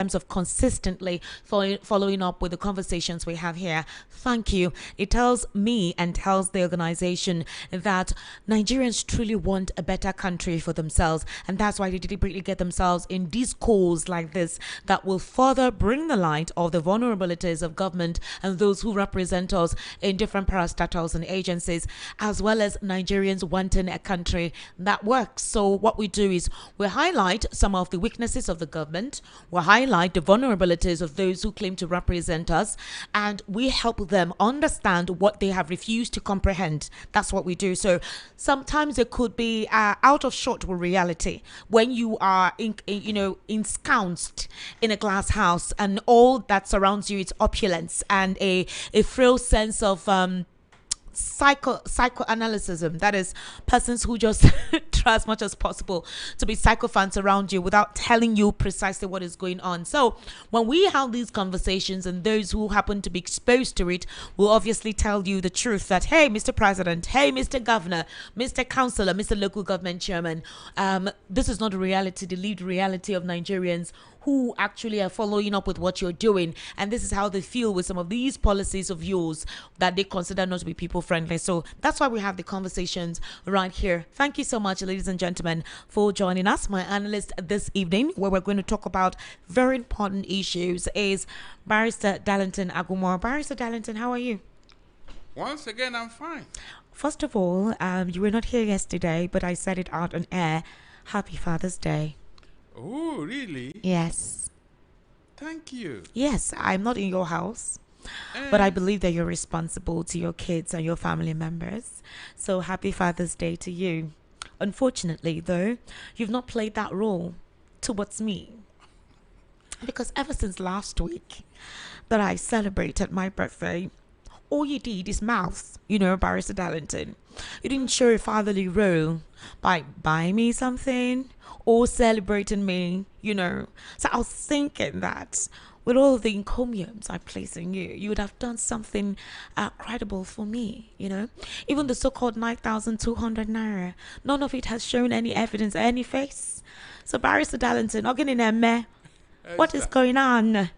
terms of consistently following up with the conversations we have here. Thank you. It tells me and tells the organization that Nigerians truly want a better country for themselves, and that's why they deliberately get themselves in these calls like this that will further bring the light of the vulnerabilities of government and those who represent us in different parastatals and agencies, as well as Nigerians wanting a country that works. So what we do is we highlight some of the weaknesses of the government, we highlight the vulnerabilities of those who claim to represent us, and we help them understand what they have refused to comprehend. That's what we do. So sometimes it could be out of shot with reality when you are ensconced in a glass house and all that surrounds you is opulence and a frail sense of psychoanalysis. That is persons who just try as much as possible to be psychophants around you without telling you precisely what is going on. So when we have these conversations, and those who happen to be exposed to it will obviously tell you the truth that, hey, Mr. President, hey, Mr. Governor, Mr. Councillor, Mr. Local Government Chairman, this is not the reality, the lived reality of Nigerians who actually are following up with what you're doing. And this is how they feel with some of these policies of yours that they consider not to be people friendly. So that's why we have the conversations right here. Thank you so much, ladies and gentlemen, for joining us. My analyst this evening, where we're going to talk about very important issues, is Barrister Darlington Agumor. Barrister Darlington, how are you? Once again, I'm fine. First of all, you were not here yesterday, but I said it out on air. Happy Father's Day. Oh, really? Yes. Thank you. Yes, I'm not in your house, but I believe that you're responsible to your kids and your family members. So happy Father's Day to you. Unfortunately, though, you've not played that role towards me. Because ever since last week that I celebrated my birthday, all you did is mouth, Barrister Darlington. You didn't show a fatherly role by buying me something or celebrating me, So I was thinking that with all of the encomiums I place in you, you would have done something credible for me, Even the so-called 9,200 naira, none of it has shown any evidence, any face. So Barrister Darlington, what is going on?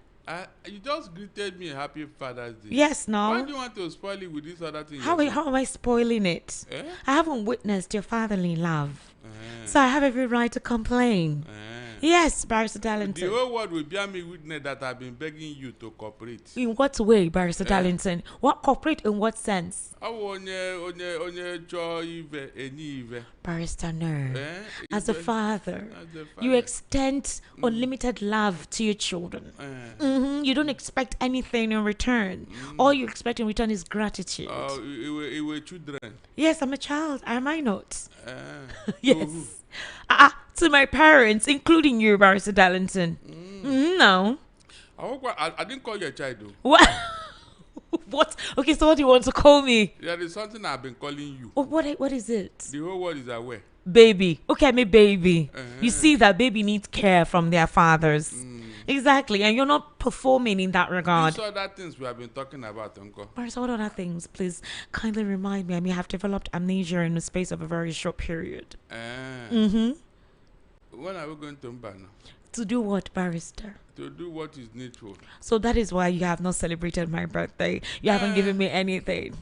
You just greeted me Happy Father's Day. Yes, no. Why do you want to spoil it with this other thing? How am I spoiling it? I haven't witnessed your fatherly love. So I have every right to complain. Yes, Barrister Darlington. The whole world will bear me witness that I've been begging you to cooperate. In what way, Barrister Darlington? What cooperate in what sense? Barrister, no. As a father, you extend unlimited love to your children. You don't expect anything in return. All you expect in return is gratitude. You were children. Yes, I'm a child. Am I not? Yes. To my parents, including you, Barrister Darlington. No. I didn't call you a child, though. What? What? Okay, so what do you want to call me? There is something I've been calling you. Oh, what is it? The whole world is aware. Baby. Okay, I'm a baby. You see that baby needs care from their fathers. Exactly, and you're not performing in that regard. These other things we have been talking about, Uncle. Barrister, what other things? Please kindly remind me. I mean, I have developed amnesia in the space of a very short period. When are we going to Mbano? To do what, Barrister? To do what is needful. So that is why you have not celebrated my birthday. You haven't given me anything.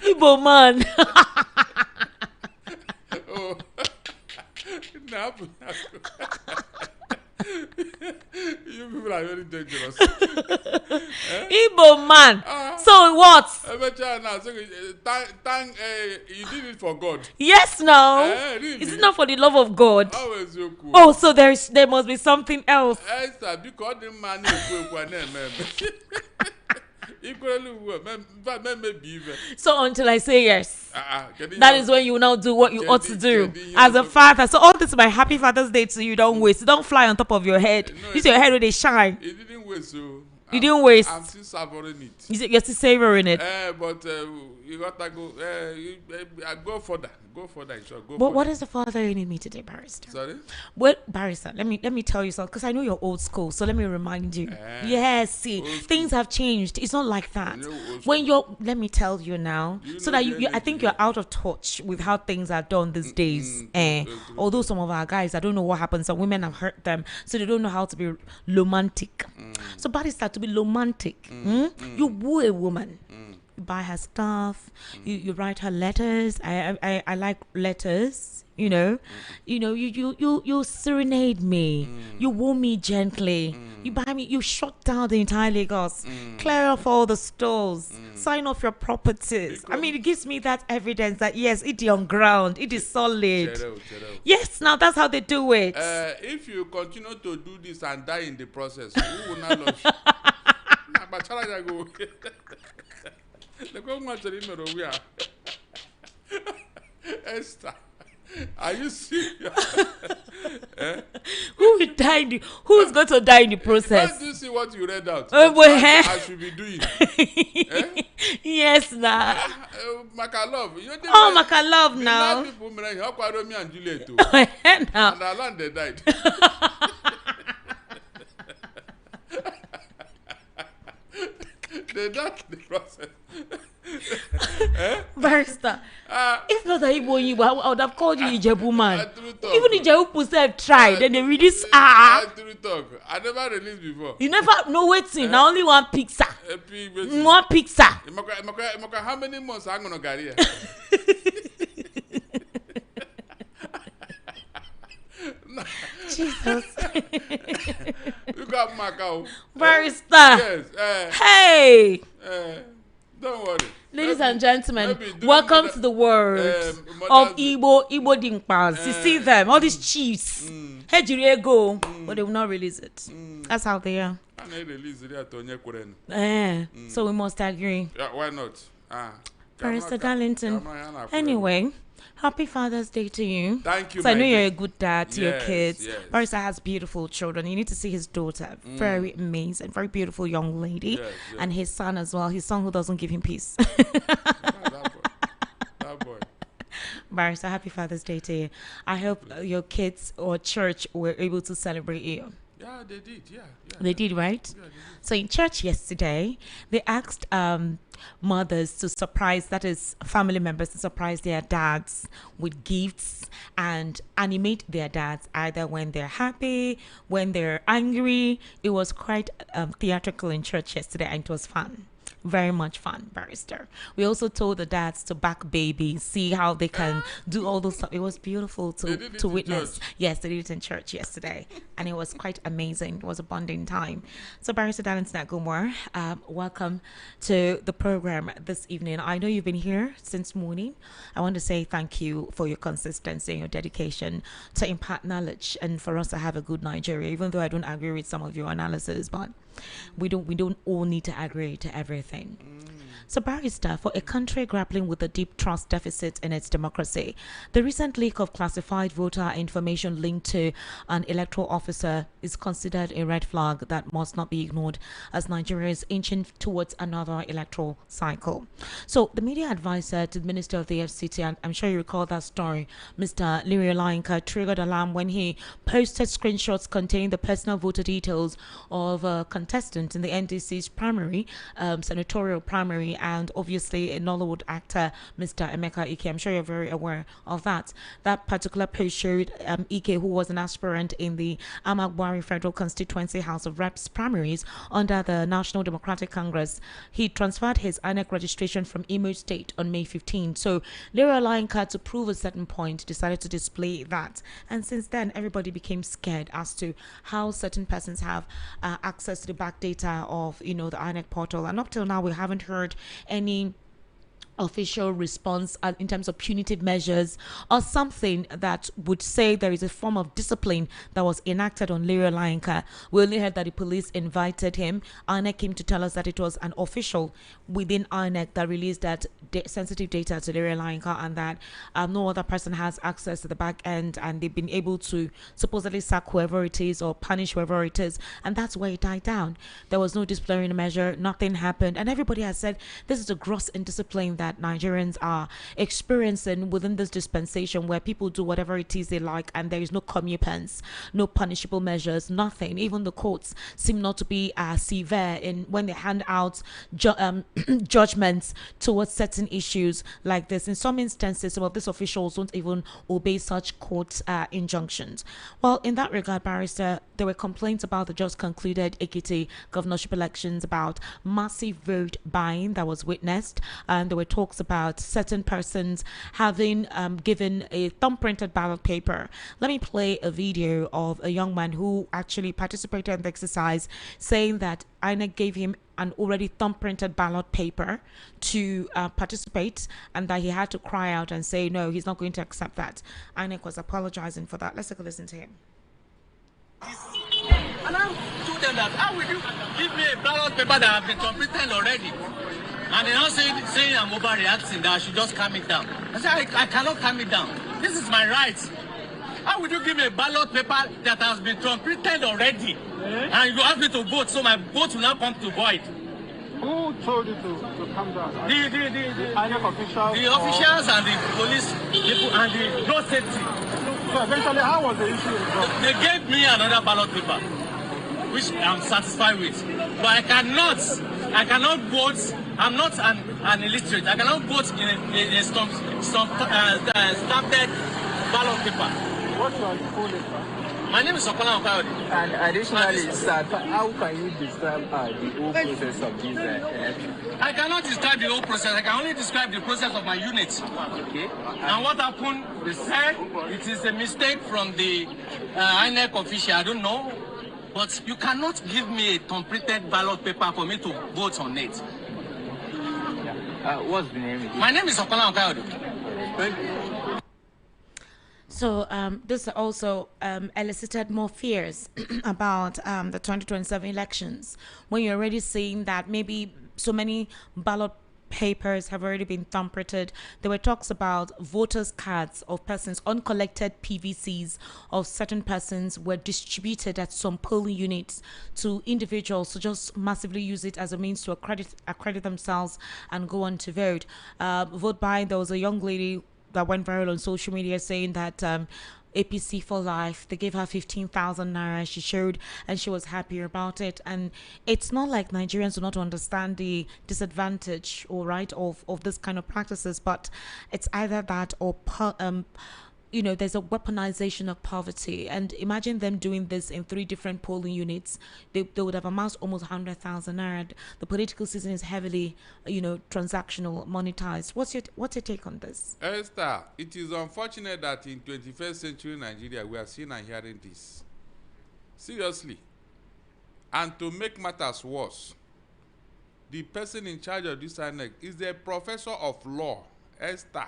Igbo man. Oh. You people are very dangerous. Igbo man. So what? You did it for God. Yes, no. Really? Is it not for the love of God? Always you cool. Oh, so there must be something else. Because the man So until I say yes, that is when you now do what you ought to do as a father. So all this my Happy Father's Day to you. Don't waste. Don't fly on top of your head. Use your head with a shine. It didn't waste, so You didn't waste. I'm still savoring it. You're still savoring it. But you gotta go. Go further. Go further. Sure. Go But further. what is the further you need me today, Barrister? Sorry. Well, Barrister, let me tell you something, because I know you're old school. So let me remind you. Yes, see, things have changed. It's not like that. When let me tell you now, so that I think you're out of touch with how things are done these days. Although some of our guys, I don't know what happens. Some women have hurt them, so they don't know how to be romantic. So Barrister, to be romantic, you woo a woman. You buy her stuff, you write her letters. I like letters, you serenade me, you woo me gently, you buy me, you shut down the entire Lagos, clear off all the stores, sign off your properties. I mean, it gives me that evidence that yes, it is on ground, it is solid. Yes, now that's how they do it. If you continue to do this and die in the process, who will not love you? Esther, are you serious? Who's going to die in the process? Can't you see what you read out? I should be doing. Yes, now. Makalov. Makalov now. People Romeo and Juliet too. And Alan they died. They died in the process. Barrister, if not that Igbo, I would have called you Ijebu man. Even Ijebu people have tried, then they release true talk. I never released before. You never know waiting. Now only one pizza. One pizza. How many months I'm gonna get here? Jesus. You got Macau. Barrister. Yes. Hey. Don't worry. Ladies and gentlemen, welcome to the world of Igbo Dinkpas. You see them, all these chiefs. Hey, go, but they will not release it. That's how they are. So we must agree. Yeah, why not? Barrister Darlington. Anyway, happy Father's Day to you. Thank you. So I know you're a good dad to your kids. Yes. Barrister has beautiful children. You need to see his daughter. Very amazing, very beautiful young lady. Yes. And his son as well. His son who doesn't give him peace. That boy. Barrister, happy Father's Day to you. I hope your kids or church were able to celebrate you. Yeah, they did. Yeah. They did, right? Yeah, they did. So in church yesterday, they asked mothers to surprise, that is family members, to surprise their dads with gifts and animate their dads either when they're happy, when they're angry. It was quite theatrical in church yesterday, and it was fun. Very much fun, Barrister. We also told the dads to back babies, see how they can do all those stuff. It was beautiful to witness. Yes, they did it in church yesterday, and it was quite amazing. It was a bonding time. So, Barrister Darlington Agumore, welcome to the program this evening. I know you've been here since morning. I want to say thank you for your consistency and your dedication to impart knowledge and for us to have a good Nigeria, even though I don't agree with some of your analysis, but we don't all need to agree to everything. So, Barrister, for a country grappling with a deep trust deficit in its democracy, the recent leak of classified voter information linked to an electoral officer is considered a red flag that must not be ignored as Nigeria is inching towards another electoral cycle. So, the media advisor to the Minister of the FCT, and I'm sure you recall that story, Mr. Liri Olayinka, triggered alarm when he posted screenshots containing the personal voter details of a contestant in the NDC's primary, senatorial primary, and obviously a Nollywood actor, Mr. Emeka Ike. I'm sure you're very aware of that. That particular post showed Ike, who was an aspirant in the Ahmad Buhari Federal Constituency House of Reps primaries under the National Democratic Congress. He transferred his INEC registration from Imo State on May 15. So Liri Olayinka, to prove a certain point, decided to display that. And since then, everybody became scared as to how certain persons have access to the back data of, the INEC portal. And up till now, we haven't heard any official response in terms of punitive measures or something that would say there is a form of discipline that was enacted on Larry Olayinka. We only heard that the police invited him. INEC came to tell us that it was an official within INEC that released that sensitive data to Larry Olayinka, and that no other person has access to the back end, and they've been able to supposedly sack whoever it is or punish whoever it is, and that's where it died down. There was no disciplinary measure, nothing happened, and everybody has said this is a gross indiscipline that Nigerians are experiencing within this dispensation, where people do whatever it is they like and there is no comeuppance, no punishable measures, nothing. Even the courts seem not to be severe in when they hand out judgments towards certain issues like this. In some instances, some of these officials don't even obey such court injunctions. Well, in that regard, Barrister, there were complaints about the just concluded Ekiti governorship elections, about massive vote buying that was witnessed, and there were talks about certain persons having given a thumb-printed ballot paper. Let me play a video of a young man who actually participated in the exercise, saying that INEC gave him an already thumb-printed ballot paper to participate, and that he had to cry out and say no, he's not going to accept that. INEC was apologizing for that. Let's take a listen to him. And I told them that, how will you give me a ballot paper that have been completed already? And they're not saying I'm overreacting, that I should just calm it down. I said, I cannot calm it down. This is my right. How would you give me a ballot paper that has been completed already? And you ask me to vote, so my vote will not come to void? Who told you to calm down? The officials and the police people and the road safety. So eventually, how was the issue resolved? They gave me another ballot paper, which I'm satisfied with. But I cannot vote. I'm not an illiterate. I cannot vote in a stamped ballot paper. What's your full name, sir? My name is Okola Okayode. And additionally, sir, how can you describe the whole process of this election? I cannot describe the whole process. I can only describe the process of my unit. Okay. And what happened, they said it is a mistake from the INEC official. I don't know. But you cannot give me a completed ballot paper for me to vote on it. What's the name? My name is Okola Okayode. Thank you. So this also elicited more fears about the 2027 elections, when you're already seeing that maybe so many ballot papers have already been thumbprinted. There were talks about voters' cards of persons, uncollected PVCs of certain persons were distributed at some polling units to individuals to just massively use it as a means to accredit themselves and go on to vote. Vote buying, there was a young lady that went viral on social media saying that APC for life, they gave her 15,000 naira. She showed and she was happy about it. And it's not like Nigerians do not understand the disadvantage or right of this kind of practices, but it's either that or there's a weaponization of poverty. And imagine them doing this in 3 different polling units. They would have amassed almost 100,000 naira. The political season is heavily, transactional, monetized. What's your take on this? Esther, it is unfortunate that in 21st century Nigeria we are seeing and hearing this. Seriously. And to make matters worse, the person in charge of this INEC is a professor of law, Esther.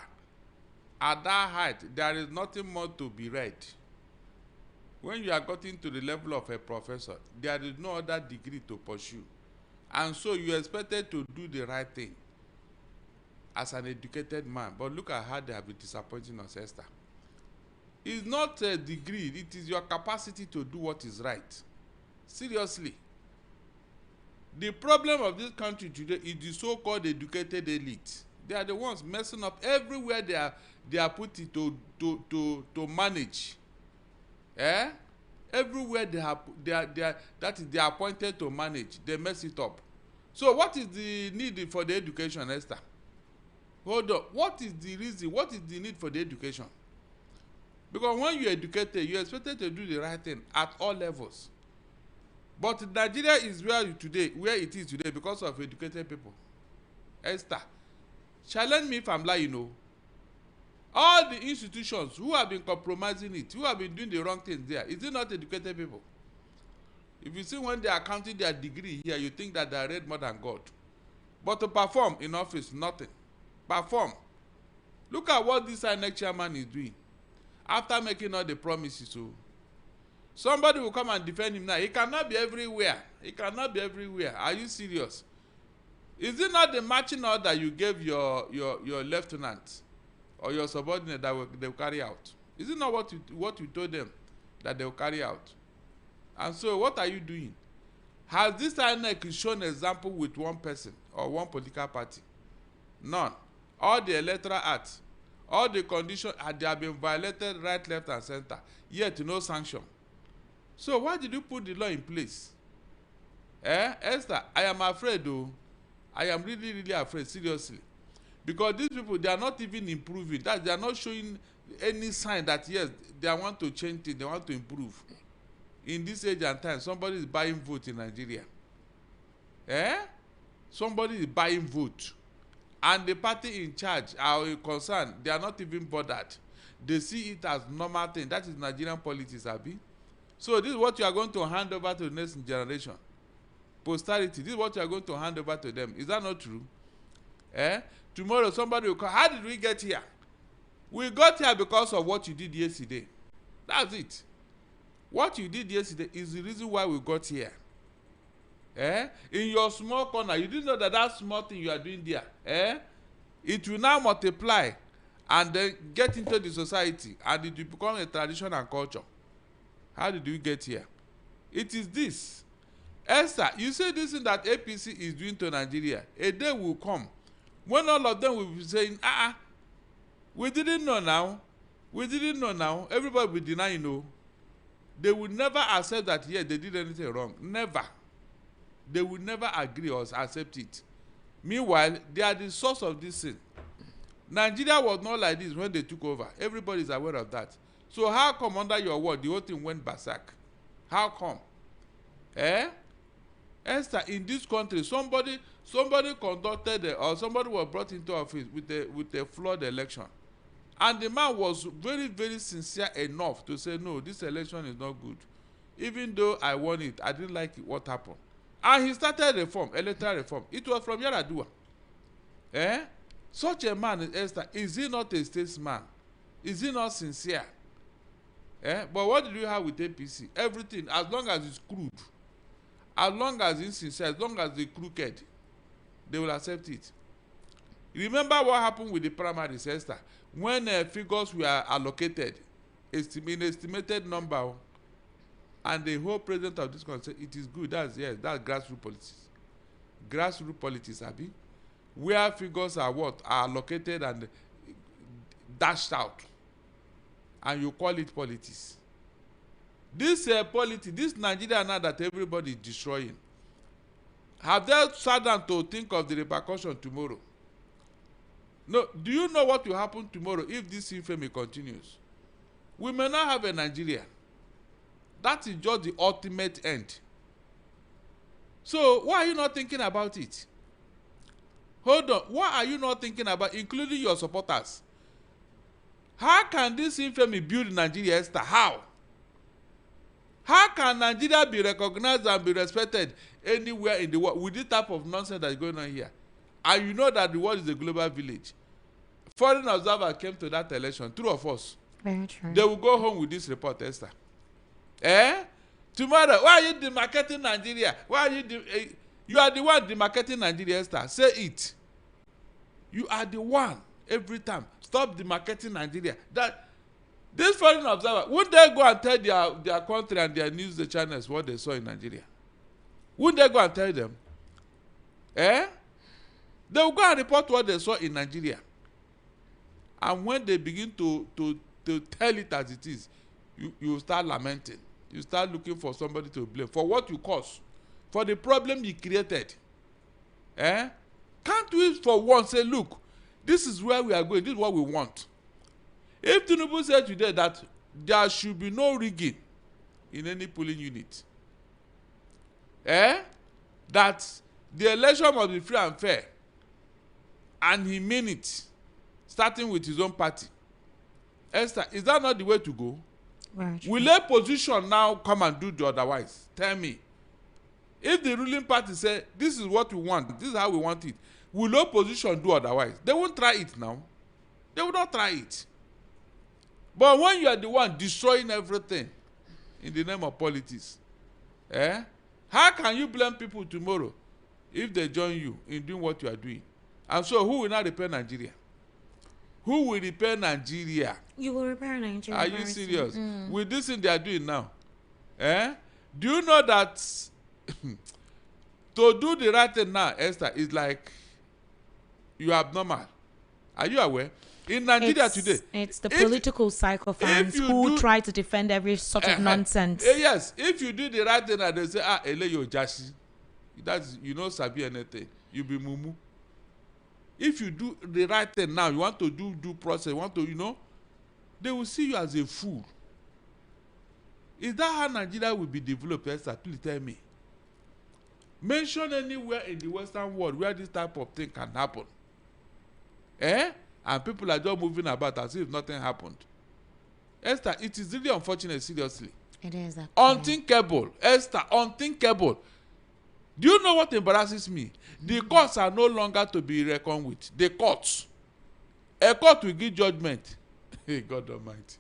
At that height, there is nothing more to be read. When you are getting to the level of a professor, there is no other degree to pursue. And so you are expected to do the right thing as an educated man. But look at how they have been disappointing us, Esther. It's not a degree, it is your capacity to do what is right. Seriously. The problem of this country today is the so-called educated elite. They are the ones messing up everywhere they are put it to manage. Everywhere they are appointed to manage, they mess it up. So what is the need for the education, Esther? Hold on. What is the reason? What is the need for the education? Because when you're educated, you're expected to do the right thing at all levels. But Nigeria is where it is today because of educated people. Esther, challenge me if I'm lying, All the institutions who have been compromising it, who have been doing the wrong things there, is it not educated people? If you see when they are counting their degree here, you think that they are read more than God. But to perform in office, nothing. perform. Look at what this INEC chairman is doing after making all the promises. So somebody will come and defend him now. He cannot be everywhere. He cannot be everywhere. Are you serious? Is it not the marching order you gave your lieutenant or your subordinate that they will carry out? Is it not what you told them that they will carry out? And so what are you doing? Has this INEC shown example with one person or one political party? None. All the electoral acts, all the conditions, they have been violated right, left, and center, yet no sanction. So why did you put the law in place? Esther, I am afraid though. I am really, really afraid, seriously. Because these people, they are not even improving. That they are not showing any sign that, yes, they want to change things, they want to improve. In this age and time, somebody is buying vote in Nigeria. Somebody is buying vote. And the party in charge are concerned. They are not even bothered. They see it as normal thing. That is Nigerian politics, Abi. So this is what you are going to hand over to the next generation. Posterity. This is what you are going to hand over to them. Is that not true? Tomorrow somebody will call. How did we get here? We got here because of what you did yesterday. That's it. What you did yesterday is the reason why we got here. In your small corner, you didn't know that small thing you are doing there, it will now multiply and then get into the society, and it will become a tradition and culture. How did we get here? It is this. Esther, you say this thing that APC is doing to Nigeria. A day will come when all of them will be saying, we didn't know now. We didn't know now. Everybody will deny, you know. They will never accept that, yeah, they did anything wrong. Never. They will never agree or accept it. Meanwhile, they are the source of this sin. Nigeria was not like this when they took over. Everybody is aware of that. So how come under your word the whole thing went berserk? How come? Esther, in this country, somebody conducted or somebody was brought into office with a flawed election. And the man was very, very sincere enough to say, no, this election is not good. Even though I won it, I didn't like what happened. And he started reform, electoral reform. It was from Yaradua. Such a man, Esther, is he not a statesman? Is he not sincere? But what did you have with APC? Everything, as long as it's crude, as long as it's sincere, as long as it's crooked, they will accept it. Remember what happened with the primaries, Esther? When figures were allocated, in estimated number, and the whole president of this country said, it is good, that's grassroots politics. Grassroots politics, Abi. Where figures are allocated and dashed out. And you call it politics. This politics, this Nigeria now that everybody is destroying, have they sat down to think of the repercussion tomorrow? No, do you know what will happen tomorrow if this infamy continues? We may not have a Nigeria. That is just the ultimate end. So why are you not thinking about it? Hold on. What are you not thinking about, including your supporters? How can this infamy build Nigeria, Esther? How? How can Nigeria be recognized and be respected anywhere in the world with this type of nonsense that is going on here? And you know that the world is a global village. Foreign observers came to that election, true or false? Very true. They will go home with this report, Esther. Tomorrow, why are you demarcating Nigeria? Why are you you are the one demarcating Nigeria, Esther. Say it. You are the one every time. Stop demarcating Nigeria. That this foreign observer, would they go and tell their country and their news channels what they saw in Nigeria? Would they go and tell them? They will go and report what they saw in Nigeria. And when they begin to tell it as it is, you start lamenting. You start looking for somebody to blame for what you caused, for the problem you created. Can't we for once say, look, this is where we are going, this is what we want. If Tinubu said today that there should be no rigging in any polling unit, that the election must be free and fair, and he mean it, starting with his own party, Esther, is that not the way to go? Right. Will a position now come and do the otherwise? Tell me. If the ruling party say, this is what we want, this is how we want it, Will opposition do otherwise? They won't try it now. They will not try it. But when you are the one destroying everything in the name of politics, how can you blame people tomorrow if they join you in doing what you are doing? And so who will not repair Nigeria? Who will repair Nigeria? You will repair Nigeria. Are you serious? With this thing they are doing now? Do you know that to do the right thing now, Esther, is like you are abnormal? Are you aware? In Nigeria today, it's the political sycophants who try to defend every sort of nonsense. Yes, if you do the right thing and they say, ele yo jashi, that's, you know, sabi anything, you be mumu. If you do the right thing now, you want to do process, you want to, you know, they will see you as a fool. Is that how Nigeria will be developed, Esther? Please tell me. Mention anywhere in the Western world where this type of thing can happen. And people are just moving about as if nothing happened. Esther, it is really unfortunate, seriously. It is. Actually. Unthinkable. Esther, unthinkable. Do you know what embarrasses me? The courts are no longer to be reckoned with. The courts. A court will give judgment. God Almighty.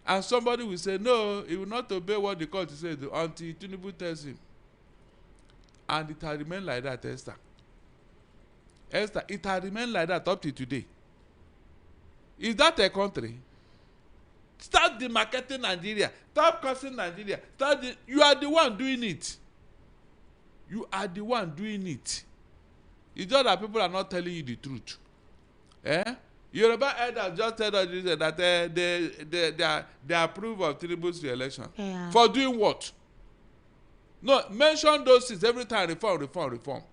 And somebody will say, no, he will not obey what the court says until Tinubu tells him. And it has remained like that, Esther. Esther, it has remained like that up to today. Is that a country? Start demarketing Nigeria. Stop cursing Nigeria. You are the one doing it. You are the one doing it. It's just that people are not telling you the truth. Yoruba elders just tell us that they approve of Tinubu's re-election. Yeah. For doing what? No, mention those things every time. Reform.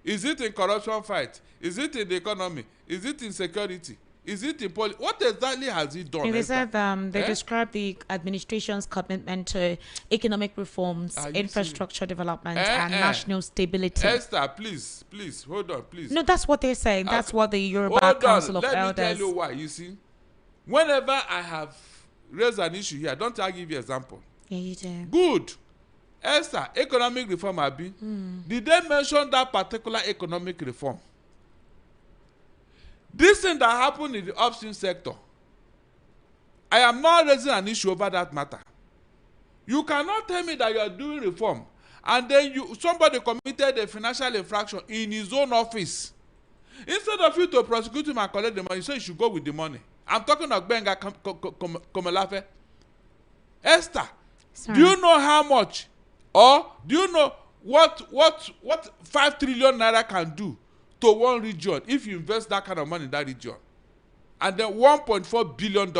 Is it in corruption fight? Is it in the economy? Is it in security? Is it in politics? What exactly has he done? They said they described the administration's commitment to economic reforms, infrastructure development, and national stability. Esther, please, hold on, please. No, that's what they're saying. That's what the Yoruba Council of Elders. Let me tell you why. You see, whenever I have raised an issue here, don't I give you an example? Yeah, you do. Good. Esther, economic reform, Abi. Did they mention that particular economic reform? This thing that happened in the upstream sector, I am not raising an issue over that matter. You cannot tell me that you are doing reform and then somebody committed a financial infraction in his own office. Instead of you to prosecute him and collect the money, so you should go with the money. I'm talking of Gbenga Komolafe. Esther, do you know how much, or do you know what 5 trillion naira can do to one region if you invest that kind of money in that region? And then $1.4 billion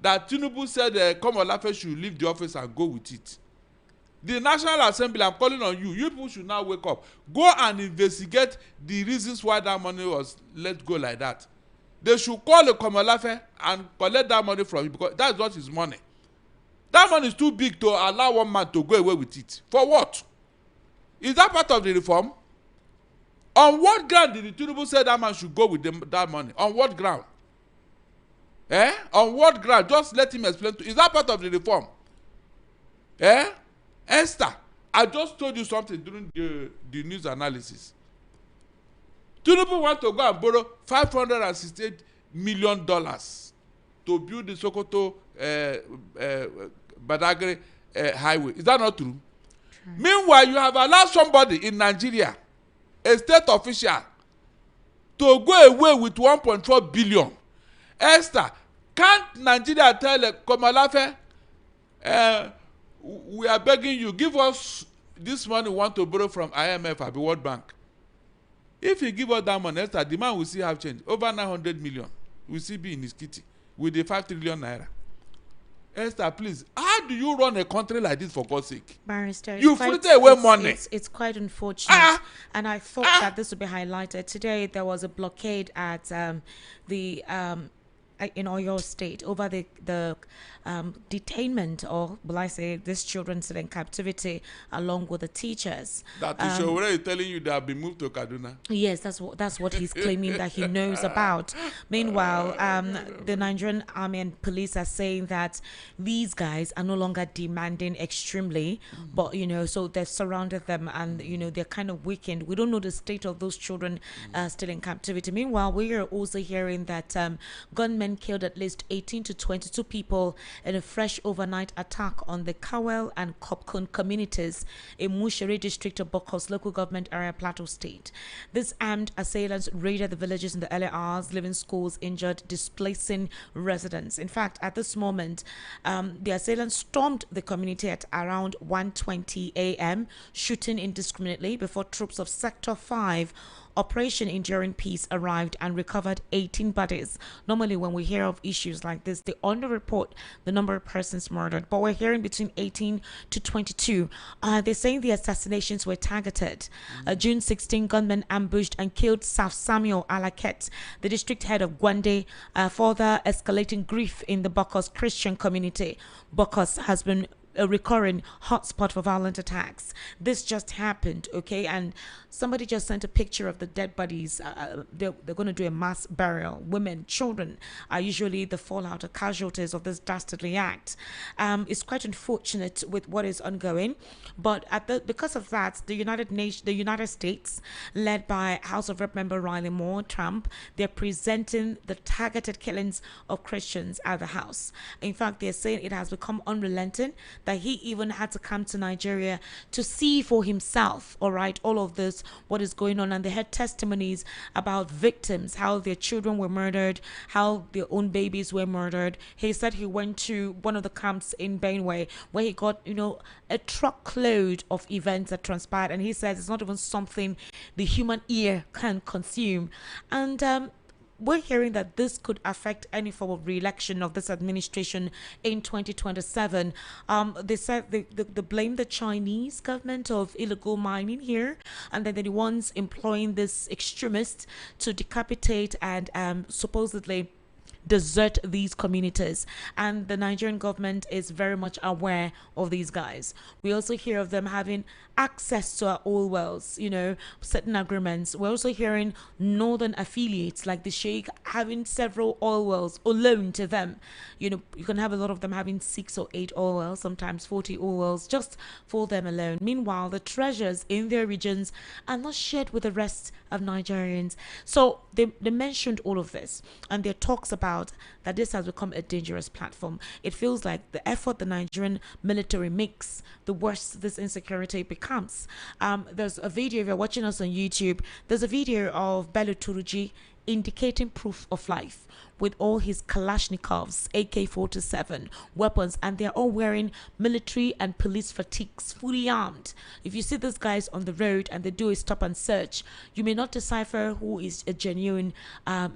that Tinubu said Komolafe should leave the office and go with it. The National Assembly, I'm calling on you. You people should now wake up. Go and investigate the reasons why that money was let go like that. They should call the Komolafe and collect that money from him, because that's not his money. That money is too big to allow one man to go away with it. For what? Is that part of the reform? On what ground did the Tinubu say that man should go with that money? On what ground? On what ground? Just let him explain to you. Is that part of the reform? Esther, I just told you something during the news analysis. Tinubu want to go and borrow $568 million to build the Sokoto Badagry highway. Is that not true? Meanwhile, you have allowed somebody in Nigeria, a state official, to go away with 1.4 billion. Esther, can't Nigeria tell Komolafe, we are begging you, give us this money we want to borrow from IMF or the World Bank? If he give us that money, Esther, the man will still have change. Over 900 million will still be in his kitty with the 5 trillion naira. Esther, please, how do you run a country like this, for God's sake? Barrister, you fritter away money. It's quite unfortunate. And I thought that this would be highlighted. Today, there was a blockade at the in Oyo State over the detainment, or will I say, these children still in captivity along with the teachers. That is Showore is telling you they have been moved to Kaduna. Yes, that's what he's claiming that he knows about. Meanwhile, the Nigerian Army and police are saying that these guys are no longer demanding extremely, but so they've surrounded them, and they're kind of weakened. We don't know the state of those children still in captivity. Meanwhile, we are also hearing that gunmen killed at least 18 to 22 people in a fresh overnight attack on the Kawel and Kopkun communities in Mushere district of Bokos local government area, Plateau State. These armed assailants raided the villages in the early hours, leaving schools injured, displacing residents. In fact, at this moment, the assailants stormed the community at around 1:20 a.m., shooting indiscriminately before troops of Sector 5 Operation Enduring Peace arrived and recovered 18 bodies. Normally, when we hear of issues like this, they underreport the number of persons murdered, but we're hearing between 18 to 22. They're saying the assassinations were targeted. June 16, gunmen ambushed and killed Saf Samuel Alaket, the district head of Gwande, further escalating grief in the Bokos Christian community. Bokos has been a recurring hotspot for violent attacks. This just happened, okay? And somebody just sent a picture of the dead bodies. They're going to do a mass burial. Women, children are usually the fallout or casualties of this dastardly act. It's quite unfortunate with what is ongoing, but because of that, the United States, led by House of Rep member Riley Moore Trump, they're presenting the targeted killings of Christians at the House. In fact, they're saying it has become unrelenting, that he even had to come to Nigeria to see for himself, all right, all of this, what is going on. And they had testimonies about victims, how their children were murdered, how their own babies were murdered. He said he went to one of the camps in Benue where he got, a truckload of events that transpired. And he says it's not even something the human ear can consume. And we're hearing that this could affect any form of re-election of this administration in 2027. They said they blame the Chinese government of illegal mining here, and then they're the ones employing this extremists to decapitate and supposedly desert these communities. And the Nigerian government is very much aware of these guys. We also hear of them having access to our oil wells, certain agreements. We're also hearing northern affiliates like the Sheikh having several oil wells alone to them. You can have a lot of them having 6 or 8 oil wells, sometimes 40 oil wells just for them alone. Meanwhile, the treasures in their regions are not shared with the rest of Nigerians. So they mentioned all of this, and there talks about that this has become a dangerous platform. It feels like the effort the Nigerian military makes, the worse this insecurity becomes. There's a video, if you're watching us on YouTube, there's a video of Bello Turuji indicating proof of life with all his Kalashnikovs, AK-47 weapons, and they're all wearing military and police fatigues, fully armed. If you see these guys on the road and they do a stop and search, you may not decipher who is a genuine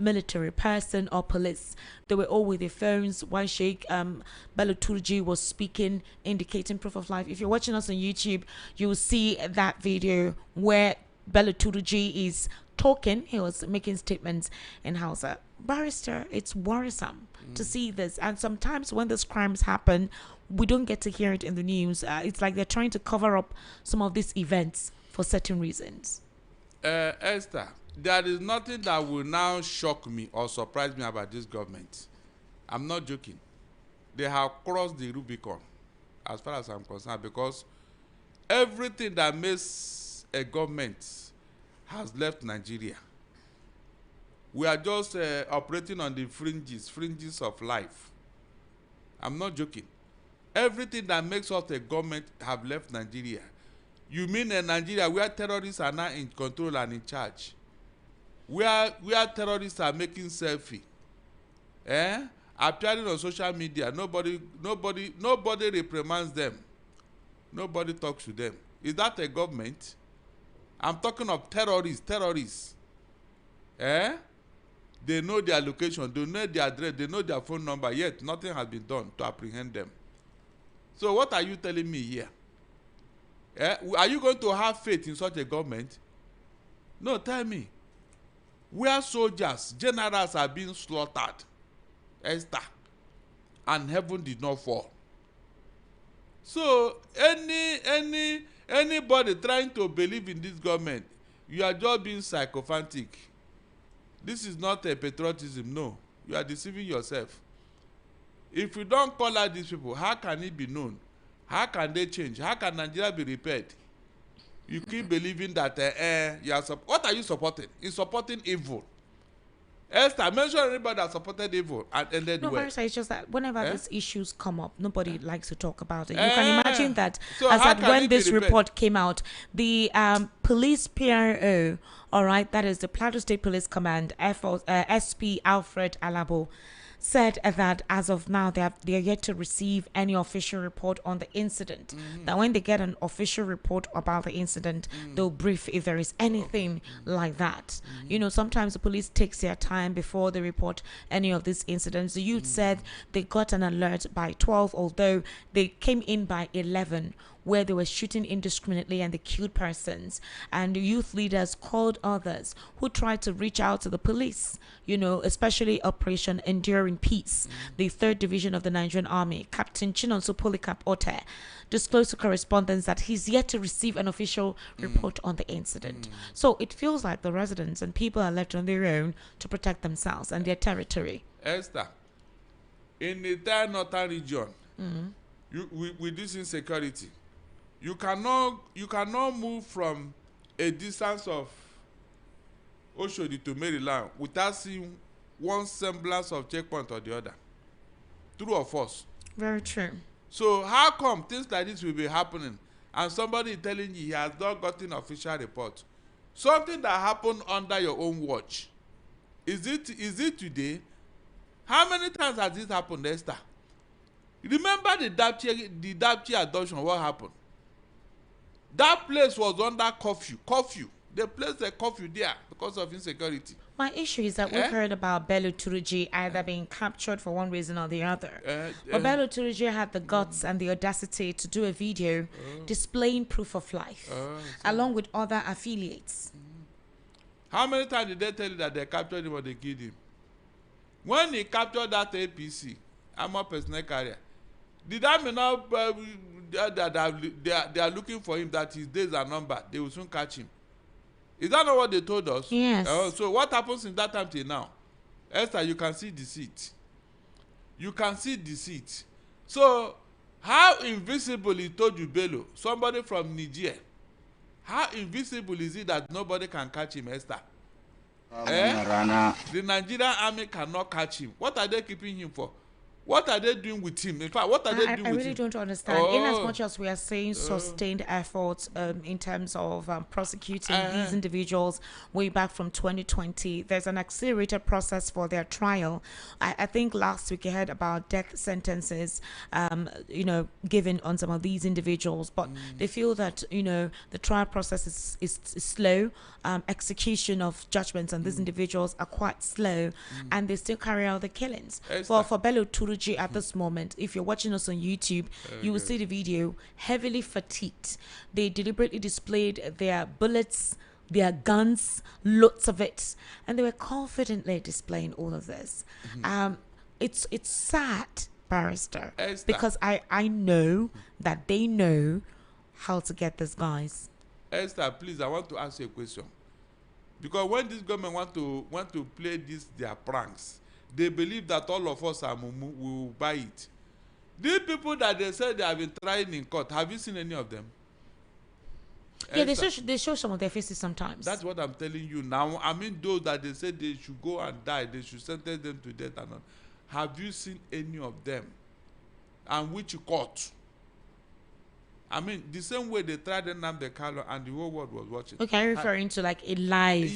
military person or police. They were all with their phones while Sheikh Bello Turji was speaking, indicating proof of life. If you're watching us on YouTube, you will see that video where Bello Turji is talking. He was making statements in Hausa. Barrister, it's worrisome to see this. And sometimes when these crimes happen, we don't get to hear it in the news. It's like they're trying to cover up some of these events for certain reasons. Esther, there is nothing that will now shock me or surprise me about this government. I'm not joking. They have crossed the Rubicon as far as I'm concerned, because everything that makes a government has left Nigeria. We are just operating on the fringes of life. I'm not joking. Everything that makes us a government have left Nigeria. You mean in Nigeria where terrorists are now in control and in charge? Where terrorists are making selfie, appearing on social media, nobody reprimands them. Nobody talks to them. Is that a government? I'm talking of terrorists. They know their location, they know their address, they know their phone number, yet nothing has been done to apprehend them. So what are you telling me here? Are you going to have faith in such a government? No, tell me. Where soldiers, generals are being slaughtered, Esther, and heaven did not fall. So anybody trying to believe in this government, you are just being psychophantic. This is not a patriotism. No, you are deceiving yourself. If you don't call out these people, how can it be known? How can they change? How can Nigeria be repaired? You keep believing that you are what are you supporting? You're supporting evil. Esther, mention anybody that supported evil and ended well. No, Barrister, it's just that whenever these issues come up, nobody likes to talk about it. You can imagine that, So as how at can when it be this repaired? report came out, the police PRO, all right, that is the Plateau State Police Command, SP Alfred Alabo, said that as of now they are yet to receive any official report on the incident. That when they get an official report about the incident, they'll brief if there is anything like that. You know, sometimes the police takes their time before they report any of these incidents. The youth said they got an alert by 12, although they came in by 11, where they were shooting indiscriminately and they killed persons. And the youth leaders called others who tried to reach out to the police, you know, especially Operation Enduring Peace. The 3rd Division of the Nigerian Army, Captain Chinonso Polycarp Ote, disclosed to correspondents that he's yet to receive an official report on the incident. So it feels like the residents and people are left on their own to protect themselves and their territory. Esther, in the entire northern region, with this insecurity, you cannot move from a distance of Oshodi to Maryland without seeing one semblance of checkpoint or the other. True or false? Very true. So how come things like this will be happening and somebody is telling you he has not gotten official report? Something that happened under your own watch. Is it today? How many times has this happened, Esther? Remember the Dapchi adoption, what happened? That place was under curfew. They placed a curfew there because of insecurity. My issue is that we've heard about Bello Turji either being captured for one reason or the other. But Bello Turji had the guts and the audacity to do a video displaying proof of life, along with other affiliates. How many times did they tell you that they captured him or they killed him? When he captured that APC, armored personnel carrier, did that mean now they are looking for him, that his days are numbered, they will soon catch him? Is that not what they told us? Yes. So what happens in that time till now? Esther, you can see deceit. You can see deceit. So how invisible is Toju Bello, somebody from Niger? How invisible is it that nobody can catch him, Esther? The Nigerian army cannot catch him. What are they keeping him for? What are they doing with him? In fact, what are they doing with him? I really don't understand. In as much as we are saying sustained efforts in terms of prosecuting these individuals way back from 2020, there's an accelerated process for their trial. I think last week I heard about death sentences, given on some of these individuals, but they feel that, the trial process is slow. Execution of judgments on these individuals are quite slow, and they still carry out the killings. Well, for Bello Turuji at this moment, if you're watching us on YouTube, you will see the video, heavily fatigued. They deliberately displayed their bullets, their guns, lots of it, and they were confidently displaying all of this. It's sad, Barrister, because I know that they know how to get these guys. Esther, please, I want to ask you a question. Because when this government want to play their pranks, they believe that all of us will buy it. These people that they said they have been trying in court, have you seen any of them? Yeah, they show some of their faces sometimes. That's what I'm telling you now. I mean, those that they said they should go and die, they should sentence them to death and all. Have you seen any of them? And which court? I mean, the same way they tried Nnamdi Kanu and the whole world was watching. Okay, are you referring to like a live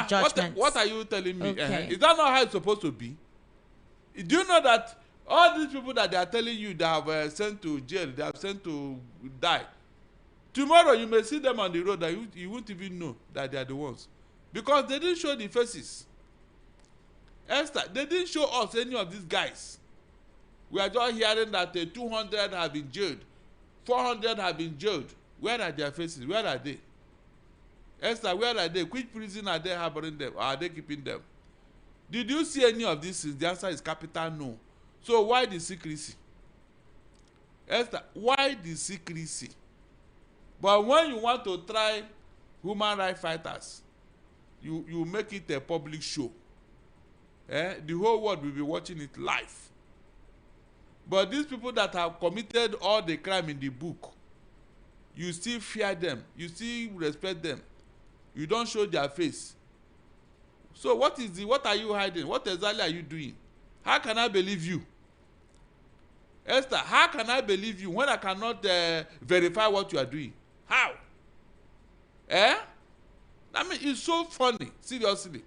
judgment? What are you telling me? Okay. Is that not how it's supposed to be? Do you know that all these people that they are telling you they have sent to jail, they have sent to die, tomorrow you may see them on the road that you won't even know that they are the ones, because they didn't show the faces. Esther, they didn't show us any of these guys. We are just hearing that 200 have been jailed, 400 have been jailed. Where are their faces? Where are they? Esther, where are they? Which prison are they harboring them? Or are they keeping them? Did you see any of this? The answer is capital no. So why the secrecy? Esther, why the secrecy? But when you want to try human rights fighters, you make it a public show. The whole world will be watching it live. But these people that have committed all the crime in the book, you still fear them, you still respect them, you don't show their face. So what are you hiding? What exactly are you doing? How can I believe you? Esther, how can I believe you when I cannot verify what you are doing? How? I mean, it's so funny, seriously.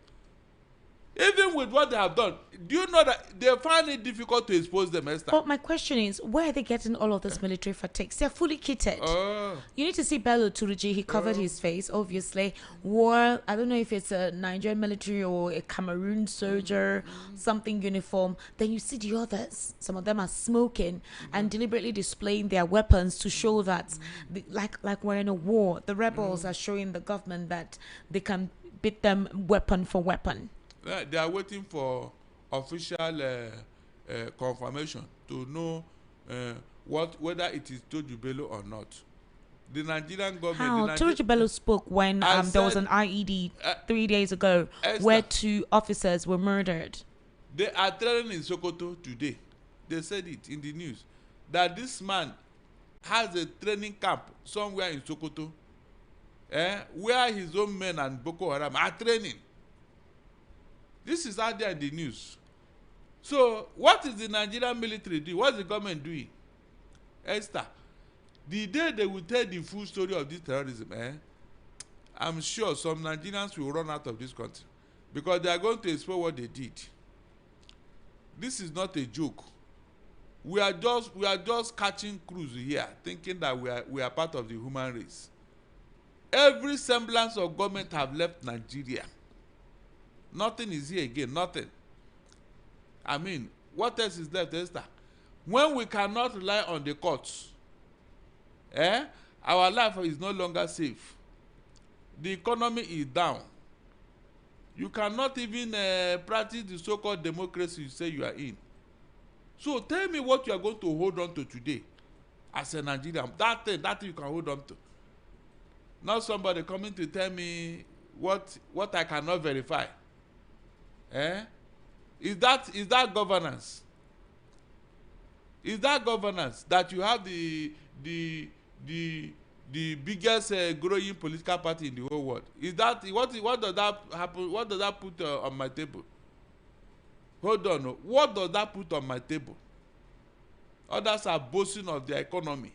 Even with what they have done, do you know that they find it difficult to expose them, Esther? But my question is, where are they getting all of this military fatigues? They're fully kitted. You need to see Bello Turji. He covered his face, obviously. Wore, I don't know if it's a Nigerian military or a Cameroon soldier, something uniform. Then you see the others. Some of them are smoking and deliberately displaying their weapons to show that, like we're in a war. The rebels are showing the government that they can beat them weapon for weapon. They are waiting for official confirmation to know whether it is Toju Bello or not. The Nigerian government. How? Toju Bello spoke when there was an IED 3 days ago where 2 officers were murdered. They are training in Sokoto today. They said it in the news that this man has a training camp somewhere in Sokoto, where his own men and Boko Haram are training. This is out there in the news. So, what is the Nigerian military doing? What is the government doing? Esther, the day they will tell the full story of this terrorism, I'm sure some Nigerians will run out of this country because they are going to expose what they did. This is not a joke. We are just catching cruise here, thinking that we are part of the human race. Every semblance of government have left Nigeria. Nothing is here again, nothing. I mean, what else is left, Esther? When we cannot rely on the courts, our life is no longer safe. The economy is down. You cannot even practice the so-called democracy you say you are in. So tell me what you are going to hold on to today as a Nigerian. That thing you can hold on to. Not somebody coming to tell me what I cannot verify. Is that governance? Is that governance that you have the biggest growing political party in the whole world? Is that what does that happen? What does that put on my table? Hold on, what does that put on my table? Others are boasting of their economy.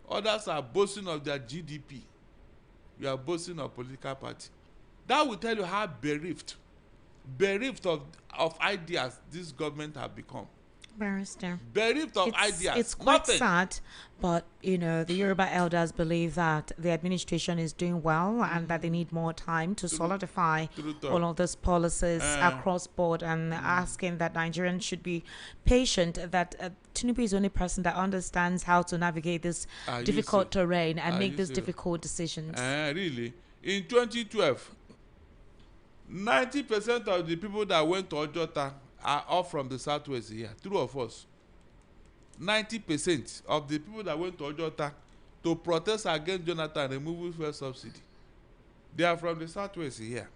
Others are boasting of their GDP. You are boasting of political party. That will tell you how bereft of ideas this government have become. Barrister. Bereft of ideas. It's quite sad, but the Yoruba elders believe that the administration is doing well and that they need more time to solidify all of those policies across board, and asking that Nigerians should be patient, that Tinubu is the only person that understands how to navigate this difficult terrain and make these difficult decisions. Really? In 2012, 90% of the people that went to Ojota are all from the southwest here. True of us. 90% of the people that went to Ojota to protest against Jonathan removing fuel subsidy, they are from the southwest here.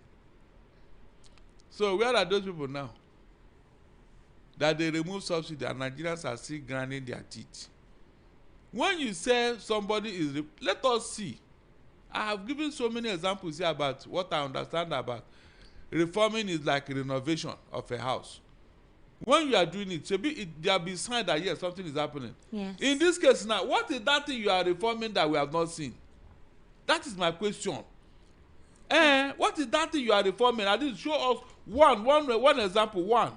So where are those people now? That they remove subsidy and Nigerians are still grinding their teeth. When you say somebody is, let us see. I have given so many examples here about what I understand about reforming is like a renovation of a house. When you are doing it, there will be sign that yes, something is happening. Yes. In this case now, what is that thing you are reforming that we have not seen? That is my question. What is that thing you are reforming? At least show us one example. One.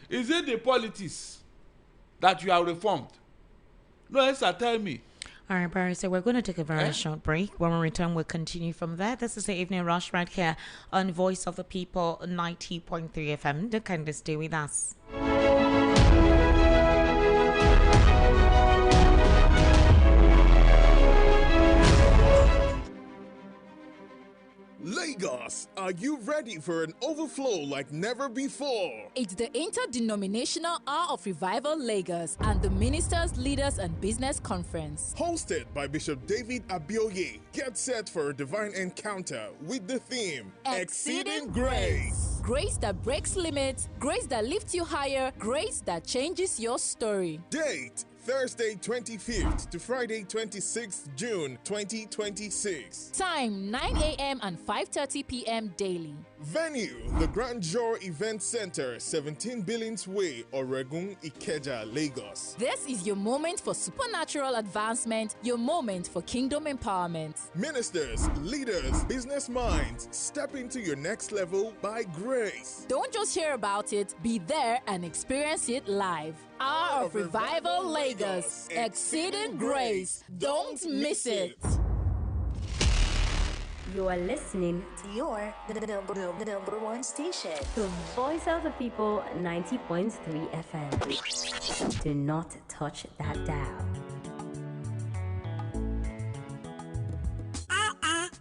Is it the politics that you have reformed? No, Esther, tell me. All right, Barry, so we're going to take a very short break. When we return, we'll continue from there. This is the Evening Rush right here on Voice of the People 90.3 FM. Don't kindly stay with us. Ladies Lagos, are you ready for an overflow like never before? It's the Interdenominational Hour of Revival Lagos and the Ministers, Leaders and Business Conference. Hosted by Bishop David Abioye, get set for a divine encounter with the theme Exceeding Grace. Grace that breaks limits, grace that lifts you higher, grace that changes your story. Date Thursday 25th to Friday 26th June 2026. Time 9 a.m. and 5:30 p.m. daily. Venue, the Grand Joy Event Center, 17 Billings Way, Oregun, Ikeja, Lagos. This is your moment for supernatural advancement, your moment for kingdom empowerment. Ministers, leaders, business minds, step into your next level by grace. Don't just hear about it, be there and experience it live. Hour of Revival Lagos, Exceeding Grace. Don't miss it. You are listening to your number one station, the Voice of the People 90.3 FM. Do not touch that dial.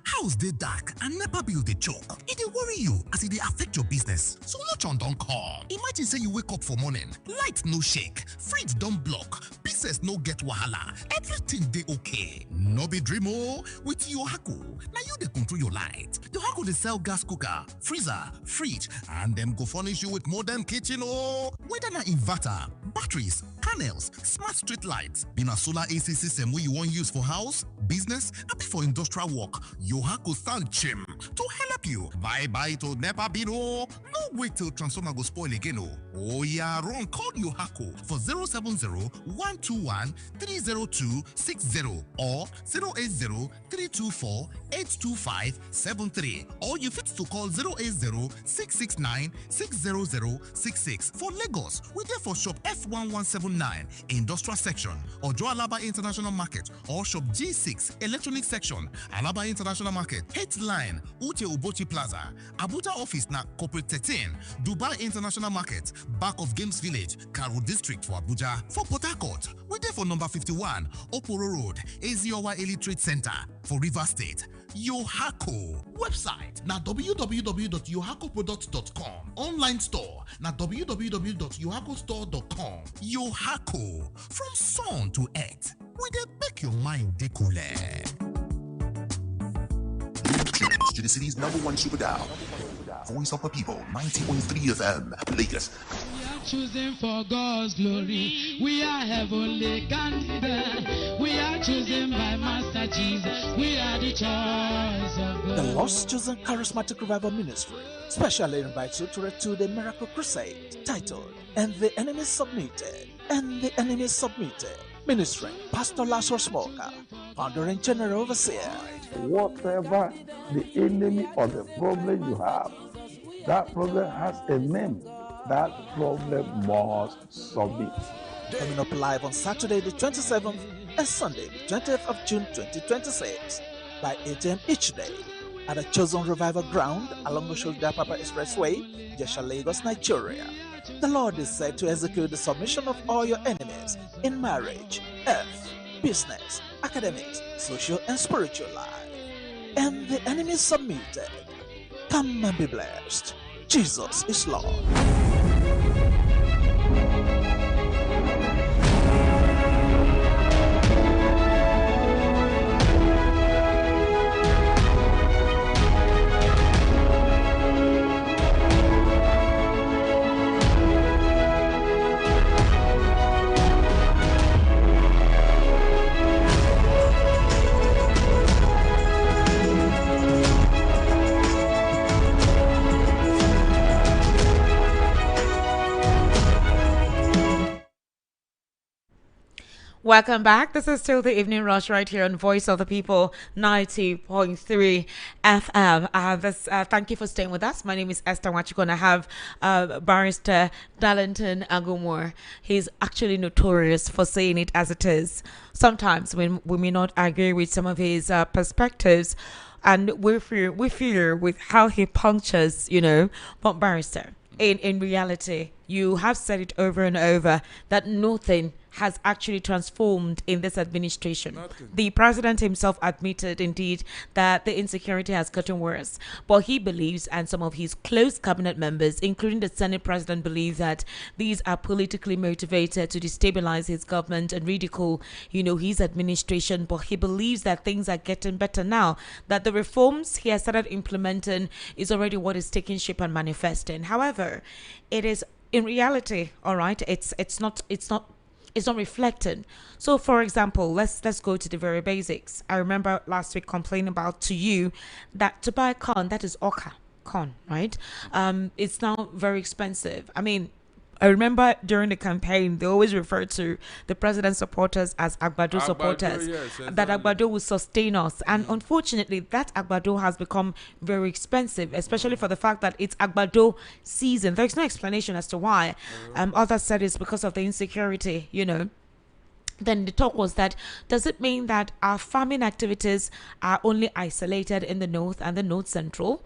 House dey dark and NEPA bill dey choke. E dey worry you as e dey affect your business. So Solution don come. Imagine say you wake up for morning, light no shake, fridge don block, business no get wahala, everything dey okay. No be dream o. With Yohaco, na you dey control your light. Yohaco dey sell gas cooker, freezer, fridge, and dem go furnish you with modern kitchen o. Whether na inverter, batteries, panels, smart street lights, be na solar AC system wey you wan use for house, business, abi for industrial work, Yohaco stand chim to help you. Bye to NEPA bill o. No wait till transformer go spoil again o. Oh yeah, run call Yohaco for 070-121-30260 or 080-324-82573, or you fit to call 080-669-60066. For Lagos, we there for shop F1179 Industrial Section, Ojo Alaba International Market, or shop G6 Electronic Section, Alaba International Market, Headline, Uche Ubochi Plaza, Abuja Office na Corporate 13, Dubai International Market, back of Games Village, Karo District for Abuja. For Port Harcourt, we're there for number 51, Oporo Road, Eziowa Elite Trade Center for River State. Yohaco. Website na www.yohacoproducts.com. Online store na www.yohacostore.com. Yohaco. From sun to earth, we dey make your mind dey cool. To the city's number one super dial, Voice of the People, 90.3 FM, Lagos. We are choosing for God's glory. We are heavenly candidate. We are chosen by Master Jesus. We are the choice of God. The Lost Chosen Charismatic Revival Ministry specially invites you to the Miracle Crusade titled "And the Enemy Submitted." And the Enemy Submitted. Ministering Pastor Lazarus Smoker, founder and general overseer. Whatever the enemy or the problem you have, that problem has a name. That problem must submit. Coming up live on Saturday the 27th and Sunday the 20th of June 2026 by 8 a.m. each day at the Chosen Revival Ground along the Shoulder Papa Expressway, Jesha, Lagos, Nigeria. The Lord is said to execute the submission of all your enemies in marriage, health, business, academics, social and spiritual life. And the enemy is submitted. Come and be blessed. Jesus is Lord. Welcome back. This is still the Evening Rush right here on Voice of the People 90.3 FM. Thank you for staying with us. My name is Esther Wachikon. I have Barrister Darlington Agumore. He's actually notorious for saying it as it is. Sometimes when we may not agree with some of his perspectives, and we fear with how he punctures, but Barrister, in reality, You have said it over and over that nothing has actually transformed in this administration. Nothing. The president himself admitted indeed that the insecurity has gotten worse, but he believes, and some of his close cabinet members, including the Senate president, believe that these are politically motivated to destabilize his government and ridicule, his administration. But he believes that things are getting better now, that the reforms he has started implementing is already what is taking shape and manifesting. However, it is in reality, all right, it's not reflected. So, for example, let's go to the very basics. I remember last week complaining about to you that to buy corn, that is oka corn, right? It's now very expensive. I mean, I remember during the campaign, they always refer to the president's supporters as Agbado supporters, yes, that Agbado will sustain us. And unfortunately, that Agbado has become very expensive, especially for the fact that it's Agbado season. There's no explanation as to why. Others said it's because of the insecurity, Then the talk was that, does it mean that our farming activities are only isolated in the north and the north central?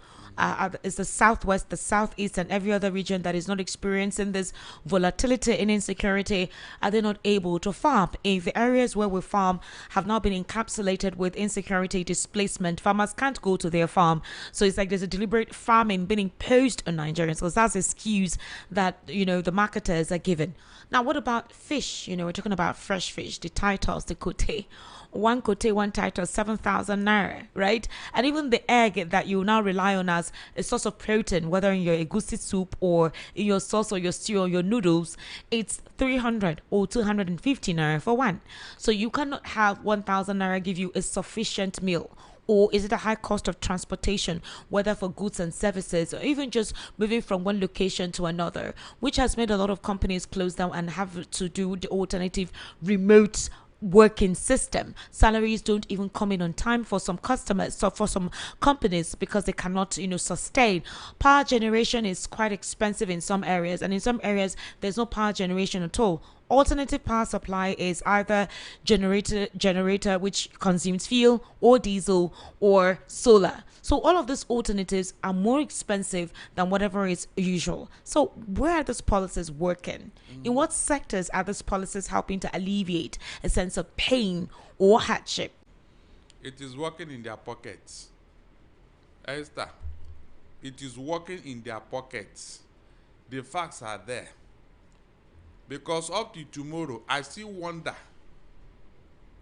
Is the southwest, the southeast, and every other region that is not experiencing this volatility and insecurity, are they not able to farm? If the areas where we farm have now been encapsulated with insecurity, displacement, farmers can't go to their farm. So it's like there's a deliberate farming being imposed on Nigerians, because that's the excuse that the marketers are given. Now, what about fish? We're talking about fresh fish, the titles, the kote. One title, 7,000 naira, right? And even the egg that you now rely on as a source of protein, whether in your egusi soup or in your sauce or your stew or your noodles, it's 300 or 250 naira for one. So you cannot have 1,000 naira give you a sufficient meal. Or is it a high cost of transportation, whether for goods and services, or even just moving from one location to another, which has made a lot of companies close down and have to do the alternative remote working system. Salaries don't even come in on time for some customers, so for some companies, because they cannot sustain. Power generation is quite expensive in some areas, and in some areas there's no power generation at all. Alternative power supply is either generator which consumes fuel, or diesel, or solar. So all of these alternatives are more expensive than whatever is usual. So where are these policies working? In what sectors are these policies helping to alleviate a sense of pain or hardship? It is working in their pockets. Esther, it is working in their pockets. The facts are there. Because up to tomorrow, I still wonder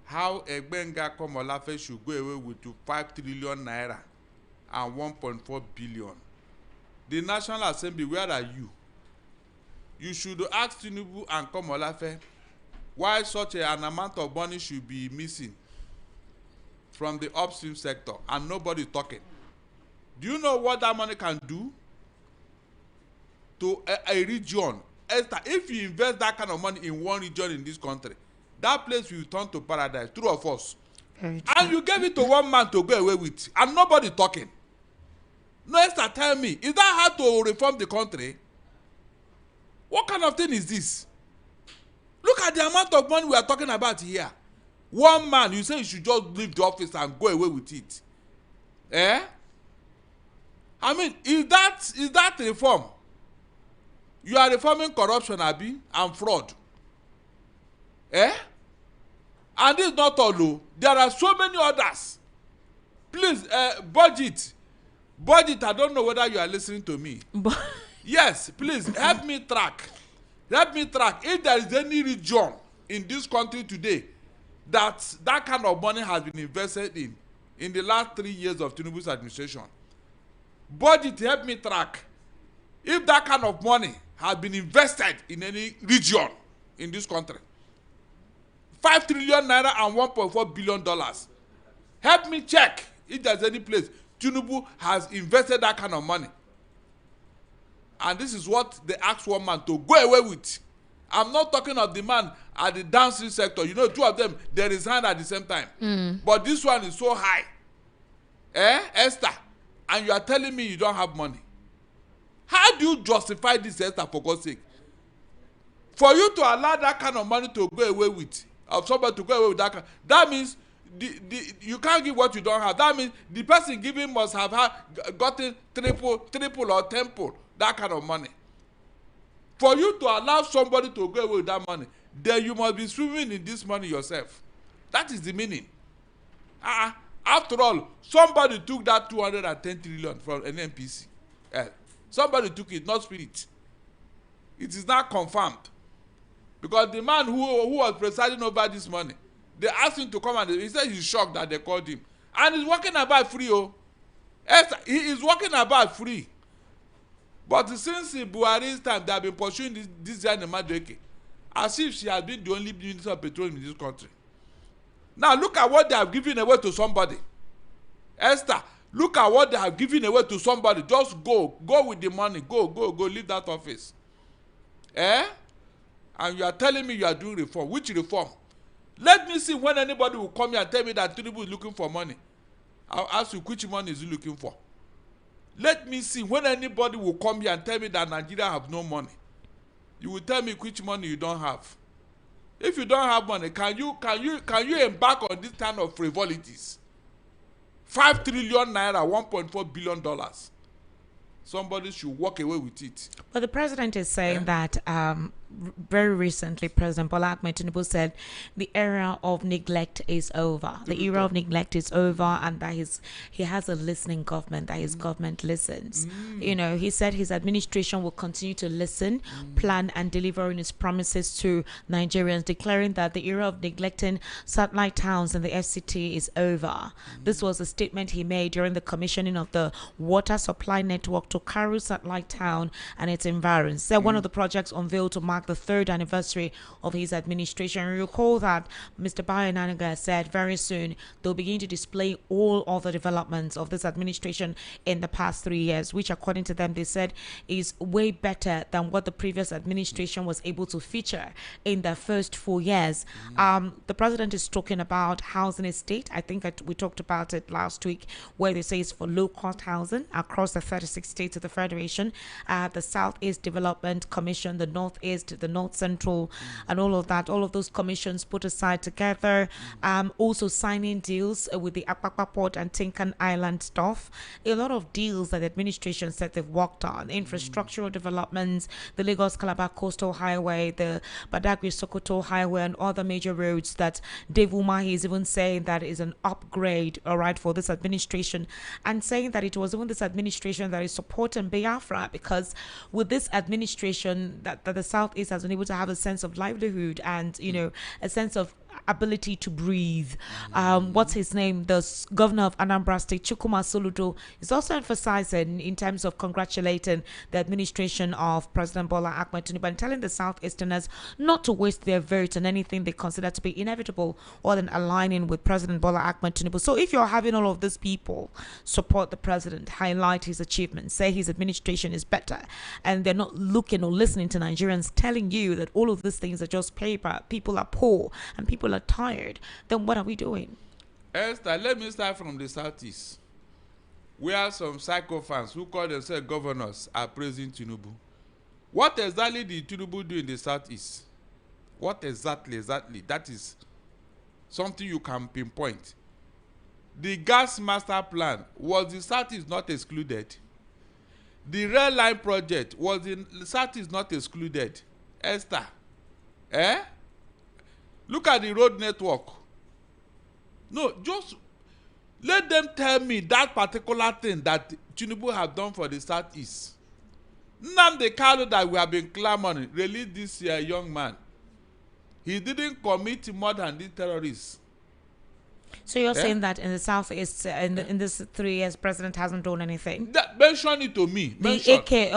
how Egbenga Komolafe should go away with 5 trillion naira and 1.4 billion. The National Assembly, where are you? You should ask Tinubu and Komolafe why such an amount of money should be missing from the upstream sector and nobody talking. Do you know what that money can do to a region? Esther, if you invest that kind of money in one region in this country, that place will turn to paradise, true or false? And you gave it to one man to go away with, and nobody talking. No, Esther, tell me, is that how to reform the country? What kind of thing is this? Look at the amount of money we are talking about here. One man, you say you should just leave the office and go away with it. I mean, is that reform? You are reforming corruption, Abi, and fraud. And this is not all, though. There are so many others. Please, budget. I don't know whether you are listening to me. Yes, please, help me track. If there is any region in this country today that kind of money has been invested in the last 3 years of Tinubu's administration. Budget, help me track. If that kind of money has been invested in any region in this country, 5 trillion naira and $1.4 billion. Help me check if there's any place Tinubu has invested that kind of money. And this is what they asked one man to go away with. I'm not talking of the man at the downstream sector. You know, two of them, they resigned at the same time. But this one is so high. Esther? And you are telling me you don't have money. How do you justify this, Esther, for God's sake? For you to allow that kind of money to go away with, of somebody to go away with that means you can't give what you don't have. That means the person giving must have gotten triple or temple that kind of money. For you to allow somebody to go away with that money, then you must be swimming in this money yourself. That is the meaning. After all, somebody took that 210 trillion from NNPC. Somebody took it, not Spirit. It is not confirmed. Because the man who was presiding over this money, they asked him to come and he said he's shocked that they called him. And he's walking about free. Yes, he is walking about free. But since Buhari's time, they have been pursuing this Jane Madueke as if she has been the only minister of petroleum in this country. Now look at what they have given away to somebody. Esther, look at what they have given away to somebody. Just go with the money. Go, leave that office. And you are telling me you are doing reform. Which reform? Let me see when anybody will come here and tell me that Tinubu is looking for money. I'll ask you, which money is he looking for? Let me see when anybody will come here and tell me that Nigeria have no money. You will tell me which money you don't have. If you don't have money, can you embark on this kind of frivolities? 5 trillion naira, $1.4 billion. Somebody should walk away with it. But the president is saying that very recently, President Bola Ahmed Tinubu said the era of neglect is over. The era of neglect is over, and that he has a listening government, that his government listens. You know, he said his administration will continue to listen, plan, and deliver on his promises to Nigerians, declaring that the era of neglecting satellite towns and the FCT is over. This was a statement he made during the commissioning of the water supply network to Karu satellite town and its environs. Said one of the projects unveiled to mark the 3rd anniversary of his administration. Recall that Mr. Bayo Nanaga said very soon they'll begin to display all of the developments of this administration in the past 3 years, which according to them, they said is way better than what the previous administration was able to feature in their first 4 years. The president is talking about housing estate. I think we talked about it last week, where they say it's for low-cost housing across the 36 states of the Federation. The Southeast Development Commission, the Northeast, the North Central, and all of that, all of those commissions put aside together. Also signing deals with the Apapa Port and Tinkan Island stuff. A lot of deals that the administration said they've worked on. Infrastructural developments, the Lagos-Calabar Coastal Highway, the Badagry-Sokoto Highway, and other major roads that Dave Umahi is even saying that is an upgrade, all right, for this administration, and saying that it was even this administration that is supporting Biafra, because with this administration that the Southeast has been able to have a sense of livelihood and, you know, a sense of ability to breathe. What's his name? The governor of Anambra State, Chukwuma Soludo, is also emphasizing in terms of congratulating the administration of President Bola Ahmed Tinubu and telling the Southeasterners not to waste their vote on anything they consider to be inevitable or than aligning with President Bola Ahmed Tinubu. So if you're having all of these people support the president, highlight his achievements, say his administration is better, and they're not looking or listening to Nigerians telling you that all of these things are just paper, people are poor, and people are tired, then what are we doing? Esther, let me start from the Southeast, where some psychophants who call themselves governors are praising Tinubu. What exactly did Tinubu do in the Southeast? What exactly? That is something you can pinpoint. The gas master plan, was the Southeast not excluded? The rail line project, was the Southeast not excluded? Esther, look at the road network. No, just let them tell me that particular thing that Tinubu have done for the Southeast. Nnamdi Kanu that we have been clamoring, release this young man. He didn't commit more than these terrorists. So you're saying that in the Southeast, in this 3 years, president hasn't done anything? Mention it to me. The AK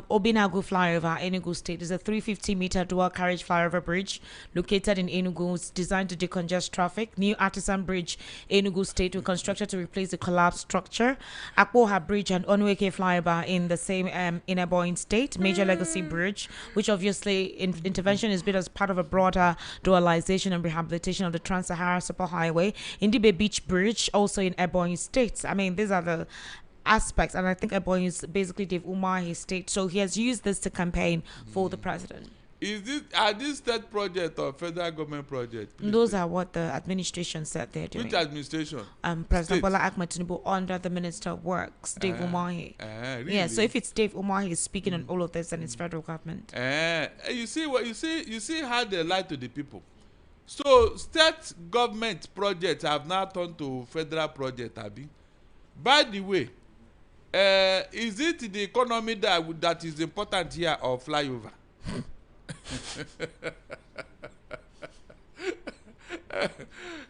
Obinagu flyover, Enugu State, is a 350-meter dual carriage flyover bridge located in Enugu. It's designed to decongest traffic. New Artisan Bridge, Enugu State, was constructed to replace the collapsed structure. Akpoha Bridge and Onweke flyover in the same in Ebonyi State. Major Legacy Bridge, which obviously intervention is built as part of a broader dualization and rehabilitation of the Trans-Sahara Super Highway. Indibe Beach Bridge, also in Ebonyi State. I mean, these are the aspects, and I think Ebonyi is basically Dave Umahi State. So he has used this to campaign for the president. Are these state project or federal government project? Please Those are what the administration said they're doing. Which administration? President State. Bola Ahmed Tinubu under the Minister of Works, Dave Umahi. Really? Yeah, so if it's Dave Umahi speaking on all of this, then it's federal government. You see how they lie to the people. So state government projects have now turned to federal project, Abi. By the way, is it the economy that is important here or flyover?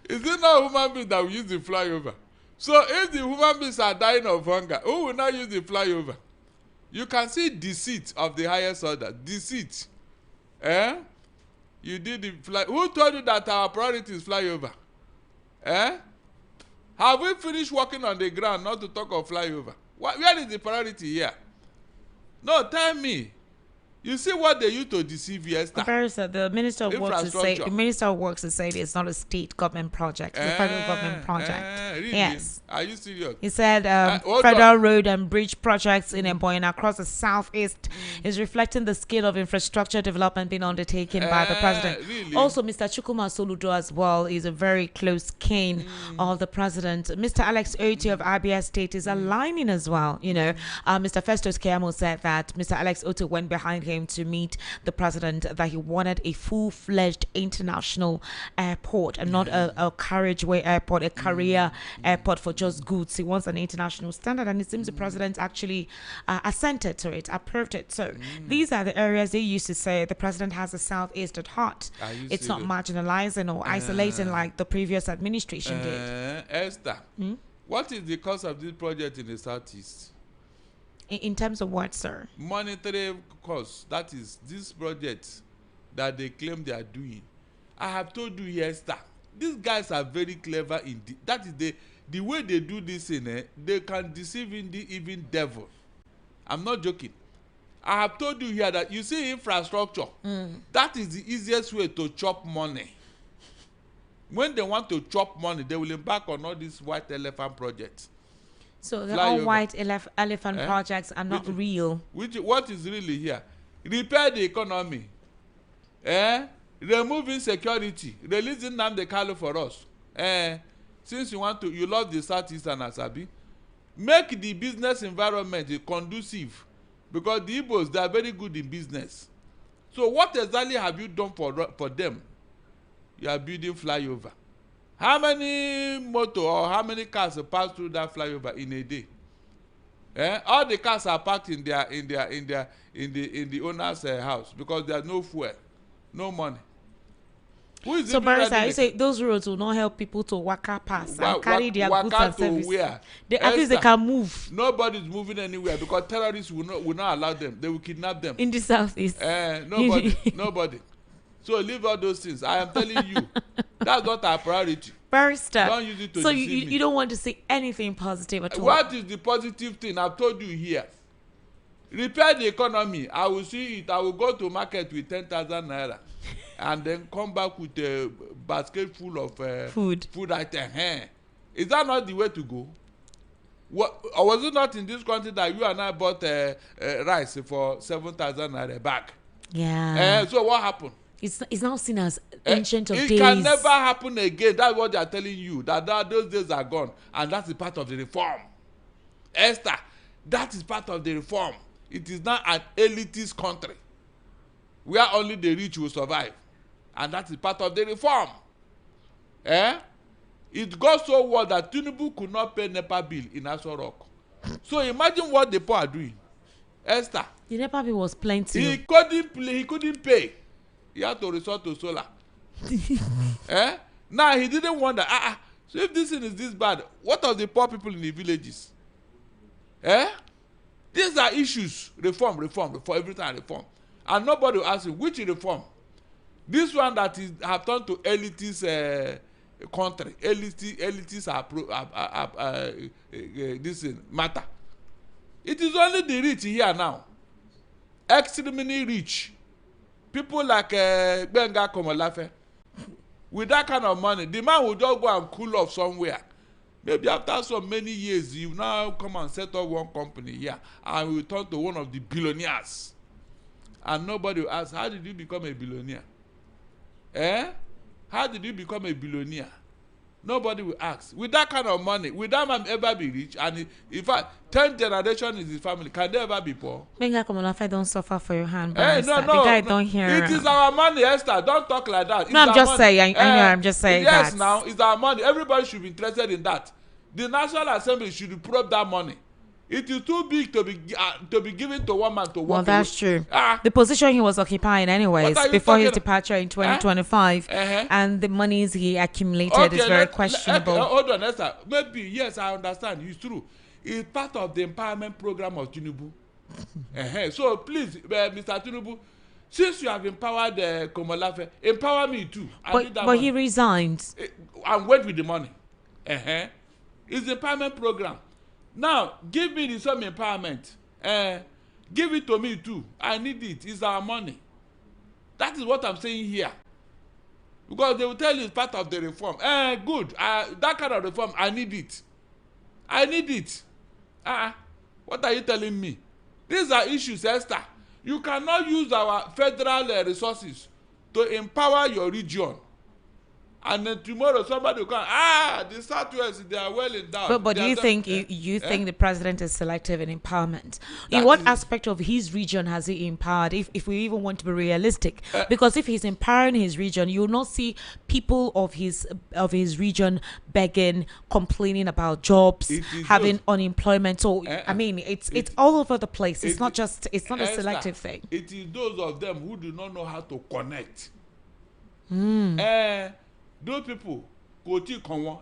Is it not human beings that will use the flyover? So if the human beings are dying of hunger, who will not use the flyover? You can see deceit of the highest order. Deceit. You did the fly. Who told you that our priority is flyover? Have we finished working on the ground, not to talk of flyover? Where is the priority here? No, tell me. You see what they use to deceive Esther? The Minister of Works is saying it's not a state government project, it's a federal government project. Really? Yes. Are you serious? He said federal road and bridge projects in Emboy and across the southeast is reflecting the scale of infrastructure development being undertaken by the president. Really? Also, Mr. Chukwuma Soludo as well is a very close kin of the president. Mr. Alex Otti of Abia State is aligning as well. You know, Mr. Festus Keyamo said that Mr. Alex Otti went behind him to meet the president, that he wanted a full-fledged international airport and not a carriageway airport, a carrier airport for just goods. He wants an international standard, and it seems the president actually assented to it, approved it. So these are the areas they used to say the president has the southeast at heart. It's not marginalizing or isolating like the previous administration did. Esther, what is the cost of this project in the southeast? In terms of what, sir? Monetary cost. That is this project that they claim they are doing. I have told you here, Esther, these guys are very clever indeed. That is the way they do this in they can deceive even devil. I'm not joking. I have told you here that you see infrastructure. That is the easiest way to chop money. When they want to chop money, they will embark on all these white elephant projects. So the all white elephant projects are not real. What is really here? Repair the economy. Removing security. Releasing Nnamdi Kanu for us. Since you love the Southeast and Asabi, make the business environment conducive, because the Igbos, they are very good in business. So what exactly have you done for them? You are building flyover. How many motor or how many cars pass through that flyover in a day? All the cars are parked in the owner's house because there's no fuel, no money. Who is so, Barrister, you say those roads will not help people to waka past and carry their goods and services. Where? At least they can move. Nobody's moving anywhere because terrorists will not allow them. They will kidnap them. In the southeast. Nobody. So leave all those things. I am telling you, that's not our priority. Barrister. Don't use it to so deceive me. You don't want to see anything positive at all. What is the positive thing? I've told you here. Repair the economy. I will see it. I will go to market with 10,000 naira, and then come back with a basket full of food items. Is that not the way to go? Or was it not in this country that you and I bought rice for 7,000 naira back? Yeah. So what happened? It's now seen as ancient of days. It can never happen again. That's what they are telling you. That those days are gone, and that is part of the reform. Esther, that is part of the reform. It is now an elitist country where only the rich will survive, and that is part of the reform. It got so well that Tinubu could not pay NEPA bill in Aso Rock. So imagine what the poor are doing. Esther, the NEPA bill was plenty. He couldn't pay. He had to resort to solar. Now he didn't wonder. So if this thing is this bad, what of the poor people in the villages? These are issues. Reform, every time reform. And nobody will ask you, which reform? This one that is have turned to elitist country. Elitists this matter. It is only the rich here now. Extremely rich. People like Benga Komolafe. With that kind of money, the man will just go and cool off somewhere. Maybe after so many years, you now come and set up one company here and will turn to one of the billionaires. and nobody will ask, how did you become a billionaire? How did you become a billionaire? Nobody will ask. With that kind of money, will that man ever be rich? And in fact, 10 generations in his family, can they ever be poor? Benga Komolafe, don't suffer for your hand. No, the guy don't hear. It is our money, Esther. Don't talk like that. No, I'm just saying. I know. I'm just saying that. Yes, now it's our money. Everybody should be interested in that. The National Assembly should probe that money. It is too big to be given to one man to work. Well, that's true. The position he was occupying, anyways, before his departure in 2025, and the monies he accumulated is very questionable. Hold on, Esther. Maybe yes, I understand. It's true. It's part of the empowerment program of Tinubu. So please, Mr. Tinubu, since you have empowered Komolafe, empower me too. But he resigned and went with the money. It's the empowerment program. Now, give me some empowerment. Give it to me too. I need it. It's our money. That is what I'm saying here. Because they will tell you it's part of the reform. Good. That kind of reform, I need it. I need it. What are you telling me? These are issues, Esther. You cannot use our federal resources to empower your region. And then tomorrow somebody will come, the Southwest, they are well endowed. But do you think you think the president is selective in empowerment? In what aspect of his region has he empowered, if we even want to be realistic? Because if he's empowering his region, you will not see people of his region begging, complaining about jobs, having unemployment. So I mean, it's all over the place. It's not a selective thing. It is those of them who do not know how to connect. Those people,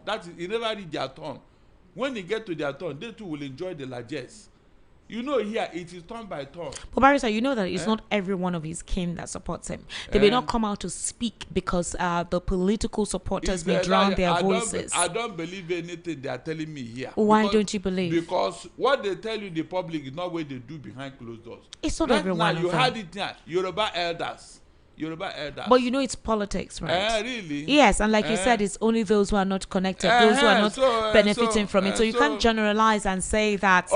that is, it never reach their turn. When they get to their turn, they too will enjoy the largesse. You know, here it is turn by turn. But Barrister, you know that it's not every one of his kin that supports him. They may not come out to speak because the political supporters may drown their voices. I don't believe anything they are telling me here. Why don't you believe? Because what they tell you, the public, is not what they do behind closed doors. It's not everyone. You had it here, Yoruba elders. But you know it's politics, right? Really? Yes, and like you said, it's only those who are not connected, those who are not benefiting from it. So you can't generalize and say that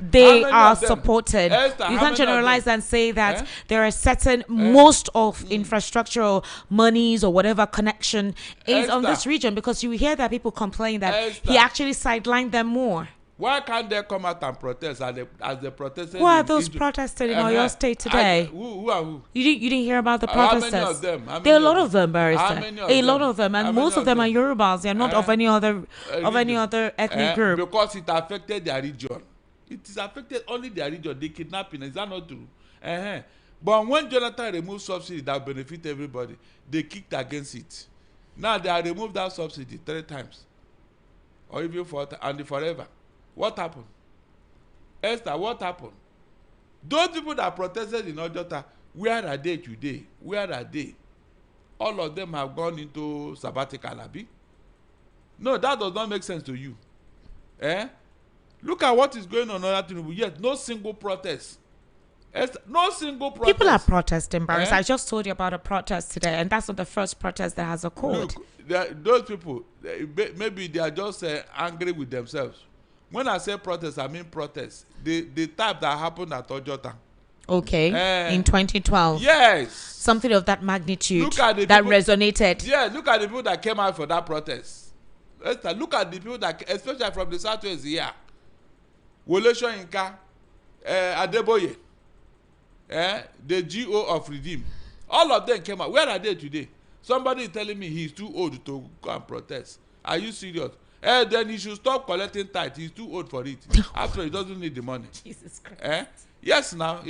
they are supported. You can't generalize and say that there are certain, most of infrastructural monies or whatever connection is on this region, because you hear that people complain that he actually sidelined them more. Why can't they come out and protest as the protesters? Who are those protesting in Oyo State today? Who are who? You didn't hear about the protesters? How many of them? There are a lot of them, Barrister. A lot of them, and most of them are Yorubas. They are not of any other ethnic group. Because it affected their region. It is affected only their region. The kidnapping, is that not true? But when Jonathan removed subsidy that benefit everybody, they kicked against it. Now they have removed that subsidy 3 times, or even 4 times, and forever. What happened? Esther, what happened? Those people that protested in Ojota, where are they today? Where are they? All of them have gone into sabbatical, abi? No, that does not make sense to you. Look at what is going on in other things. Yet, no single protest. Esther, no single protest. People are protesting, Barrister. I just told you about a protest today, and that's not the first protest that has occurred. Look, those people, maybe they are just angry with themselves. When I say protest, I mean protest. The type that happened at Ojota. Okay. In 2012. Yes. Something of that magnitude that resonated. Yeah, look at the people that came out for that protest. Look at the people that, especially from the Southwest here. Wole Soyinka, Adeboye, the GO of Redeem. All of them came out. Where are they today? Somebody is telling me he's too old to go and protest. Are you serious? Then he should stop collecting tithe. He's too old for it. After he doesn't need the money. Jesus Christ. Yes, now.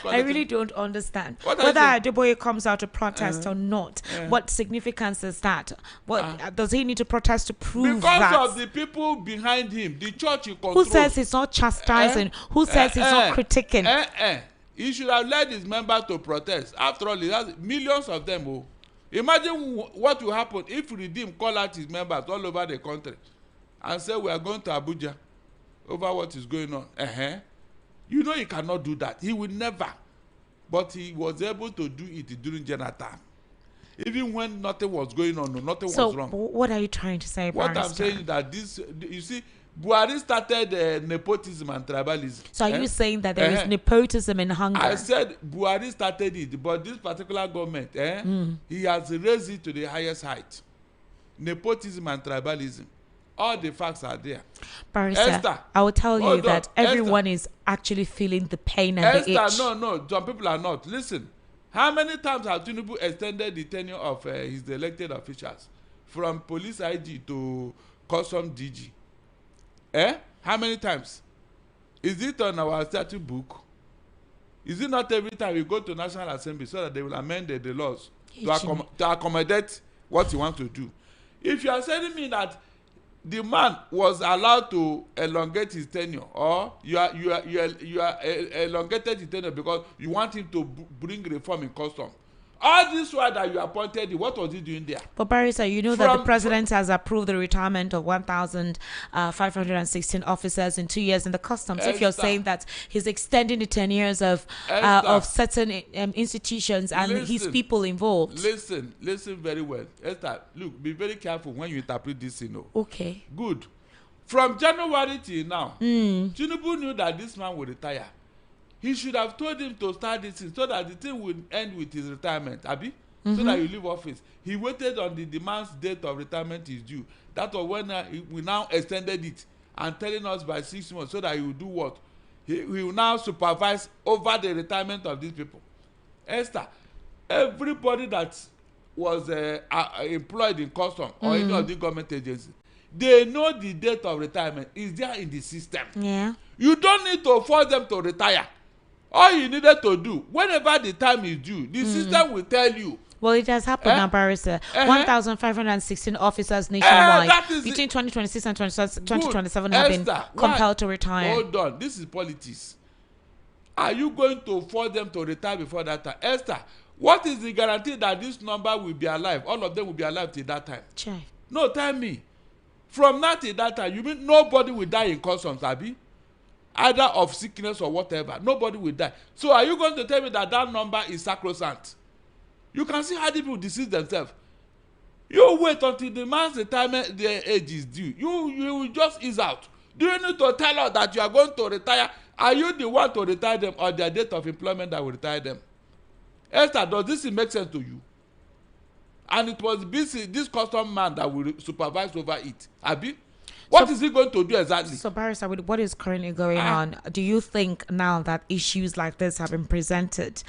I really don't understand. Whether Adeboye comes out to protest or not, what significance is that? What does he need to protest to prove because that? Because of the people behind him, the church he controls. Who says he's not chastising? Who says he's not critiquing? He should have led his members to protest. After all, he has millions of them. Imagine what will happen if Redeem call out his members all over the country and say we are going to Abuja over what is going on. You know he cannot do that. He will never. But he was able to do it during Jonathan. Even when nothing was going on, nothing was wrong. So what are you trying to say, What Barrister? I'm saying is that this, you see, Buhari started nepotism and tribalism. So are you saying that there is nepotism in hunger? I said Buhari started it, but this particular government, he has raised it to the highest height. Nepotism and tribalism. All the facts are there. Barrister, Esther, I will tell you that everyone is actually feeling the pain and the itch. No, some people are not. Listen, how many times have Tinubu extended the tenure of his elected officials? From police IG to custom DG. How many times? Is it on our statute book? Is it not every time we go to National Assembly so that they will amend the laws to accommodate what you want to do? If you are telling me that the man was allowed to elongate his tenure, or you are elongated his tenure because you want him to bring reform in custom, all this while that you appointed him, what was he doing there? But Barrister, you know that the president has approved the retirement of 1,516 officers in 2 years in the customs. If you're saying that he's extending the tenures of certain institutions and his people involved. Listen very well. Esther, look, be very careful when you interpret this, Okay. Good. From January till now, Tinubu knew that this man would retire. He should have told him to start this thing so that the thing would end with his retirement, Abi? So that you leave office. He waited on the demands date of retirement is due. That was when we now extended it and telling us by 6 months so that he will do what? He will now supervise over the retirement of these people. Esther, everybody that was employed in custom or any of the government agencies, they know the date of retirement is there in the system. Yeah. You don't need to force them to retire. All you needed to do, whenever the time is due, the system will tell you. Well, it has happened now, Barrister. 1,516 officers nationwide between 2026 and 2027 have been compelled to retire. Hold on, this is politics. Are you going to force them to retire before that time? Esther, what is the guarantee that this number will be alive? All of them will be alive till that time. Sure. No, tell me. From now till that time, you mean nobody will die in customs, Abi? Either of sickness or whatever. Nobody will die. So are you going to tell me that number is sacrosanct? You can see how people deceive themselves. You wait until the man's retirement their age is due. You will just ease out. Do you need to tell us that you are going to retire? Are you the one to retire them or their date of employment that will retire them? Esther, does this make sense to you? And it was this custom man that will supervise over it. Abi? What is he going to do exactly? So, Barrister, with what is currently going on, do you think now that issues like this have been presented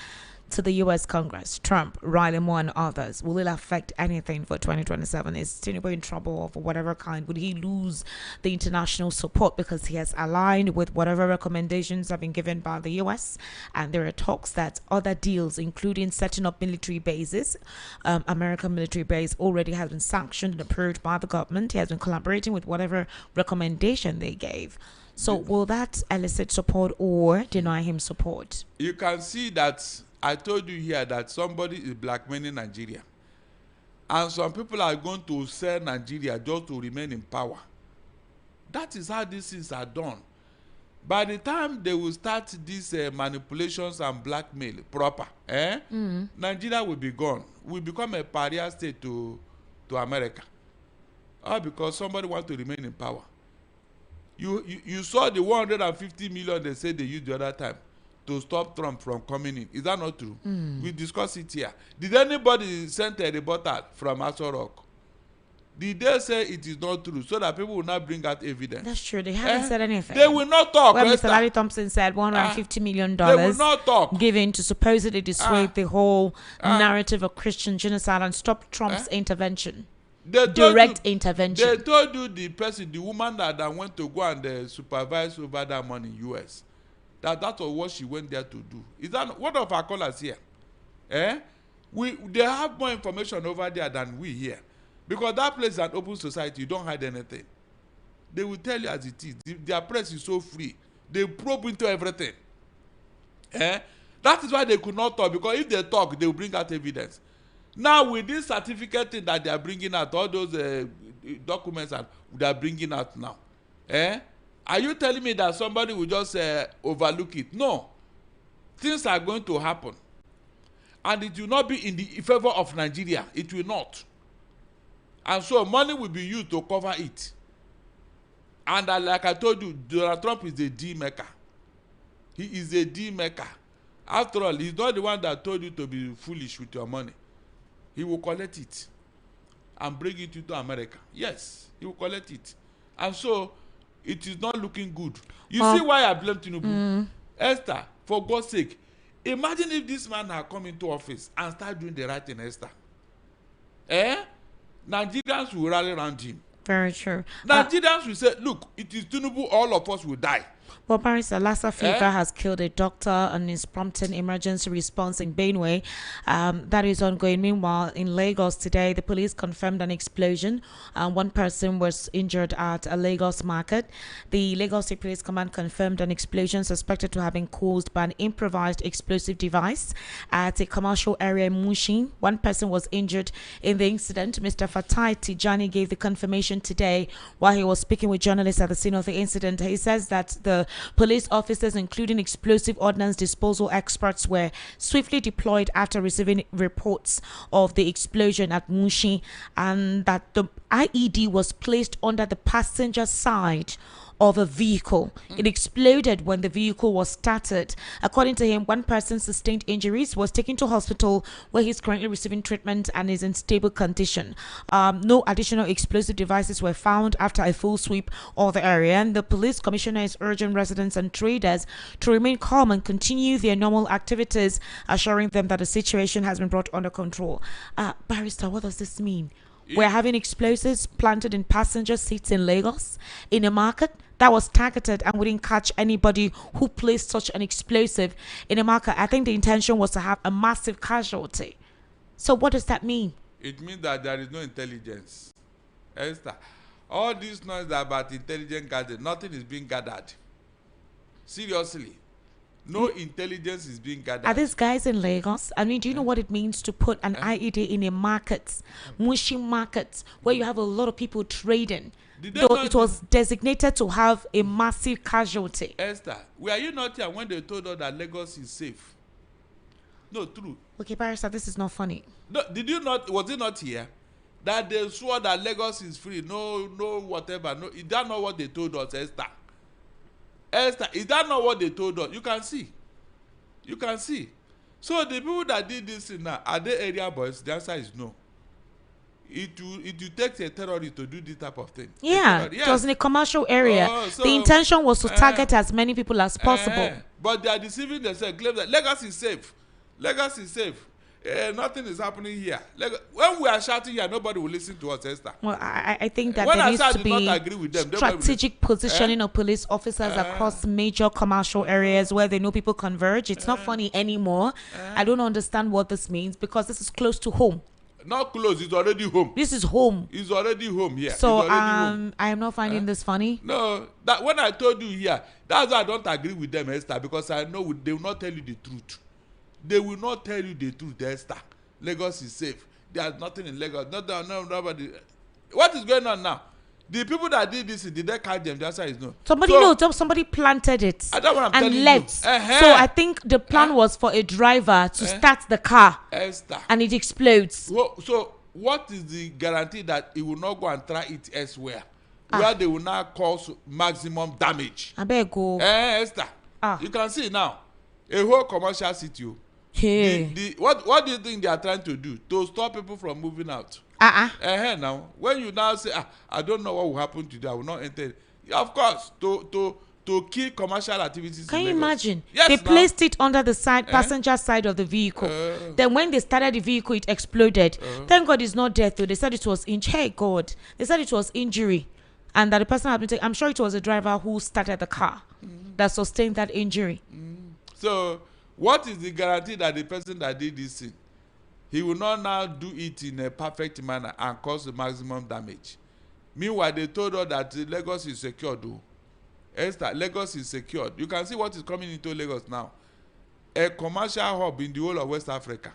to the U.S. Congress, Trump, Riley Moore, and others, will it affect anything for 2027? Is Tinubu in trouble of whatever kind? Would he lose the international support because he has aligned with whatever recommendations have been given by the U.S.? And there are talks that other deals, including setting up military bases, American military base, already has been sanctioned and approved by the government. He has been collaborating with whatever recommendation they gave. So will that elicit support or deny him support? You can see that I told you here that somebody is blackmailing Nigeria. And some people are going to sell Nigeria just to remain in power. That is how these things are done. By the time they will start these manipulations and blackmail proper, Nigeria will be gone. Will become a pariah state to America. All because somebody wants to remain in power. You saw the 150 million they said they used the other time to stop Trump from coming in. Is that not true? We discussed it here. Did anybody send a rebuttal from Aso Rock? Did they say it is not true so that people will not bring out evidence? That's true. They haven't said anything. They will not talk. Well, Mr. Larry Thompson said $150 million they will not talk. given to supposedly dissuade the whole narrative of Christian genocide and stop Trump's intervention. Direct intervention. They told you the person, the woman that went to go and supervise over that money in US. That was what she went there to do. Is that one of our callers here? They have more information over there than we here. Because that place is an open society, you don't hide anything. They will tell you as it is. Their press is so free. They probe into everything. That is why they could not talk, because if they talk, they will bring out evidence. Now, with this certificate thing that they are bringing out, all those documents that they are bringing out now, are you telling me that somebody will just overlook it? No. Things are going to happen. And it will not be in the favor of Nigeria. It will not. And so money will be used to cover it. And like I told you, Donald Trump is a deal maker. He is a deal maker. After all, he's not the one that told you to be foolish with your money. He will collect it and bring it into America. Yes, he will collect it. And so, it is not looking good. You see why I blame Tinubu? Esther, for God's sake, imagine if this man had come into office and started doing the right thing, Esther. Nigerians will rally around him. Very true. Nigerians will say, look, it is Tinubu, all of us will die. Well, Barrister, Lassa fever has killed a doctor and is prompting emergency response in Benue. That is ongoing. Meanwhile, in Lagos today, the police confirmed an explosion. One person was injured at a Lagos market. The Lagos State Police Command confirmed an explosion suspected to have been caused by an improvised explosive device at a commercial area in Mushin. One person was injured in the incident. Mr. Fatai Tijani gave the confirmation today while he was speaking with journalists at the scene of the incident. He says that the police officers, including explosive ordnance disposal experts, were swiftly deployed after receiving reports of the explosion at Mushi, and that the IED was placed under the passenger side of a vehicle. It exploded when the vehicle was started. According to him, one person sustained injuries, was taken to hospital where he's currently receiving treatment and is in stable condition. No additional explosive devices were found after a full sweep of the area, and the police commissioner is urging residents and traders to remain calm and continue their normal activities, assuring them that the situation has been brought under control. Barrister, what does this mean? We're having explosives planted in passenger seats in Lagos, in a market that was targeted and wouldn't catch anybody who placed such an explosive in a market. I think the intention was to have a massive casualty. So what does that mean? It means that there is no intelligence. Esther, all this noise about intelligence gathering, nothing is being gathered. Seriously. No intelligence is being gathered. Are these guys in Lagos? I mean, do you know what it means to put an IED in a market, Mushi markets, where you have a lot of people trading? Though it was designated to have a massive casualty. Esther, were you not here when they told us that Lagos is safe? No, true. Okay, Barrister, this is not funny. No, did you not? Was it not here that they swore that Lagos is free? No, whatever. No, is that not what they told us, Esther? Esther, is that not what they told us? You can see. You can see. So the people that did this thing now, are they area boys? The answer is no. It will take a terrorist to do this type of thing. Yeah, yes. It was in a commercial area. So, the intention was to target as many people as possible. But they are deceiving themselves. Claim that Lagos is safe. Lagos is safe. Nothing is happening here. When we are shouting here, nobody will listen to us, Esther. Well, I think that there needs to be strategic positioning of police officers across major commercial areas where they know people converge. It's not funny anymore. I don't understand what this means because this is close to home. Not close, it's already home. This is home. It's already home, yeah. So I am not finding this funny. No, that when I told you here, that's why I don't agree with them, Esther, because I know they will not tell you the truth. They will not tell you the truth, Esther. Lagos is safe. There's nothing in Lagos. Nobody. What is going on now? The people that did this, did they catch them? The answer is no. Somebody planted it and left. So I think the plan was for a driver to start the car, Esther, and it explodes. So what is the guarantee that he will not go and try it elsewhere, where they will not cause maximum damage? I beg go. Esther, you can see now a whole commercial city. What do you think they are trying to do to stop people from moving out? Now when you now say I don't know what will happen today, I will not enter. Of course, to kill commercial activities. Can you imagine? Yes, they placed it under the side passenger side of the vehicle. Then when they started the vehicle, it exploded. Thank God it's not death though. They said it was Hey God, they said it was injury, and that the person had been taken. I'm sure it was a driver who started the car that sustained that injury. So what is the guarantee that the person that did this thing, he will not now do it in a perfect manner and cause the maximum damage? Meanwhile, they told us that Lagos is secured. Esther, Lagos is secured. You can see what is coming into Lagos now. A commercial hub in the whole of West Africa.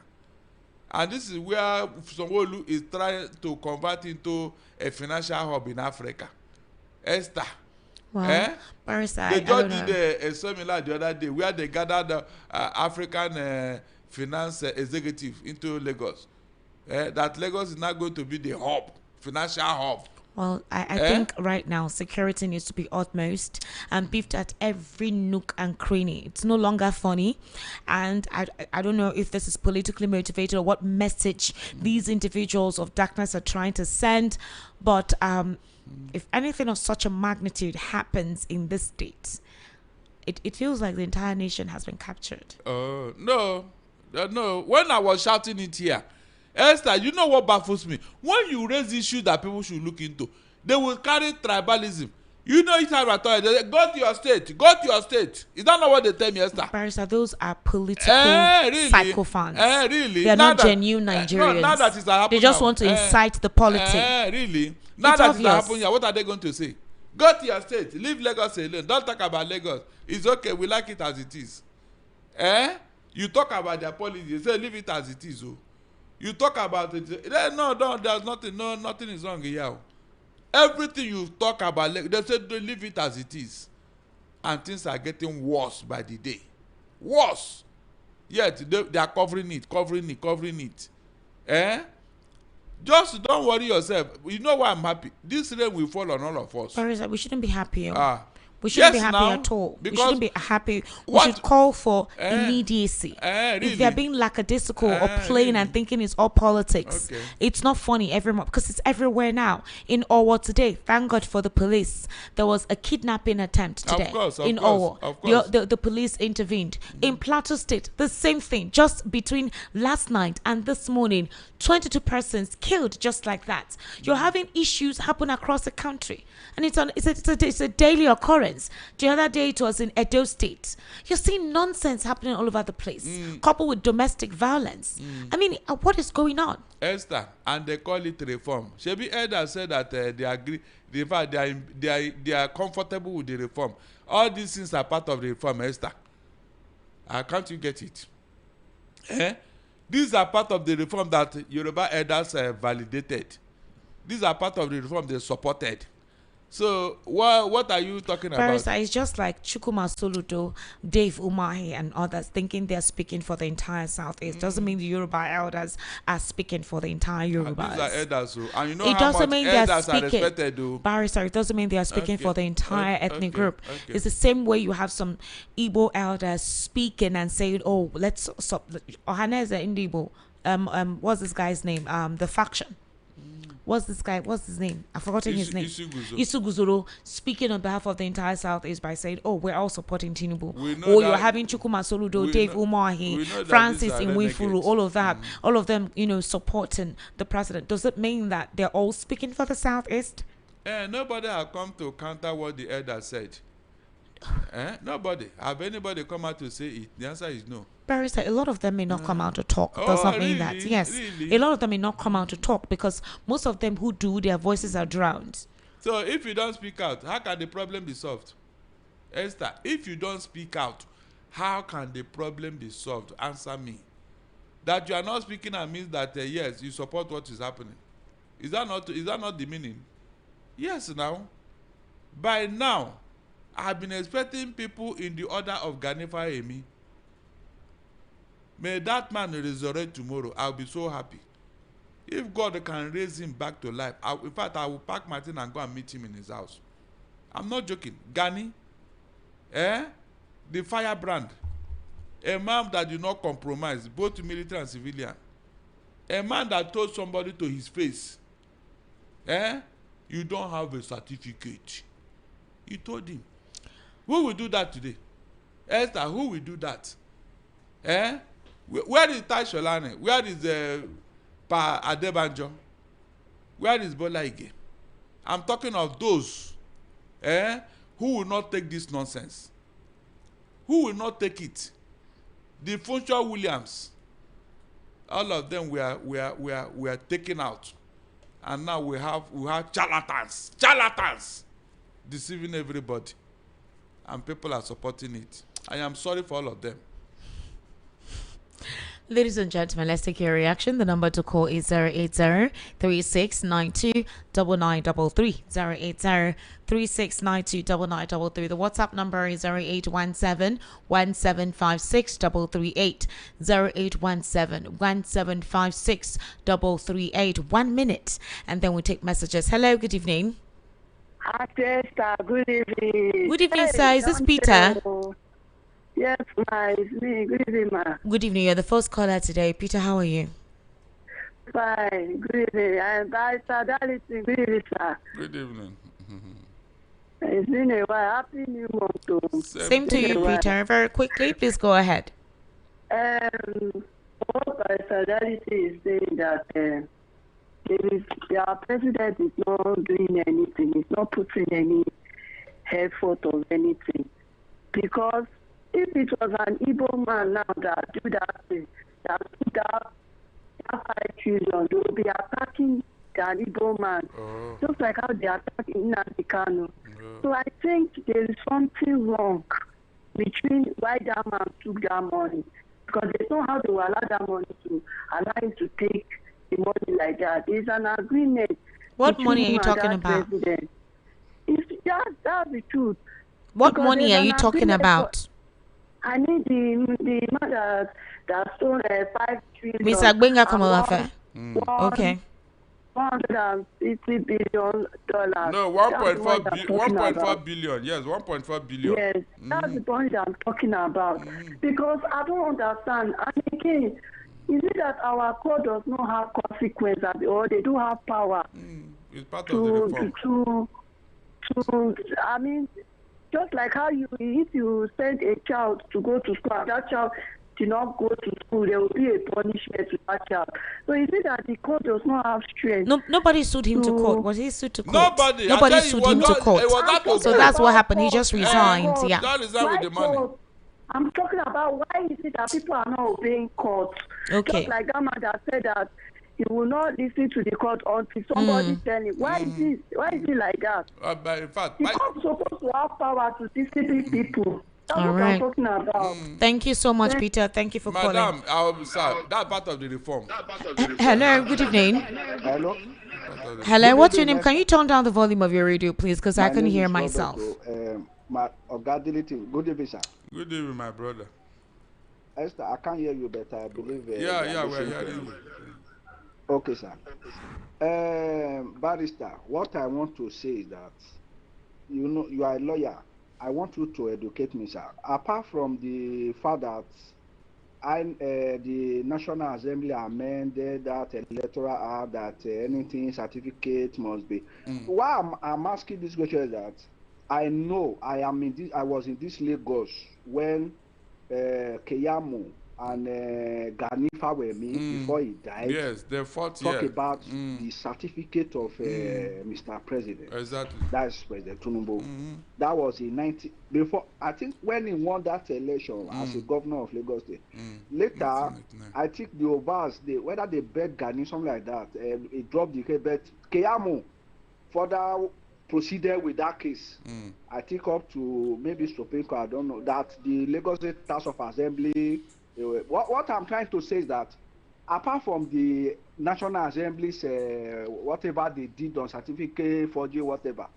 And this is where Sanwo-Olu is trying to convert into a financial hub in Africa. Esther. Wow. They just did a seminar the other day where they gathered the African finance executive into Lagos. That Lagos is now going to be the hub, financial hub Well, I think right now security needs to be utmost and beefed at every nook and cranny. It's no longer funny, and I don't know if this is politically motivated or what message these individuals of darkness are trying to send, but if anything of such a magnitude happens in this state, it feels like the entire nation has been captured. No. When I was shouting it here, Esther, you know what baffles me? When you raise issues that people should look into, they will carry tribalism. You know each time I tell you, they say, go to your state, go to your state. Is that not what they tell me, Esther? Barrister, those are political really? psychophants. Really? They are not genuine Nigerians. Now that is happening, they just want to incite the politics. Really? Now that is happening here, what are they going to say? Go to your state, leave Lagos alone. Don't talk about Lagos. It's okay, we like it as it is. You talk about their policy, you say leave it as it is. Oh. You talk about it. No, there's nothing. No, nothing is wrong here. Everything you talk about, they say leave it as it is, and things are getting worse by the day. Worse. Yet they are covering it. Just don't worry yourself. You know why I'm happy? This rain will fall on all of us. Barrister, we shouldn't be happy. We shouldn't be happy at all. We shouldn't be happy. We should call for immediacy. Really? If they're being lackadaisical or playing and thinking it's all politics, it's not funny every month because it's everywhere now. In Owo today, thank God for the police. There was a kidnapping attempt today in Owo. The police intervened. In Plateau State, the same thing. Just between last night and this morning, 22 persons killed just like that. You're having issues happen across the country, and it's a daily occurrence. The other day it was in Edo State. You're seeing nonsense happening all over the place, coupled with domestic violence. I mean, what is going on? Esther, and they call it reform. Shebi Elder said that they agree. In fact, they are comfortable with the reform. All these things are part of the reform, Esther. Can't you get it? These are part of the reform that Yoruba elders validated. These are part of the reform they supported. So what are you talking about? Barrister, it's just like Chukwuma Soludo, Dave Umahi, and others thinking they're speaking for the entire Southeast. Doesn't mean the Yoruba elders are speaking for the entire Yorubas. These are elders, and you know it how doesn't much mean elders they're are respected, though. Barrister, it doesn't mean they are speaking for the entire ethnic group. It's the same way you have some Igbo elders speaking and saying, "Oh, let's stop." Ohaneze Indibo, what's this guy's name? The faction. What's his name? I've forgotten his name. Isu Guzoro speaking on behalf of the entire Southeast by saying, "Oh, we're all supporting Tinubu." Oh, you're having Chukwuma Soludo, Dave Umahi, Francis Nwifuru, all of that, all of them, supporting the president. Does it mean that they're all speaking for the Southeast? Nobody has come to counter what the elder said. Nobody. Have anybody come out to say it? The answer is no. Barrister, a lot of them may not come out to talk. Does not mean that. Yes, really? A lot of them may not come out to talk because most of them who do, their voices are drowned. So if you don't speak out, how can the problem be solved? Esther, if you don't speak out, how can the problem be solved? Answer me. That you are not speaking out means that yes, you support what is happening. Is that not the meaning? Yes, now. By now, I've been expecting people in the order of Ganifa Emi. May that man resurrect tomorrow. I'll be so happy. If God can raise him back to life, in fact, I will pack my thing and go and meet him in his house. I'm not joking. Gani, the firebrand, a man that did not compromise, both military and civilian, a man that told somebody to his face, you don't have a certificate. He told him. Who will do that today? Esther, who will do that? Where is Tai Sholane? Where is Pa Adebanjo? Where is Bola Ige? I'm talking of those who will not take this nonsense. Who will not take it? The Funshaw Williams, all of them were taken out, and now we have charlatans deceiving everybody, and people are supporting it. I am sorry for all of them. Ladies and gentlemen, let's take your reaction. The number to call is 080-3692-9933. 080-3692-9933. The WhatsApp number is 0817-1756-338. 0817-1756-338. 1 minute. And then we take messages. Hello, good evening. Hi, Sister. Good evening. Good evening, sir. Is this Peter? Yes, ma. It's me. Good evening, ma. Good evening. You're the first caller today. Peter, how are you? Fine. Good evening. I'm Barrister Darlington. Good evening, sir. Good evening. It's been a while. Happy New Month. Same to you, Peter. Very quickly, please go ahead. What Barrister Darlington is saying that our president is not doing anything. He's not putting any effort or anything. Because if it was an Igbo man now that do that thing, that put that 5 children, they will be attacking the Igbo man, just like how they attack Nnamdi Kanu. So I think there is something wrong between why that man took that money, because they know how they will allow that money to allow him to take the money like that. There's an agreement. What money are you talking about? That's the truth. What money are you talking about? I need the man that stole 5 trillion. Miss Agbenga Kamalafe. Okay. $150 billion. No, 1.4 billion. Yes, 1.4 billion. Yes, that's the point I'm talking about. Because I don't understand. And again, is it that our court does not have consequences or they don't have power it's part of the reform. I mean, just like how if you send a child to go to school and that child did not go to school, there will be a punishment to that child. So is it that the court does not have strength? No, nobody sued him to court. Was he sued to court? Nobody sued him to court. So that's what happened. He just resigned. Yeah. That is with the money. I'm talking about why is it that people are not obeying court? Okay. Just like that man that said that he will not listen to the court until somebody tell him. Why is it like that? In fact, the court is supposed to have power to discipline people. That's all what right. I'm talking about. Thank you so much, Peter. Thank you for calling. Madam, that's part of the reform. Hello, good evening. Hello. Hello, what's your name? Can you turn down the volume of your radio, please? Because I can hear myself. Good evening, sir. Good evening, my brother. Esther, I can't hear you, but I believe. Yeah, we're hearing you. Okay, sir. Barrister, what I want to say is that you are a lawyer. I want you to educate me, sir. Apart from the fact that the National Assembly amended that electoral act that anything certificate must be. Why I'm asking this question is that I know I was in this Lagos when Keyamo and Gani Fawemi before he died. Yes, the fourth talk about the certificate of Mr. President. Exactly. That's President Tinubu. That was in 90 before. I think when he won that election as a governor of Lagos State. Later, I think the Obas, whether they bet Gani something like that, he dropped the case. But Keyamo further proceeded with that case. I think up to maybe Supreme Court. I don't know that the Lagos State House of Assembly. What I'm trying to say is that apart from the National Assembly's whatever they did on certificate forgery, whatever,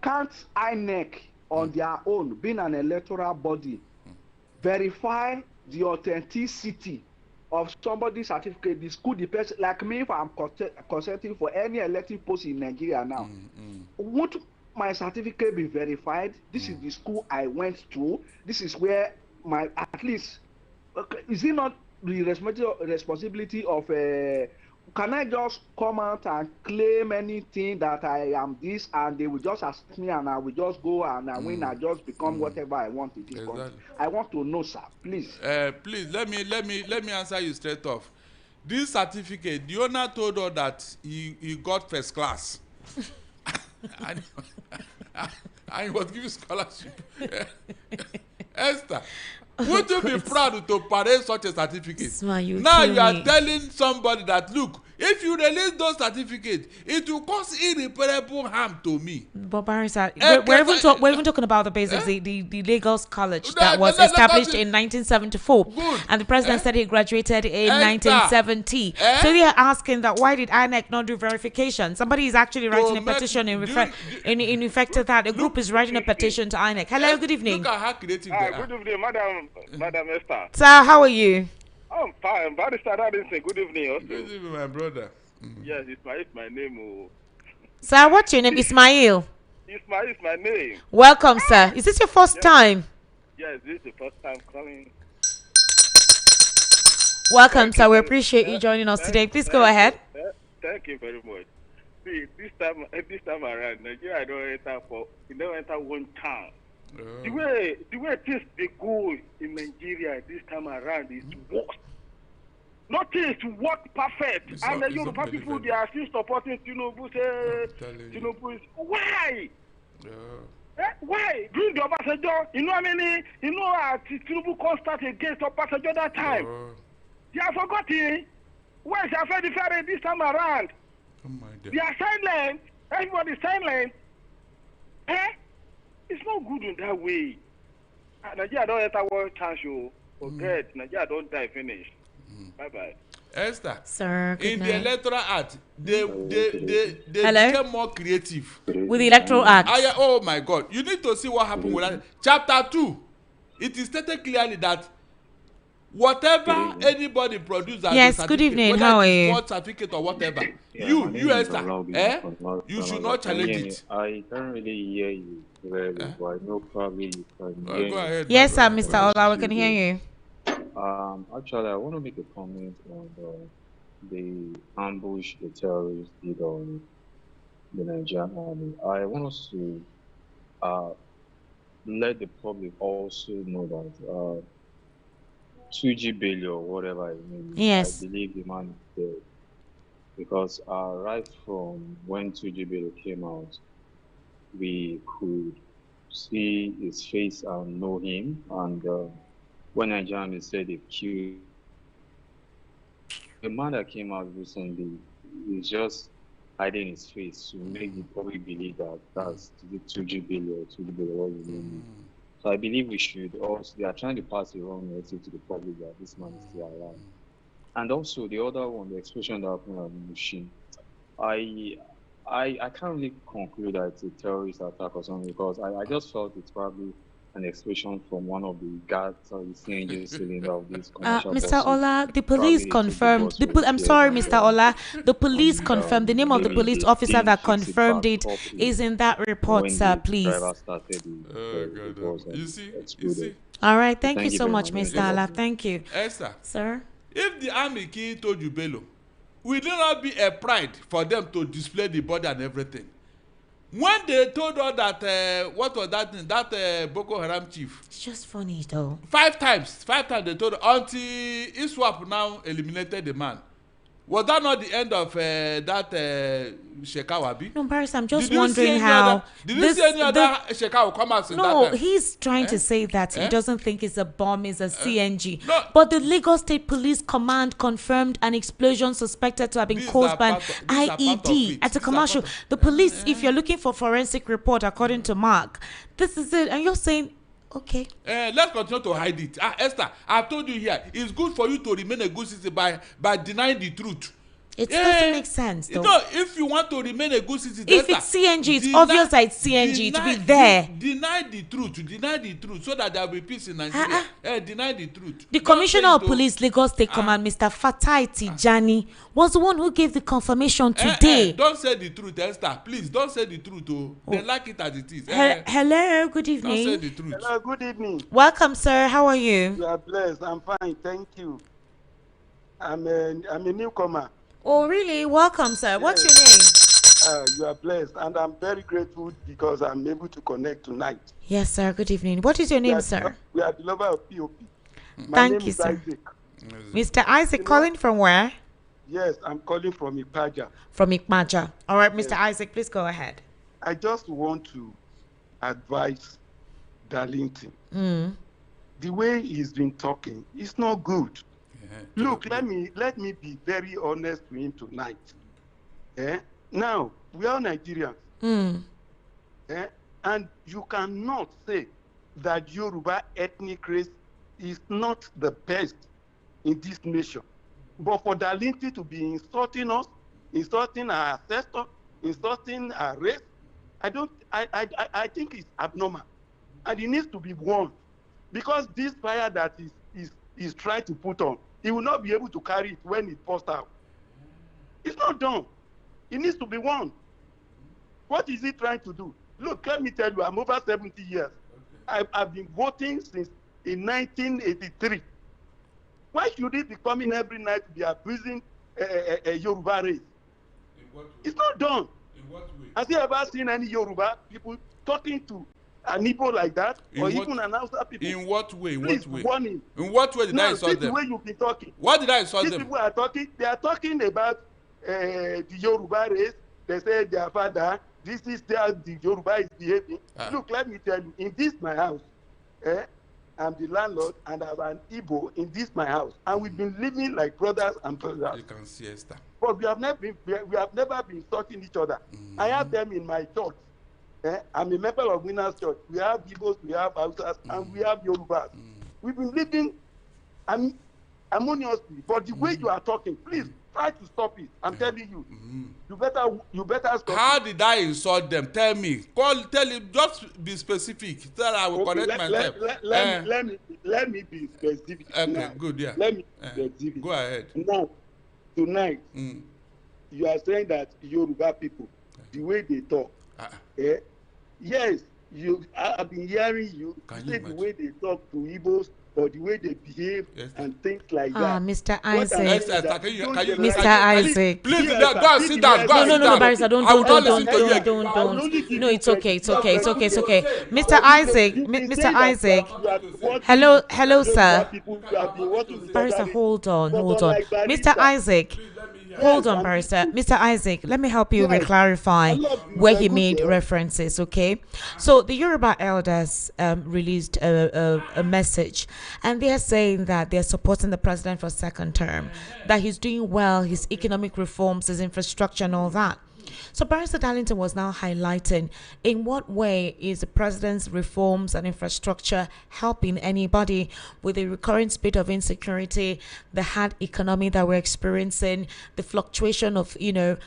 can't INEC on their own, being an electoral body, verify the authenticity of somebody's certificate? The school, the person, like me, if I'm consenting for any elective post in Nigeria now, would my certificate be verified? This is the school I went to. This is where my, at least, is it not the responsibility of can I just come out and claim anything that I am this, and they will just ask me, and I will just go and when I just become whatever I want in this country? I want to know, sir, please. Please let me answer you straight off. This certificate, the owner told us that he got first class, and he was given scholarship. Esther, Would you be proud to parade such a certificate? Now you are telling somebody that, look, if you release those certificates, it will cause irreparable harm to me. But Barrister, we're even talking about the basics, the Lagos College that was established in 1974. Good. And the president said he graduated in 1970. So they are asking that why did INEC not do verification? Somebody is actually writing a petition in effect of that. A group is writing a petition to INEC. Hello, good evening. Look at how creative they are. Good evening, Madam Esther. Sir, how are you? I'm fine. Barrister Radinson, good evening also. Good evening, my brother. Yes, it's my name. Oh. Sir, what's your name? Ismail. Ismail is my name. Welcome, sir. Is this your first time? Yes, this is the first time calling. Welcome, sir. We appreciate you joining us today. Please go ahead. Thank you very much. See, this time around, Nigeria don't enter one town. The way things they go in Nigeria this time around is worse. Nothing is to work perfect. And the Yoruba people, they are still supporting Tinubu. Tinubu is why? Why? During the Obasanjo, Tinubu can't start against Obasanjo that time. They are forgotten. Where's Afedi Ferry this time around? They are silent. Everybody is silent. It's not good in that way. Nigeria don't enter one chance, you forget. Nigeria don't die finish. Bye-bye. Esther, sir, in the Electoral Act, they became more creative. With the Electoral Act? Oh my God. You need to see what happened with that. Chapter 2, it is stated clearly that whatever anybody produces as yes, good evening. How are you? Certificate or whatever, you Esther, you should not challenge it. I can't really hear you very well. I know probably you can hear go ahead, yes, sir, Mr. Ola, we can hear you. Actually, I want to make a comment on the ambush the terrorists did on the Nigerian army. I want us to let the public also know that 2G Bailey or whatever it means, yes. I believe the man is dead. Because right from when 2G Bailey came out, we could see his face and know him. And when Nigerian said they killed the man that came out recently, is just hiding his face to make the public believe that that's the 2G Bailey or 2G Bailey, what you mean. So I believe we should also, they are trying to pass the wrong message to the public that this man is still alive. And also the other one, the explosion that happened at Mushin, I can't really conclude that it's a terrorist attack or something, because I just felt it's probably an explosion from one of the gas or the CNG cylinder of this commercial Mr. Ola, the police confirmed. I'm sorry, Mr. Ola. The police confirmed. The name of the police officer that confirmed it is in that report, sir. Please. You see. All right. Thank you so much, Mr. Ola. Thank you, Esther. Sir. If the army told you Bello, will there not be a pride for them to display the body and everything? When they told us that, what was that thing, that Boko Haram chief? It's just funny though. 5 times they told, until ISWAP now eliminated the man. Was that not the end of that Shekawabi? No, Paris, I'm just wondering how. Did you see any other Shekawa come out in that time? No, he's trying to say that he doesn't think it's a bomb, it's a CNG. No. But the Lagos State Police Command confirmed an explosion suspected to have been caused by an IED at a commercial. The police, if you're looking for forensic report, according to Mark, this is it. And you're saying, okay. Let's continue to hide it. Esther, I've told you here, it's good for you to remain a good citizen by denying the truth. It doesn't make sense, though. No, if you want to remain a good citizen, if it's CNG, it's obvious that it's CNG to be there. Deny the truth, so that there will be peace in Nigeria. Deny the truth. The Commissioner of Police, Lagos State Command, Mr. Fatai Tijani, was the one who gave the confirmation today. Don't say the truth, Esther. Please, don't say the truth. They like it as it is. Hello, good evening. Don't say the truth. Hello, good evening. Welcome, sir. How are you? You are blessed. I'm fine, thank you. I'm a newcomer. Oh, really? Welcome, sir. What's your name? You are blessed, and I'm very grateful because I'm able to connect tonight. Yes, sir. Good evening. What is your name, sir? We are the lover of POP. Thank you, sir. Isaac. Mr. Isaac, calling from where? Yes, I'm calling from Ikpaja. From Ikpaja. All right, Mr. Isaac, please go ahead. I just want to advise Darlington the way he's been talking, it's not good. Yeah, Look, let me be very honest to him tonight. Now, we are Nigerians. And you cannot say that Yoruba ethnic race is not the best in this nation. But for Dalinti to be insulting us, insulting our ancestors, insulting our race, I think it's abnormal. And it needs to be warned. Because this fire that is trying to put on, he will not be able to carry it when it bursts out. It's not done. It needs to be warned. What is he trying to do? Look, let me tell you, I'm over 70 years. I've been voting since in 1983. Why should he be coming every night to be abusing a Yoruba race? It's not done. In what way? Has he ever seen any Yoruba people talking to an Igbo like that? Or even an Hausa people? In what way? Please warn him. In what way did I insult them? The way you've been talking. What did I insult them? These people are talking, they are talking about the Yoruba race. They say their father, this is how the Yoruba is behaving. Look, let me tell you, in this my house, I'm the landlord and I'm an Igbo in this my house. And we've been living like brothers and brothers. You can see Esther. But we have never been insulting each other. I have them in my church. I'm a member of Winners Church. We have Igbos, we have Hausas, and we have Yorubas. We've been living harmoniously. But the way you are talking, please try to stop it. I'm telling you. You better stop. How did I insult them? Tell me. Tell him. Just be specific. Tell I will correct myself. Let me be specific. Okay, now. good. Yeah. Let me be specific. Go ahead. Now, tonight, you are saying that Yoruba people, the way they talk, yes, I've been hearing you say the way they talk to Igbos or the way they behave and things like that. Mr. Isaac. Mr. Isaac. Please, go and sit down. No, Barrister, don't. No, it's okay. Mr. Isaac. Hello, sir. Barrister, hold on. Mr. Isaac. Hold on, Barrister. Mr. Isaac, let me help you clarify where he made references, okay? So the Yoruba elders released a message, and they are saying that they're supporting the president for a second term, that he's doing well, his economic reforms, his infrastructure and all that. So Barrister Darlington was now highlighting in what way is the president's reforms and infrastructure helping anybody with the recurrent spate of insecurity, the hard economy that we're experiencing, the fluctuation of,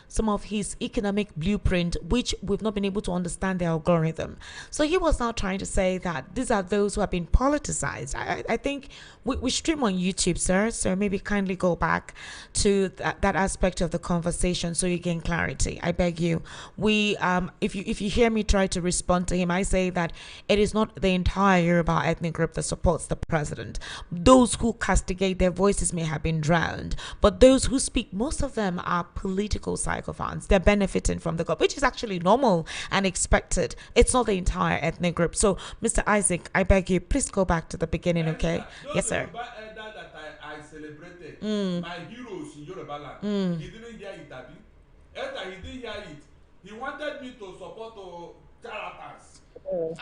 some of his economic blueprint, which we've not been able to understand the algorithm. So he was now trying to say that these are those who have been politicized. I think we stream on YouTube, sir, so maybe kindly go back to that aspect of the conversation so you gain clarity. I beg you. If you hear me try to respond to him, I say that it is not the entire Yoruba ethnic group that supports the president. Those who castigate, their voices may have been drowned, but those who speak, most of them are political sycophants. They're benefiting from the government, which is actually normal and expected. It's not the entire ethnic group. So, Mr. Isaac, I beg you, please go back to the beginning, okay? Yes, sir. I celebrated my heroes in Yoruba land. He didn't hear it, Abi. After he didn't hear it, he wanted me to support characters.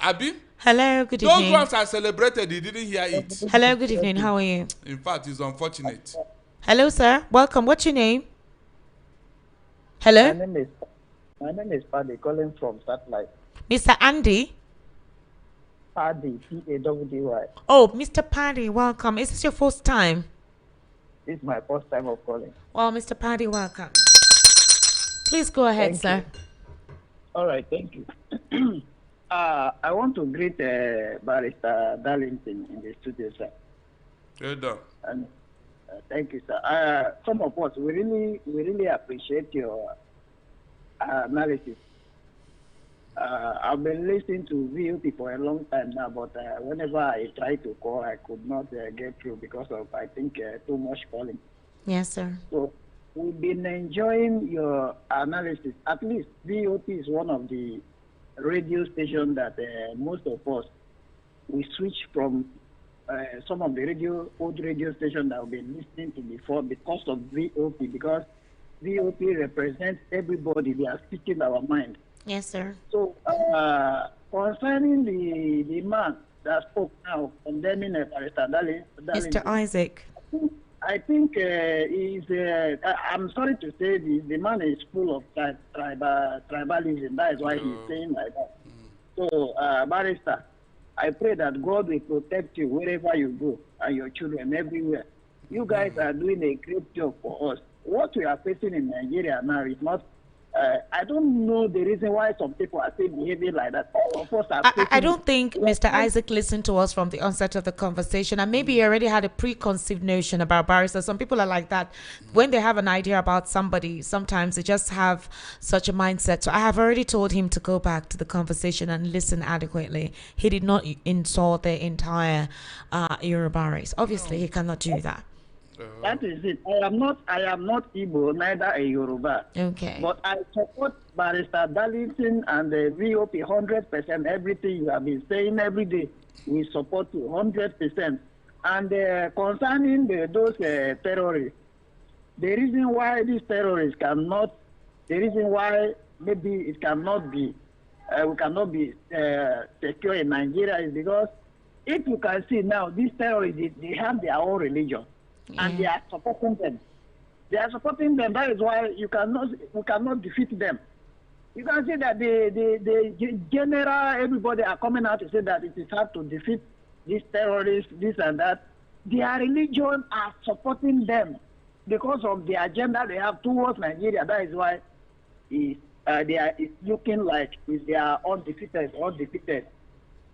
Abi? Hello, good evening. Those ones I celebrated, he didn't hear it. Hello, good evening. How are you? In fact, it's unfortunate. Hello, sir. Welcome. What's your name? Hello? My name is Paddy, calling from Satellite. Mr. Andy? Paddy, P-A-D-D-Y. Oh, Mr. Paddy, welcome. Is this your first time? This is my first time of calling. Well, Mr. Paddy, welcome. Please go ahead, sir. All right, thank you. I want to greet Barrister Darlington in the studio, sir. Well done. And thank you, sir. Some of us, we really appreciate your analysis. I've been listening to VOP for a long time now, but whenever I try to call, I could not get through because of, I think, too much calling. Yes, sir. So we've been enjoying your analysis. At least VOP is one of the radio stations that most of us, we switch from some of the old radio stations that we've been listening to before because of VOP, because VOP represents everybody. They are speaking our mind. Yes, sir. So concerning the man that spoke now, condemning Barrister Darlington. Mr. Isaac. I think I'm sorry to say the man is full of tribalism. That is why he's saying like that. So, Barrister, I pray that God will protect you wherever you go and your children everywhere. You guys are doing a great job for us. What we are facing in Nigeria now is not. I don't know the reason why some people are still behaving like that. All of us are. I don't think Mr. Isaac listened to us from the onset of the conversation, and maybe he already had a preconceived notion about barristers. Some people are like that. When they have an idea about somebody, sometimes they just have such a mindset. So I have already told him to go back to the conversation and listen adequately. He did not insult the entire Yoruba race. Obviously, he cannot do that. That is it. I am not Igbo, neither a Yoruba. Okay. But I support Barrister Darlington and the VOP 100%. Everything you have been saying every day, we support you 100%. And concerning those terrorists, the reason why these terrorists cannot, the reason why maybe it cannot be, we cannot be secure in Nigeria is because if you can see now, these terrorists, they have their own religion. And they are supporting them. They are supporting them. That is why we cannot defeat them. You can see that the general, everybody are coming out to say that it is hard to defeat these terrorists, this and that. Their religion are supporting them because of the agenda they have towards Nigeria. That is why they are looking like they are undefeated.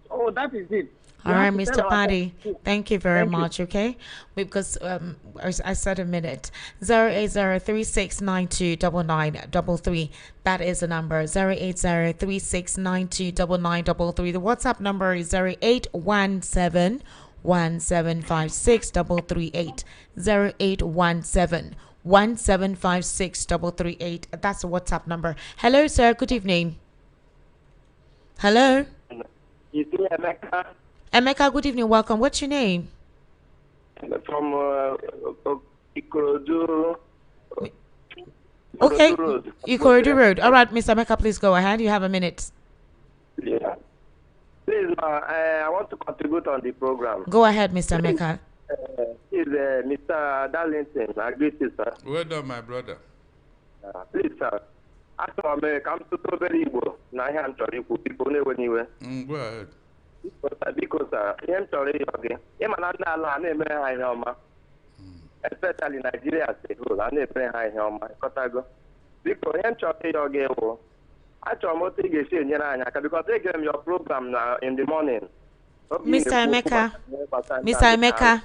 Oh, that is it. All right, Mr. Paddy, thank you very much, okay? Because I said a minute. 08036929933. That is the number, 08036929933. The WhatsApp number is 0817 1756338. 0817 1756338. That's the WhatsApp number. Hello, sir. Good evening. Hello. Emeka, good evening. Welcome. What's your name? From Ikorodu. Okay, Ikorodu Road. All right, Mr. Emeka, please go ahead. You have a minute. Yeah. Please, I want to contribute on the program. Go ahead, Mr. Emeka. Mr. Darlington, I greet you, sir. Well done, my brother. Please, sir. After America, I'm so very Igbo. Now I am sorry for people anywhere. Go ahead. Because I am sorry, okay. Especially Nigeria as a whole, I never high home. Because I am sorry, okay. I told you because they gave your program now in the morning. Mr. Emeka. Mr. Emeka.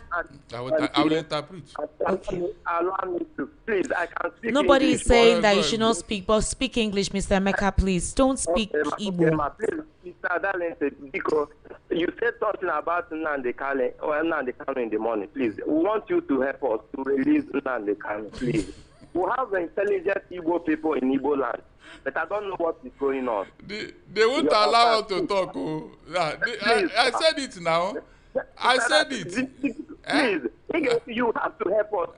I will interpret. Okay. Allow me to, please. I can speak. Nobody English, is saying that you should not speak, but speak English, Mr. Emeka, please. Don't speak Igbo. Please, Mr. Darlington, because you said something about Nnamdi Kanu in the morning. Please, we want you to help us to release Nnamdi Kanu, please. We have intelligent Igbo people in Igbo land, but I don't know what is going on. They won't allow us to talk. Oh. I said it now. I said it. Please, you have to help us.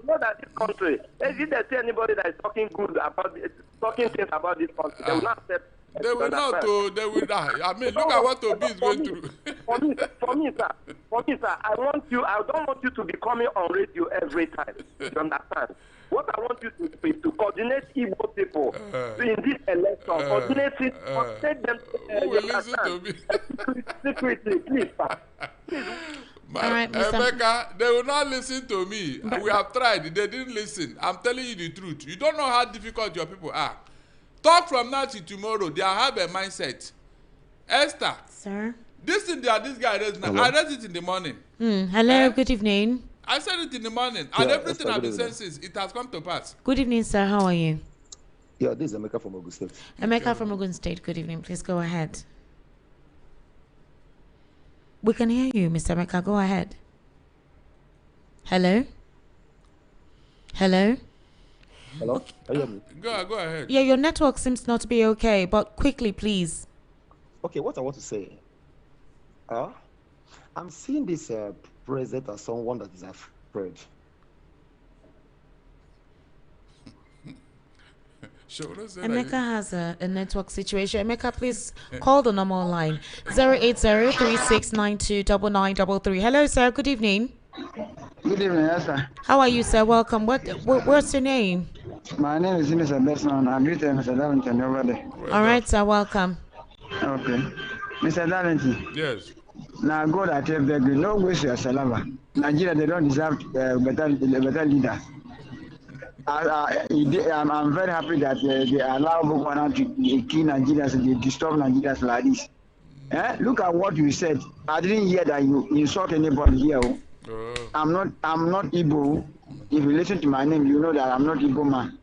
Know that this country, if they see anybody that is talking good about talking things about this country, they will not accept. They will not. They will die. I mean, look at what Obi is going through. For me, sir, I don't want you to be coming on radio every time. You understand? What I want you to do is to coordinate Igbo people in this election. Coordinate it. Take them. Who will listen to me? Secretly, please, sir. All right, Emeka, they will not listen to me. We have tried. They didn't listen. I'm telling you the truth. You don't know how difficult your people are. Talk from now to tomorrow. They have a mindset. Esther. Sir. This thing that this guy does now. I read it in the morning. Hello, good evening. I said it in the morning. And everything I've been saying since, it has come to pass. Good evening, sir. How are you? Yeah, this is Emeka from Ogun State. Emeka from Ogun State. Good evening. Please go ahead. We can hear you, Mr. Emeka. Go ahead. Hello? Hello? Hello? Okay. Go ahead. Yeah, your network seems not to be okay, but quickly, please. Okay, what I want to say. I'm seeing this president as someone that is afraid. Emeka has a network situation. Emeka, please call the normal line 080-3692-9933. Hello, sir. Good evening. Good evening, yes, sir. How are you, sir? Welcome. What's your name? My name is Mr. Besson. I'm with Mr. Darlington over there. All right, sir. Welcome. Okay. Mr. Darlington. Yes. Now, God, I tell you, no waste your saliva. Nigeria, they don't deserve better leaders. I'm very happy that they allow Boko Haram to kill Nigerians and they disturb Nigerians like this. Look at what you said. I didn't hear that you insult anybody here. I'm not Igbo. If you listen to my name, you know that I'm not Igbo man.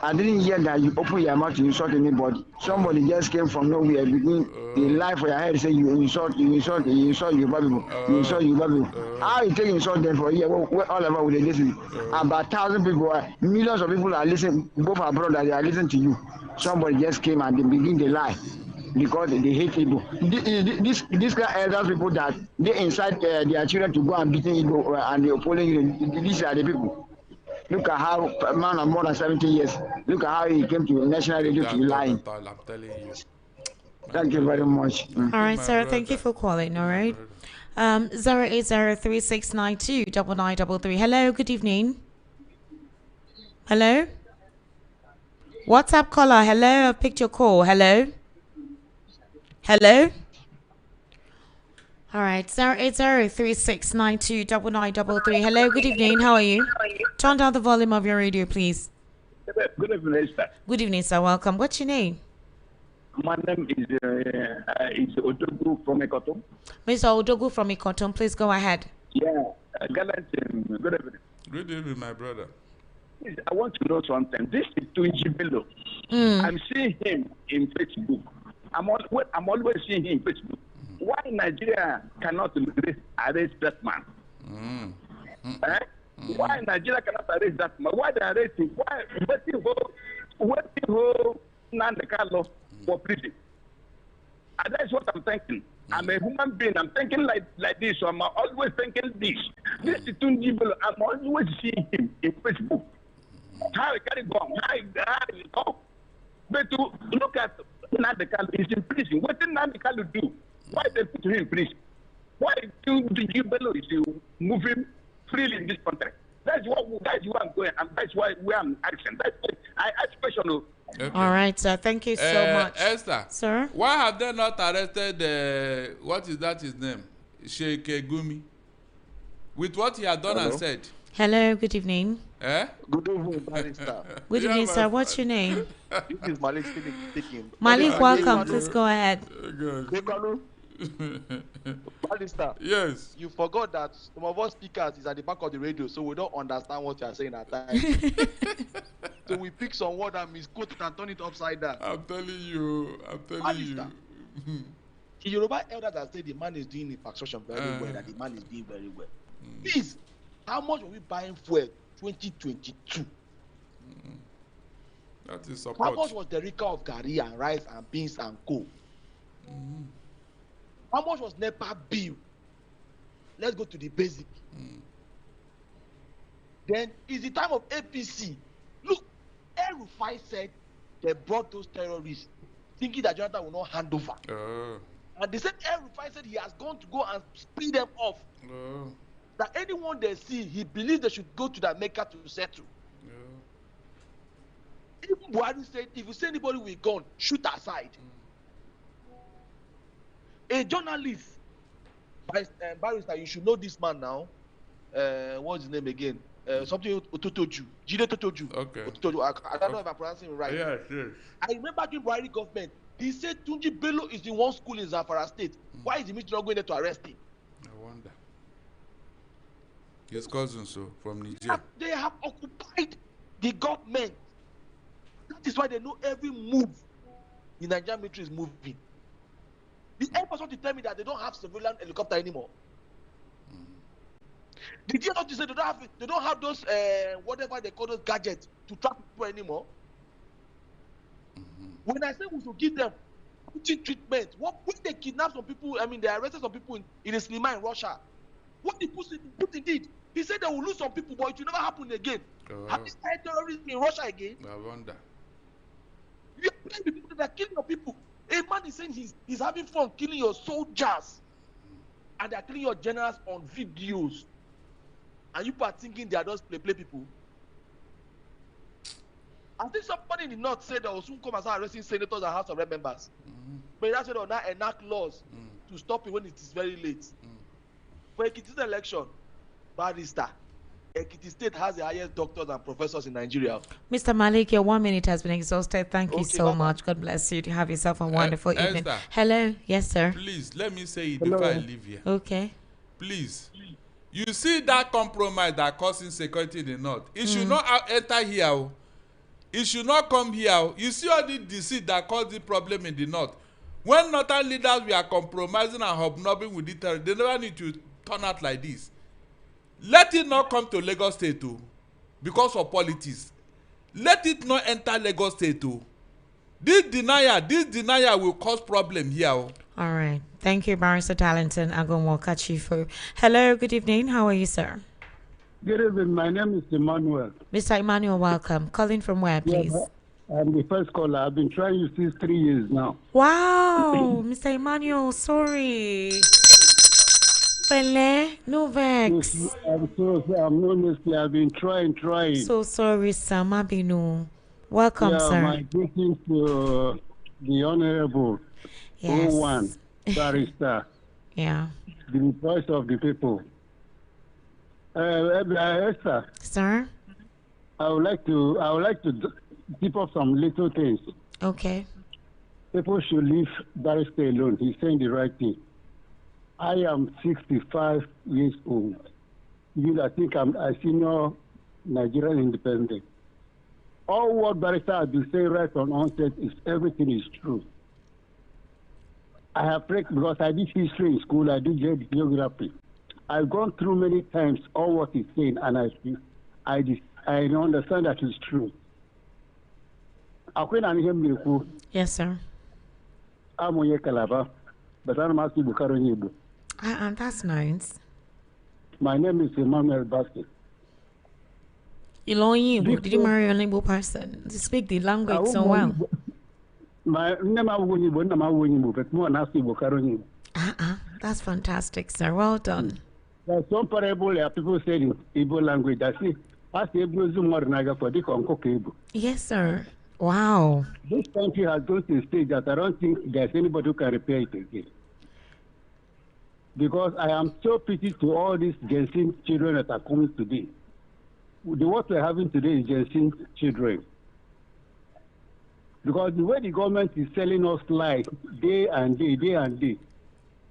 I didn't hear that you open your mouth to insult anybody. Somebody just came from nowhere, begin the lie for your head, say you insult you people, you insult you people. How you take insult them for a year? All over with the listen. About 1,000 people, millions of people are listening, both abroad, they are listening to you. Somebody just came and they begin the lie because they hate Igbo. These kind of elders people that they incite their children to go and beat Igbo and they're following you. These are the people. Look at how a man of more than 70 years, look at how he came to national radio to be lying. I'm telling you. Thank you very much. All right, sir. Thank you for calling. All right. 080-3692-9933. Hello. Good evening. Hello. WhatsApp caller. Hello. I've picked your call. Hello. Hello. All right, 080-3692-9933. Hello, good evening. How are you? Turn down the volume of your radio, please. Good evening, sir. Good evening, sir. Welcome. What's your name? My name is Odogu from Ikoton. Mr. Odogu from Ikoton, please go ahead. Yeah, Gallant, good evening. Good evening, my brother. Please, I want to know something. This is Tunji Bello. I'm seeing him in Facebook. I'm always seeing him in Facebook. Why Nigeria cannot arrest that man? Why Nigeria cannot arrest that man? Why they arrest him? Why waiting hold Nnamdi Kanu for prison? And that's what I'm thinking. I'm a human being. I'm thinking like this. So I'm always thinking this. This is Tunji Bello. I'm always seeing him in Facebook. How he carry on? How he go? But to look at Nnamdi Kanu, he's in prison. What did Nnamdi Kanu do? Why they put him in prison? Why do the Bello is moving freely in this country? That's why I'm going, and that's why I'm asking. That's why I ask question. Okay. All right, sir. Thank you so much. Esther, sir. Why have they not arrested what is that his name? Sheikh Gumi? With what he had done and said. Hello, good evening. Good evening, Barrister. Good evening, sir. What's your name? This is Malik speaking. Malik, welcome. Please go ahead. Barrister. Yes. You forgot that some of us speakers is at the back of the radio, so we don't understand what you are saying at times. So we pick some word and misquote it and turn it upside down. I'm telling you. The Yoruba elders have said the man is doing infrastructure very well, that the man is doing very well. Please, how much are we buying fuel 2022? That is support. How much was the Rika of Gari and rice and beans and coal? How much was NEPA bill? Let's go to the basic. Then it's the time of APC. Look, El-Rufai said they brought those terrorists thinking that Jonathan will not hand over. And they said El-Rufai said he has gone to go and spin them off. That anyone they see, he believes they should go to that Mecca to settle. Even Buhari said, if you see anybody with a gun, shoot aside. A journalist, Barrister, you should know this man now. What's his name again? Something Ototoju. Jide Totoju. Okay. Ototoju. I don't know if I'm pronouncing it right. Yes, yes. I remember during Buhari government, he said Tunji Bello is the one school in Zamfara State. Why is the minister not going there to arrest him? I wonder. His cousin, so from Niger. They have occupied the government. That is why they know every move the Nigerian military is moving. The Air Force want to tell me that they don't have civilian helicopter anymore. The DSS want to say they don't have those whatever they call those gadgets to track people anymore. When I say we should give them treatment, when they kidnap some people, I mean they arrested some people in Slima in Russia. What the Putin did, he said they will lose some people, but it will never happen again. Have you started terrorism in Russia again? I wonder. You are playing the people that are killing your people. A man is saying he's having fun killing your soldiers, and they are killing your generals on videos. And you are thinking they are just play people. I think somebody in the north said they will soon come and start arresting senators and House of Rep members. But that's why they will now enact laws to stop it when it is very late. For Ekiti's election, barrister, Ekiti State has the highest doctors and professors in Nigeria. Mr. Malik, your 1 minute has been exhausted. Thank you so much. God bless you. Have yourself a wonderful evening. Esther, hello. Yes, sir. Please, let me say it Hello. before I leave here. Okay. Please. You see that compromise that causing security in the north. It should not enter here. It should not come here. You see all the deceit that caused the problem in the north. When northern leaders were compromising and hobnobbing with the terror, they never need to turn out like this. Let it not come to Lagos State too, because of politics. Let it not enter Lagos State too. This denial will cause problem here. All right. Thank you, Barrister Darlington Agonwokachifu. Hello, good evening. How are you, sir? Good evening. My name is Emmanuel. Mr. Emmanuel, welcome. Calling from where, please? Yeah, I'm the first caller. I've been trying you since 3 years now. Wow, Mr. Emmanuel, sorry. Pele, no vex. I'm honestly, I've been trying. So sorry, sir. Mabinu. Welcome, sir. My greetings to the Honorable Yes. 01 Barrister. Yeah. The voice of the people. Esther. Sir? I would like to tip off some little things. Okay. People should leave Barrister alone. He's saying the right thing. I am 65 years old. I think I'm a senior Nigerian independent. All what Barrister has been saying right from onset is everything is true. I have prayed because I did history in school, I did geography. I've gone through many times all what he's saying, and I understand that it's true. Yes, sir. I'm a Calabar, but I'm asking Bukaro. That's nice. My name is Emmanuel Basket. Did you marry an Igbo person? You speak the language so well. My name is That's fantastic, sir. Well done. There's some parable people say in Igbo language. Yes, sir. Wow. This country has gone to a stage that I don't think there's anybody who can repair it again. Because I am so pity to all these Gen Z children that are coming today. What we're having today is Gen Z children. Because the way the government is selling us lies day and day.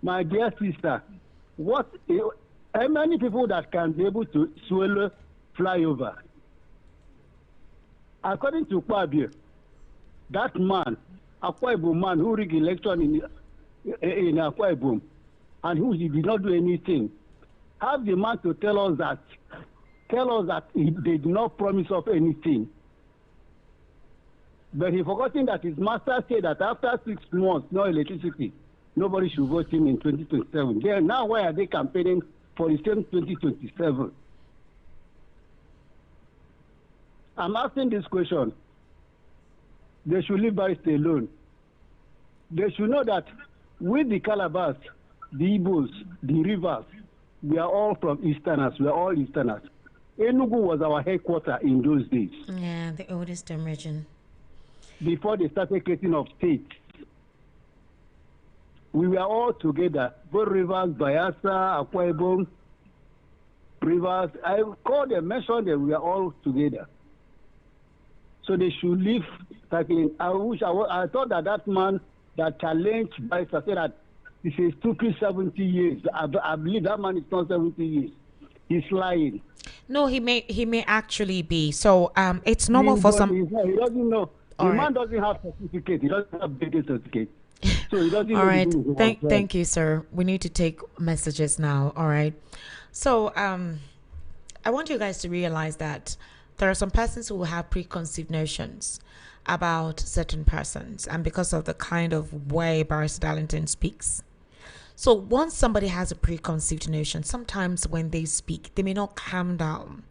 My dear sister, how many people that can be able to swallow flyover? According to Kwabie, that man, Akwa Ibom man who rigged election in Akwa Ibom, and who did not do anything, have the man to tell us that they did not promise of anything. But he forgotten that his master said that after 6 months, no electricity, nobody should vote him in 2027. Now why are they campaigning for the same 2027? I'm asking this question. They should leave Barrister alone. They should know that with the Calabars, the Igbos, the Rivers, we are all from Easterners. We are all Easterners. Enugu was our headquarters in those days. Yeah, the oldest region. Before they started creating of states, we were all together. Both Rivers, Bayelsa, Akwa Ibom, Rivers. I called them, mentioned them. We are all together. So they should leave tackling. I thought that man that challenged Barrister said that this is stupid 70 years. I believe that man is not 70 years. He's lying. No, he may actually be. So it's normal for some. He doesn't know. The man doesn't have certificate. He doesn't have basic certificate. So he doesn't. All right. Thank you, sir. We need to take messages now. All right. So I want you guys to realize that there are some persons who have preconceived notions about certain persons, and because of the kind of way Barrister Darlington speaks. So once somebody has a preconceived notion, sometimes when they speak, they may not calm down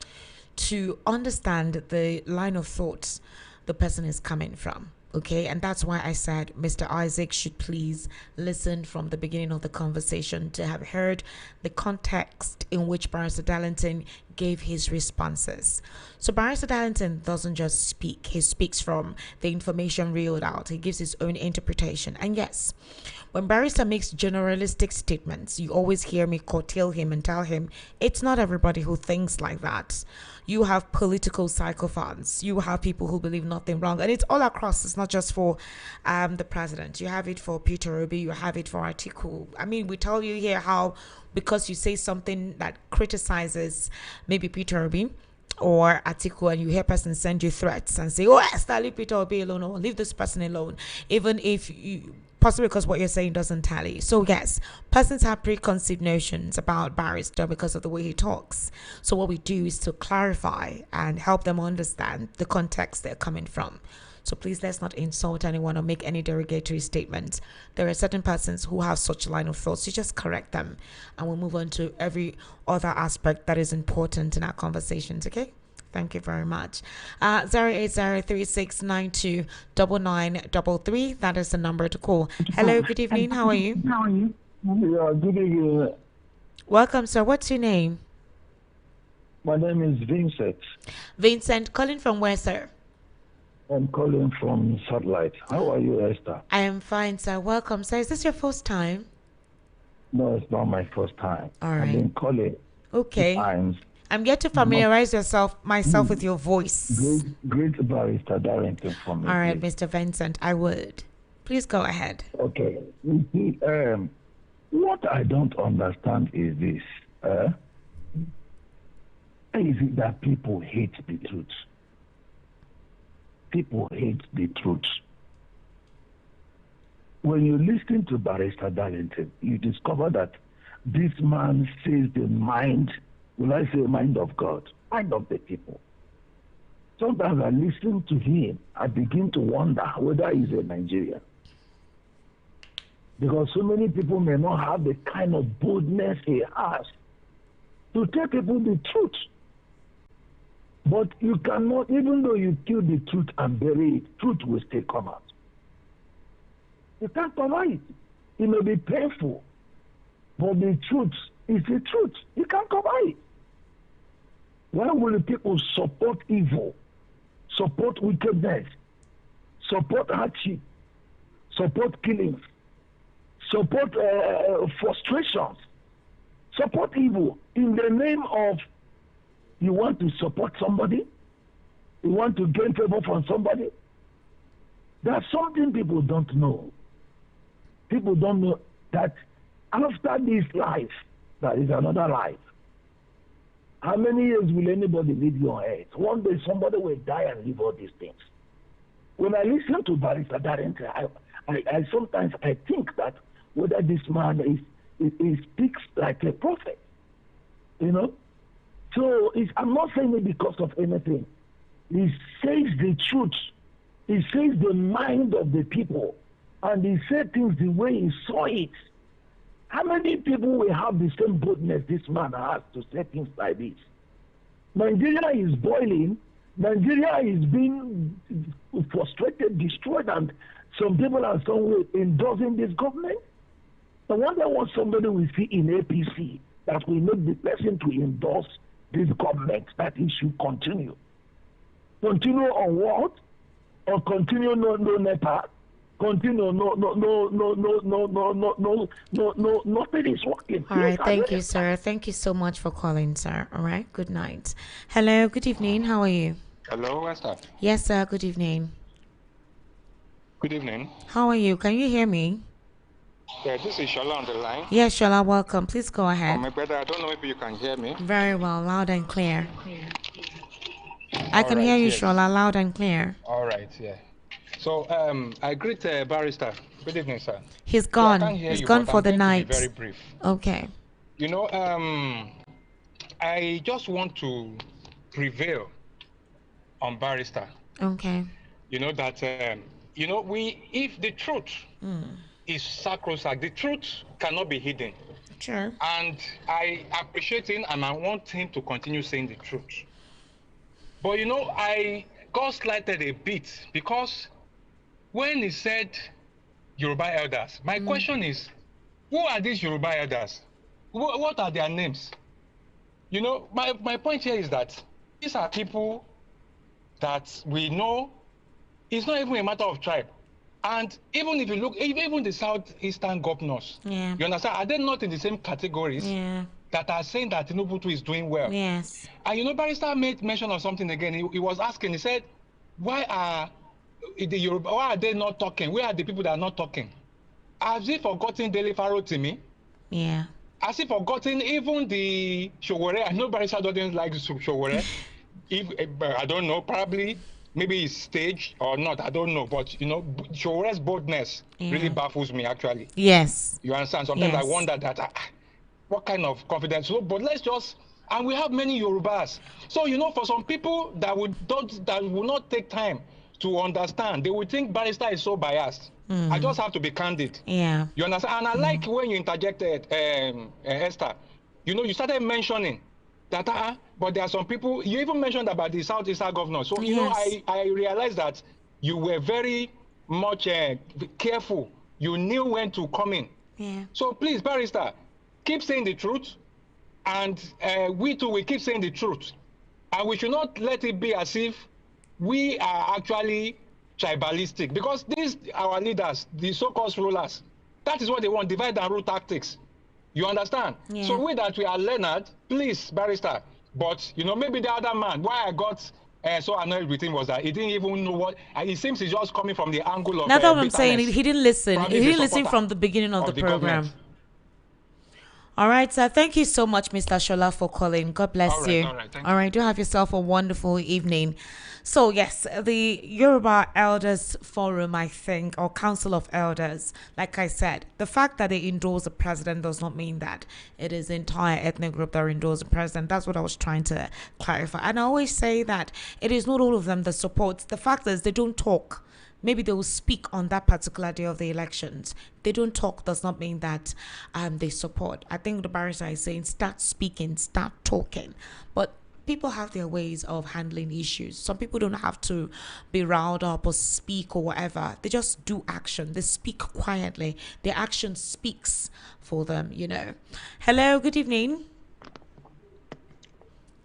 to understand the line of thoughts the person is coming from. Okay, and that's why I said Mr. Isaac should please listen from the beginning of the conversation to have heard the context in which Barrister Darlington gave his responses. So Barrister Darlington doesn't just speak, he speaks from the information reeled out. He gives his own interpretation. And yes, when Barrister makes generalistic statements, you always hear me curtail him and tell him it's not everybody who thinks like that. You have political psychophants. You have people who believe nothing wrong. And it's all across. It's not just for the president. You have it for Peter Obi. You have it for Atiku. I mean, we tell you here how because you say something that criticizes maybe Peter Obi or Atiku, and you hear person send you threats and say, oh, yes, leave Peter Obi alone, or leave this person alone, even if you... possibly because what you're saying doesn't tally. So yes, persons have preconceived notions about Barrister because of the way he talks. So what we do is to clarify and help them understand the context they're coming from. So please, let's not insult anyone or make any derogatory statements. There are certain persons who have such line of thoughts. You just correct them, and we'll move on to every other aspect that is important in our conversations, okay? Thank you very much. 08036929933. That is the number to call. Hello, good evening. How are you? How are you? Yeah, good evening. Welcome, sir. What's your name? My name is Vincent. Vincent, calling from where, sir? I'm calling from Satellite. How are you, Esther? I am fine, sir. Welcome, sir. Is this your first time? No, it's not my first time. All right. I've been calling. Okay. 2 times. I'm yet to familiarize myself with your voice. Great Barrister Darlington for me. All right, please. Mr. Vincent, I would. Please go ahead. Okay. What I don't understand is this. Is it that people hate the truth? People hate the truth. When you listen to Barrister Darlington, you discover that this man says the mind, will I say mind of God, mind of the people. Sometimes I listen to him, I begin to wonder whether he's a Nigerian. Because so many people may not have the kind of boldness he has to tell people the truth. But you cannot, even though you kill the truth and bury it, truth will still come out. You can't cover it. It may be painful, but the truth is the truth. You can't cover it. Why will the people support evil, support wickedness, support hardship, support killings, support frustrations, support evil in the name of you want to support somebody? You want to gain favor from somebody? That's something people don't know. People don't know that after this life, there is another life. How many years will anybody live your earth? One day somebody will die and leave all these things. When I listen to Barrister Darlington, I sometimes I think that whether this man he speaks like a prophet, you know. So I'm not saying it because of anything. He says the truth. He says the mind of the people. And he said things the way he saw it. How many people will have the same boldness this man has to say things like this? Nigeria is boiling. Nigeria is being frustrated, destroyed, and some people are somewhere endorsing this government. I wonder what somebody will see in APC that will make the person to endorse this government, that it should continue. Continue on what? Or continue no NEPA? Continue no, nothing is working. All right, thank you, sir. Thank you so much for calling, sir. All right, good night. Hello, good evening. How are you? Hello, Esther. Yes, sir. Good evening. Good evening. How are you? Can you hear me? Yeah, this is Shola on the line. Yes, Shola, welcome. Please go ahead. My brother, I don't know if you can hear me. Very well, loud and clear. I can hear you, yes. Shola, loud and clear. All right, yeah. So, I greet Barrister. Good evening, sir. He's gone. So He's gone for the night. Very brief. Okay. You know, I just want to prevail on Barrister. Okay. You know that, you know, if the truth is sacrosanct, the truth cannot be hidden. Sure. And I appreciate him and I want him to continue saying the truth. But you know, I got slighted a bit because when he said Yoruba elders, my question is, who are these Yoruba elders? What are their names? You know, my point here is that these are people that we know. It's not even a matter of tribe. And even if you look, even the southeastern governors, you understand, are they not in the same categories that are saying that Tinubu is doing well? Yes. And you know, Barrister made mention of something again. He was asking, he said, why are they not talking? Where are the people that are not talking? Has he forgotten Dele Farotimi? Yeah. Has he forgotten even the Showore? I know Barrister doesn't like Showore. I don't know, probably. Maybe it's staged or not, I don't know. But, you know, Showore's boldness really baffles me, actually. Yes. You understand? Sometimes I wonder that, what kind of confidence? So, but let's just, and we have many Yorubas. So, you know, for some people that will not take time to understand, they would think Barrister is so biased. I just have to be candid. Yeah. You understand? And I like when you interjected, Esther. You know, you started mentioning that, but there are some people, you even mentioned about the Southeastern governor. So, you know, I realized that you were very much careful. You knew when to come in. Yeah. So please, Barrister, keep saying the truth. And we too will keep saying the truth. And we should not let it be as if we are actually tribalistic. Because these, our leaders, the so-called rulers, that is what they want, divide and rule tactics. You understand? Yeah. So we that we are Leonard, please, Barrister. But, you know, maybe the other man, why I got so annoyed with him was that he didn't even know what, and it seems he's just coming from the angle of That's what I'm saying. He didn't listen. He didn't listen from the beginning of the program. Government. All right, sir. Thank you so much, Mr. Shola, for calling. God bless you. All right. Do have yourself a wonderful evening. So, yes, the Yoruba Elders Forum, I think, or Council of Elders, like I said, the fact that they endorse the president does not mean that it is the entire ethnic group that endorse the president. That's what I was trying to clarify. And I always say that it is not all of them that supports. The fact is they don't talk. Maybe they will speak on that particular day of the elections. They don't talk does not mean that they support. I think the barrister is saying start speaking, start talking. But people have their ways of handling issues. Some people don't have to be riled up or speak or whatever. They just do action. They speak quietly. Their action speaks for them, you know. Hello, good evening.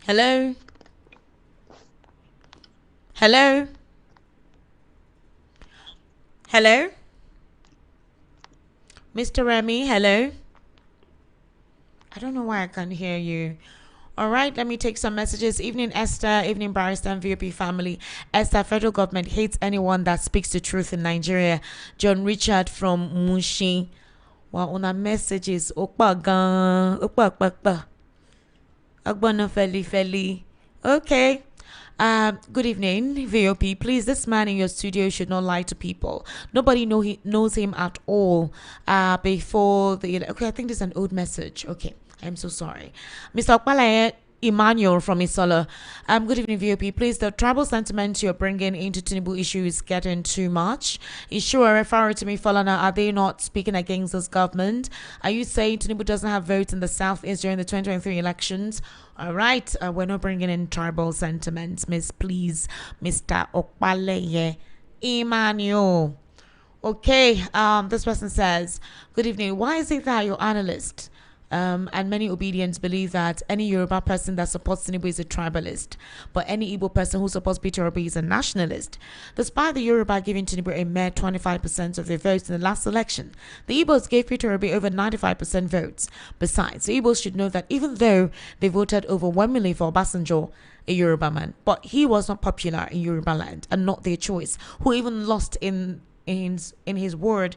Hello. Hello. Hello? Mr. Remy, hello? I don't know why I can't hear you. All right, let me take some messages. Evening, Esther. Evening, Barrister and VOP family. Esther, federal government hates anyone that speaks the truth in Nigeria. John Richard from Mushin. Well, on our messages. Okay. Good evening, VOP. Please, this man in your studio should not lie to people. Nobody knows him at all. Before the okay, I think this is an old message. Okay, I'm so sorry, Mr. Okpalaye Emmanuel from Isola. Good evening, VOP. Please, the tribal sentiment you're bringing into Tinubu issue is getting too much. Is sure referring to me, Falana, are they not speaking against this government? Are you saying Tinubu doesn't have votes in the Southeast during the 2023 elections? All right, we're not bringing in tribal sentiments, Miss. Please, Mr. Okpalaye Emmanuel. Okay, this person says, good evening. Why is it that your analyst and many Obedients believe that any Yoruba person that supports Tinubu is a tribalist, but any Igbo person who supports Peter Obi is a nationalist? Despite the Yoruba giving Tinubu a mere 25% of their votes in the last election, the Igbos gave Peter Obi over 95% votes. Besides, the Igbos should know that even though they voted overwhelmingly for Obasanjo, a Yoruba man, but he was not popular in Yoruba land and not their choice, who even lost in his word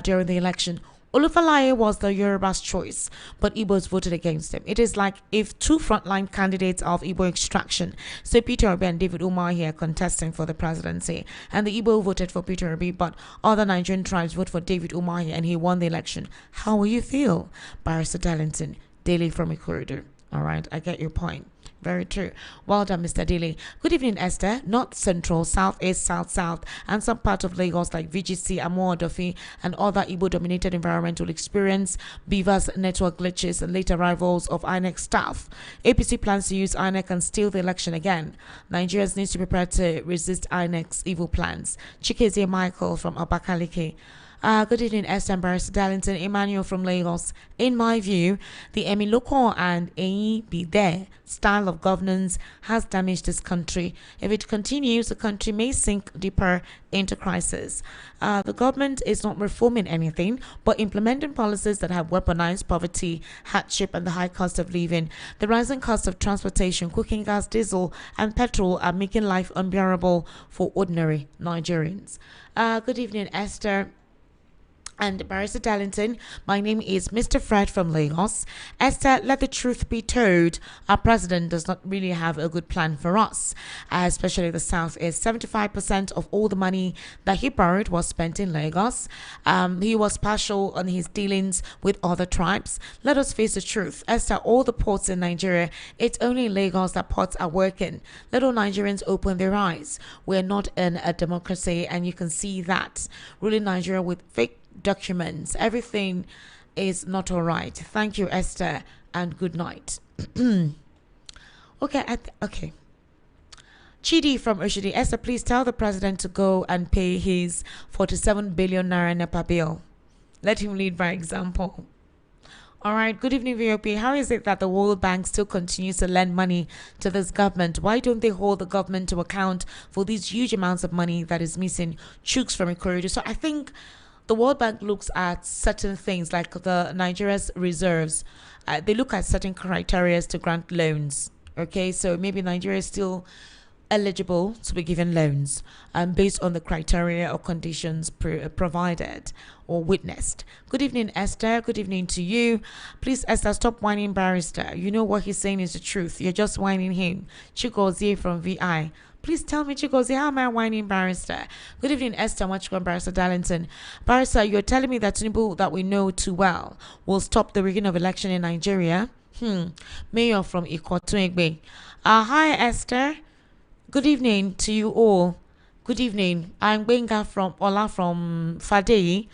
during the election. Olufalaye was the Yoruba's choice, but Igbos voted against him. It is like if two frontline candidates of Igbo extraction, so Peter Obi and David Umahi, are contesting for the presidency, and the Igbo voted for Peter Obi, but other Nigerian tribes voted for David Umahi, and he won the election. How will you feel? Barrister Darlington, daily from a corridor. All right, I get your point. Very true. Well done, Mr. Dilly. Good evening, Esther. North Central, South East, South, and some part of Lagos like VGC, Amo Odofi, and other Igbo-dominated environment will experience Beaver's network glitches and late arrivals of INEC staff. APC plans to use INEC and steal the election again. Nigerians need to be prepared to resist INEC's evil plans. Chikezie Michael from Abakaliki. Good evening, Esther and Barrister Darlington. Emmanuel from Lagos. In my view, the Emiloko and be there style of governance has damaged this country. If it continues, the country may sink deeper into crisis. The government is not reforming anything, but implementing policies that have weaponized poverty, hardship, and the high cost of living. The rising cost of transportation, cooking gas, diesel, and petrol are making life unbearable for ordinary Nigerians. Good evening, Esther and Barrister Darlington. My name is Mr. Fred from Lagos. Esther, let the truth be told. Our president does not really have a good plan for us, especially the South. Is 75% of all the money that he borrowed was spent in Lagos. He was partial on his dealings with other tribes. Let us face the truth. Esther, all the ports in Nigeria, it's only in Lagos that ports are working. Let all Nigerians open their eyes. We're not in a democracy, and you can see that. Ruling Nigeria with fake documents, everything is not all right. Thank you, Esther, and good night. Okay. Chidi from Oshidi. Esther, please tell the president to go and pay his 47 billion naira NEPA bill. Let him lead by example. All right. Good evening, VOP. How is it that the World Bank still continues to lend money to this government? Why don't they hold the government to account for these huge amounts of money that is missing? Chooks from a corridor. So I think the World Bank looks at certain things like the Nigeria's reserves. They look at certain criteria to grant loans. Okay, so maybe Nigeria is still eligible to be given loans based on the criteria or conditions provided or witnessed. Good evening, Esther. Good evening to you. Please, Esther, stop whining Barrister. You know what he's saying is the truth. You're just whining him. Chigozie from VI. Please tell me, Chigozie, how am I whining Barrister? Good evening, Esther. Much going, Barrister Darlington. Barrister, you're telling me that Tinubu, that we know too well, will stop the rigging of election in Nigeria? Mayor from Ikotuegbe. Hi, Esther. Good evening to you all. Good evening. I'm Benga from Ola from Fadei.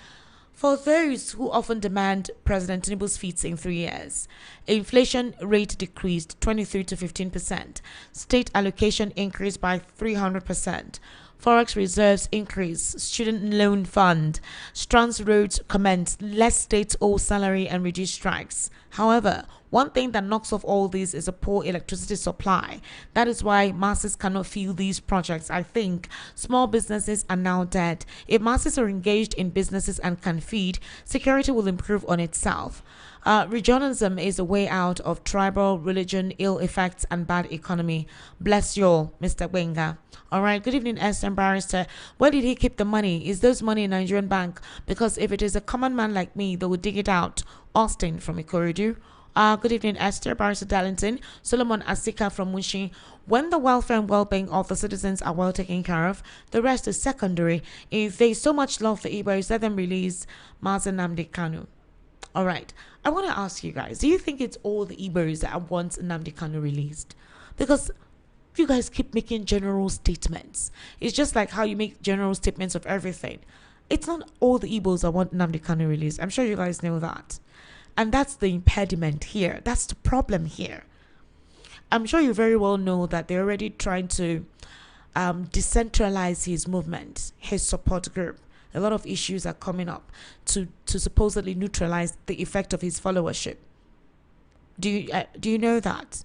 For those who often demand President Tinubu's feats in 3 years, inflation rate decreased 23 to 15%. State allocation increased by 300%. Forex reserves increase. Student loan fund. Strands roads commence. Less states owe salary and reduced strikes. However, one thing that knocks off all these is a poor electricity supply. That is why masses cannot feel these projects. I think small businesses are now dead. If masses are engaged in businesses and can feed, security will improve on itself. Regionalism is a way out of tribal, religion, ill effects, and bad economy. Bless you all, Mr. Wenga. All right, good evening, Esther and Barrister. Where did he keep the money? Is those money in Nigerian bank? Because if it is a common man like me, they would dig it out. Austin from Ikorodu. Good evening, Esther, Barrister Darlington, Solomon Asika from Mushi. When the welfare and well-being of the citizens are well taken care of, the rest is secondary. If there is so much love for Igbos, let them release Mazen Nnamdi Kanu. All right, I want to ask you guys, do you think it's all the Igbos that want Nnamdi Kanu released? Because you guys keep making general statements. It's just like how you make general statements of everything. It's not all the Igbos that want Nnamdi Kanu released. I'm sure you guys know that. And that's the impediment here. That's the problem here. I'm sure you very well know that they're already trying to decentralize his movement, his support group. A lot of issues are coming up to supposedly neutralize the effect of his followership. Do you know that?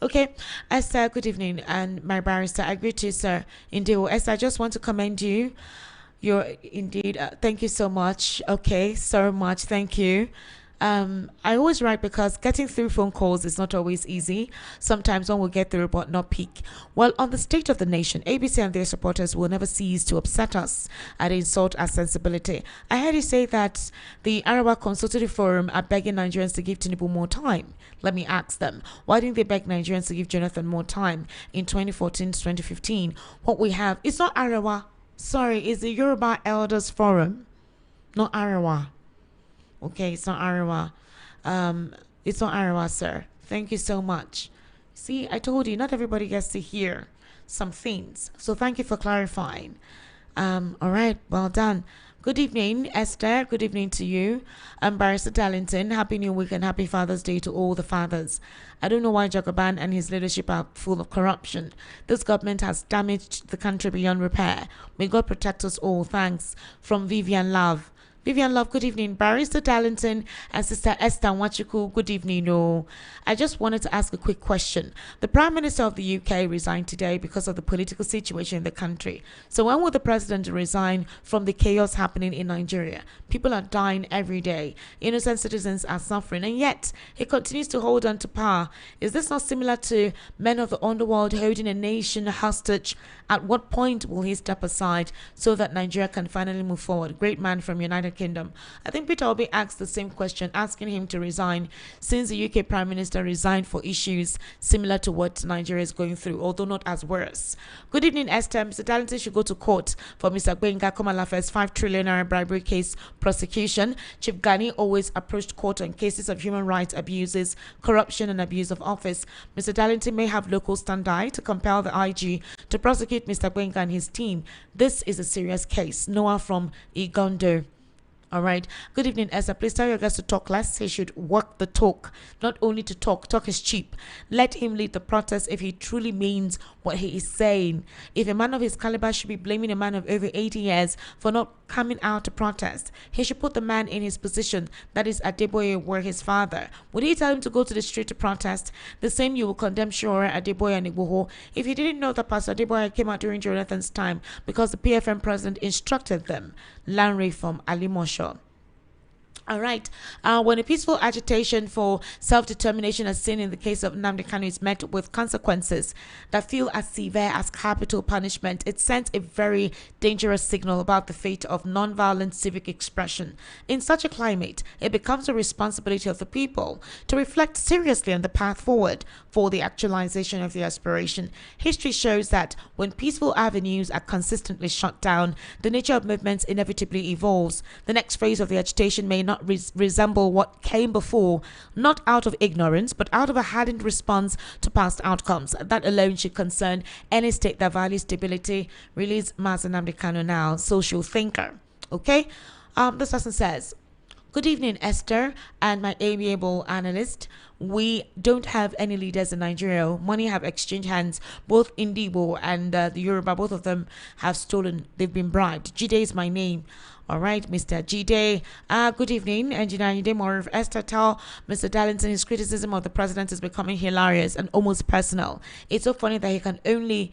Okay, Esther, good evening. And my barrister, I agree to you, sir. Indeed, Esther, I just want to commend you. You're indeed, thank you so much. Okay, so much. Thank you. I always write because getting through phone calls is not always easy. Sometimes one will get through but not peak. Well, on the state of the nation, ABC and their supporters will never cease to upset us and insult our sensibility. I heard you say that the Arawa Consultative Forum are begging Nigerians to give Tinubu more time. Let me ask them, why didn't they beg Nigerians to give Jonathan more time in 2014 to 2015? What we have, it's not Arawa. Sorry, it's the Yoruba Elders Forum, not Arawa. Okay, it's not Arawa. It's not Arawa, sir. Thank you so much. See, I told you, not everybody gets to hear some things. So thank you for clarifying. All right, well done. Good evening, Esther. Good evening to you. I'm Barrister Darlington. Happy New Week and Happy Father's Day to all the fathers. I don't know why Jagaban and his leadership are full of corruption. This government has damaged the country beyond repair. May God protect us all. Thanks. From Vivian Love. Vivian Love, good evening. Barrister Darlington and Sister Esther Wachuku, good evening. No, I just wanted to ask a quick question. The Prime Minister of the UK resigned today because of the political situation in the country. So when will the President resign from the chaos happening in Nigeria? People are dying every day. Innocent citizens are suffering, and yet he continues to hold on to power. Is this not similar to men of the underworld holding a nation hostage? At what point will he step aside so that Nigeria can finally move forward? Great man from United Kingdom. I think Peter Obi asked the same question, asking him to resign since the UK Prime Minister resigned for issues similar to what Nigeria is going through, although not as worse. Good evening, Esther. Mr. Darlington should go to court for Mr. Gbenga Komalafe's 5 trillion naira bribery case prosecution. Chief Gani always approached court on cases of human rights abuses, corruption and abuse of office. Mr. Darlington may have local standi to compel the IG to prosecute Mr. Gbenga and his team. This is a serious case. Noah from Igondo. All right. Good evening, Esther. Please tell your guys to talk less. He should work the talk, not only to talk. Talk is cheap. Let him lead the protest if he truly means what he is saying. If a man of his caliber should be blaming a man of over 80 years for not coming out to protest, he should put the man in his position. That is, Adeboye were his father. Would he tell him to go to the street to protest? The same you will condemn Shora, Adeboye and Igboho. If you didn't know that Pastor Adeboye came out during Jonathan's time because the PFM president instructed them. Lanre from Alimosho. All right. When a peaceful agitation for self-determination as seen in the case of Nnamdi Kanu is met with consequences that feel as severe as capital punishment, it sends a very dangerous signal about the fate of non-violent civic expression. In such a climate, it becomes a responsibility of the people to reflect seriously on the path forward for the actualization of the aspiration. History shows that when peaceful avenues are consistently shut down, the nature of movements inevitably evolves. The next phase of the agitation may not resemble what came before, not out of ignorance, but out of a hardened response to past outcomes. That alone should concern any state that values stability. Release Mazi Nnamdi Kanu now, social thinker. Okay? This person says, good evening, Esther and my amiable analyst. We don't have any leaders in Nigeria. Money have exchanged hands. Both Indibo and the Yoruba, both of them have stolen. They've been bribed. Jide is my name. All right, Mr. Jide. Good evening, Engineer Yide Morif. Esther, tell Mr. Darlington his criticism of the president is becoming hilarious and almost personal. It's so funny that he can only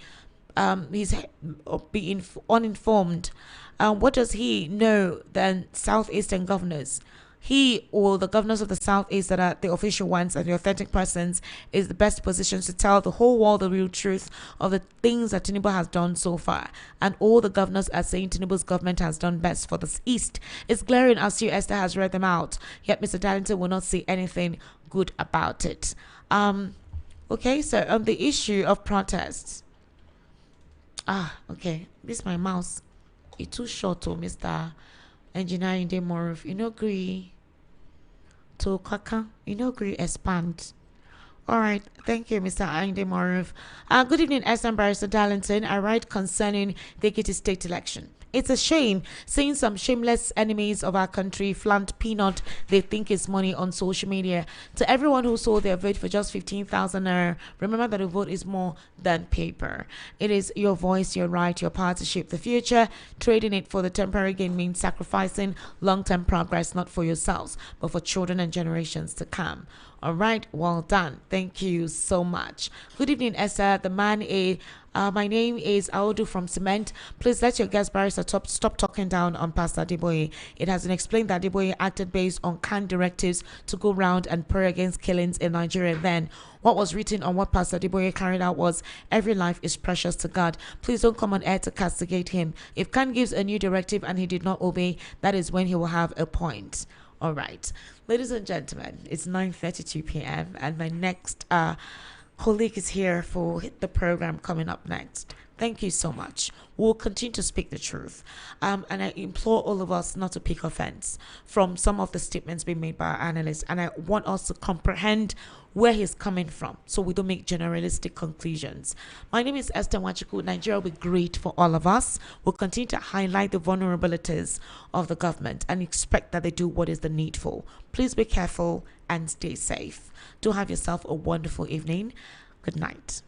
be uninformed. What does he know than Southeastern governors? He or the governors of the Southeast that are the official ones and the authentic persons is the best position to tell the whole world the real truth of the things that Tinubu has done so far. And all the governors are saying Tinubu's government has done best for the East. It's glaring as you, Esther, has read them out. Yet Mr. Darlington will not say anything good about it. Okay, so on the issue of protests. Okay, this is my mouse. It's too short to Mr. Engineer Yide Morif. You know, agree to Kaka. You know, agree expand. All right. Thank you, Mr. Yide Morif. Good evening, Esther and Barrister Darlington. I write concerning the Ekiti state election. It's a shame seeing some shameless enemies of our country flaunt peanut they think is money on social media. To everyone who sold their vote for just 15,000 naira, remember that a vote is more than paper. It is your voice, your right, your power to shape the future. Trading it for the temporary gain means sacrificing long-term progress, not for yourselves, but for children and generations to come. All right, well done. Thank you so much. Good evening, Esther. The man is... my name is Aodu from Cement. Please let your guest barrister stop talking down on Pastor Adeboye. It has been explained that Adeboye acted based on canned directives to go round and pray against killings in Nigeria. Then, what was written on what Pastor Adeboye carried out was, every life is precious to God. Please don't come on air to castigate him. If Khan gives a new directive and he did not obey, that is when he will have a point. All right. Ladies and gentlemen, it's 9:32 p.m. and my next colleague is here for the program coming up next. Thank you so much. We'll continue to speak the truth. And I implore all of us not to pick offense from some of the statements being made by our analysts. And I want us to comprehend where he's coming from so we don't make generalistic conclusions. My name is Esther Wachiku. Nigeria will be great for all of us. We'll continue to highlight the vulnerabilities of the government and expect that they do what is the needful. Please be careful and stay safe. Do have yourself a wonderful evening. Good night.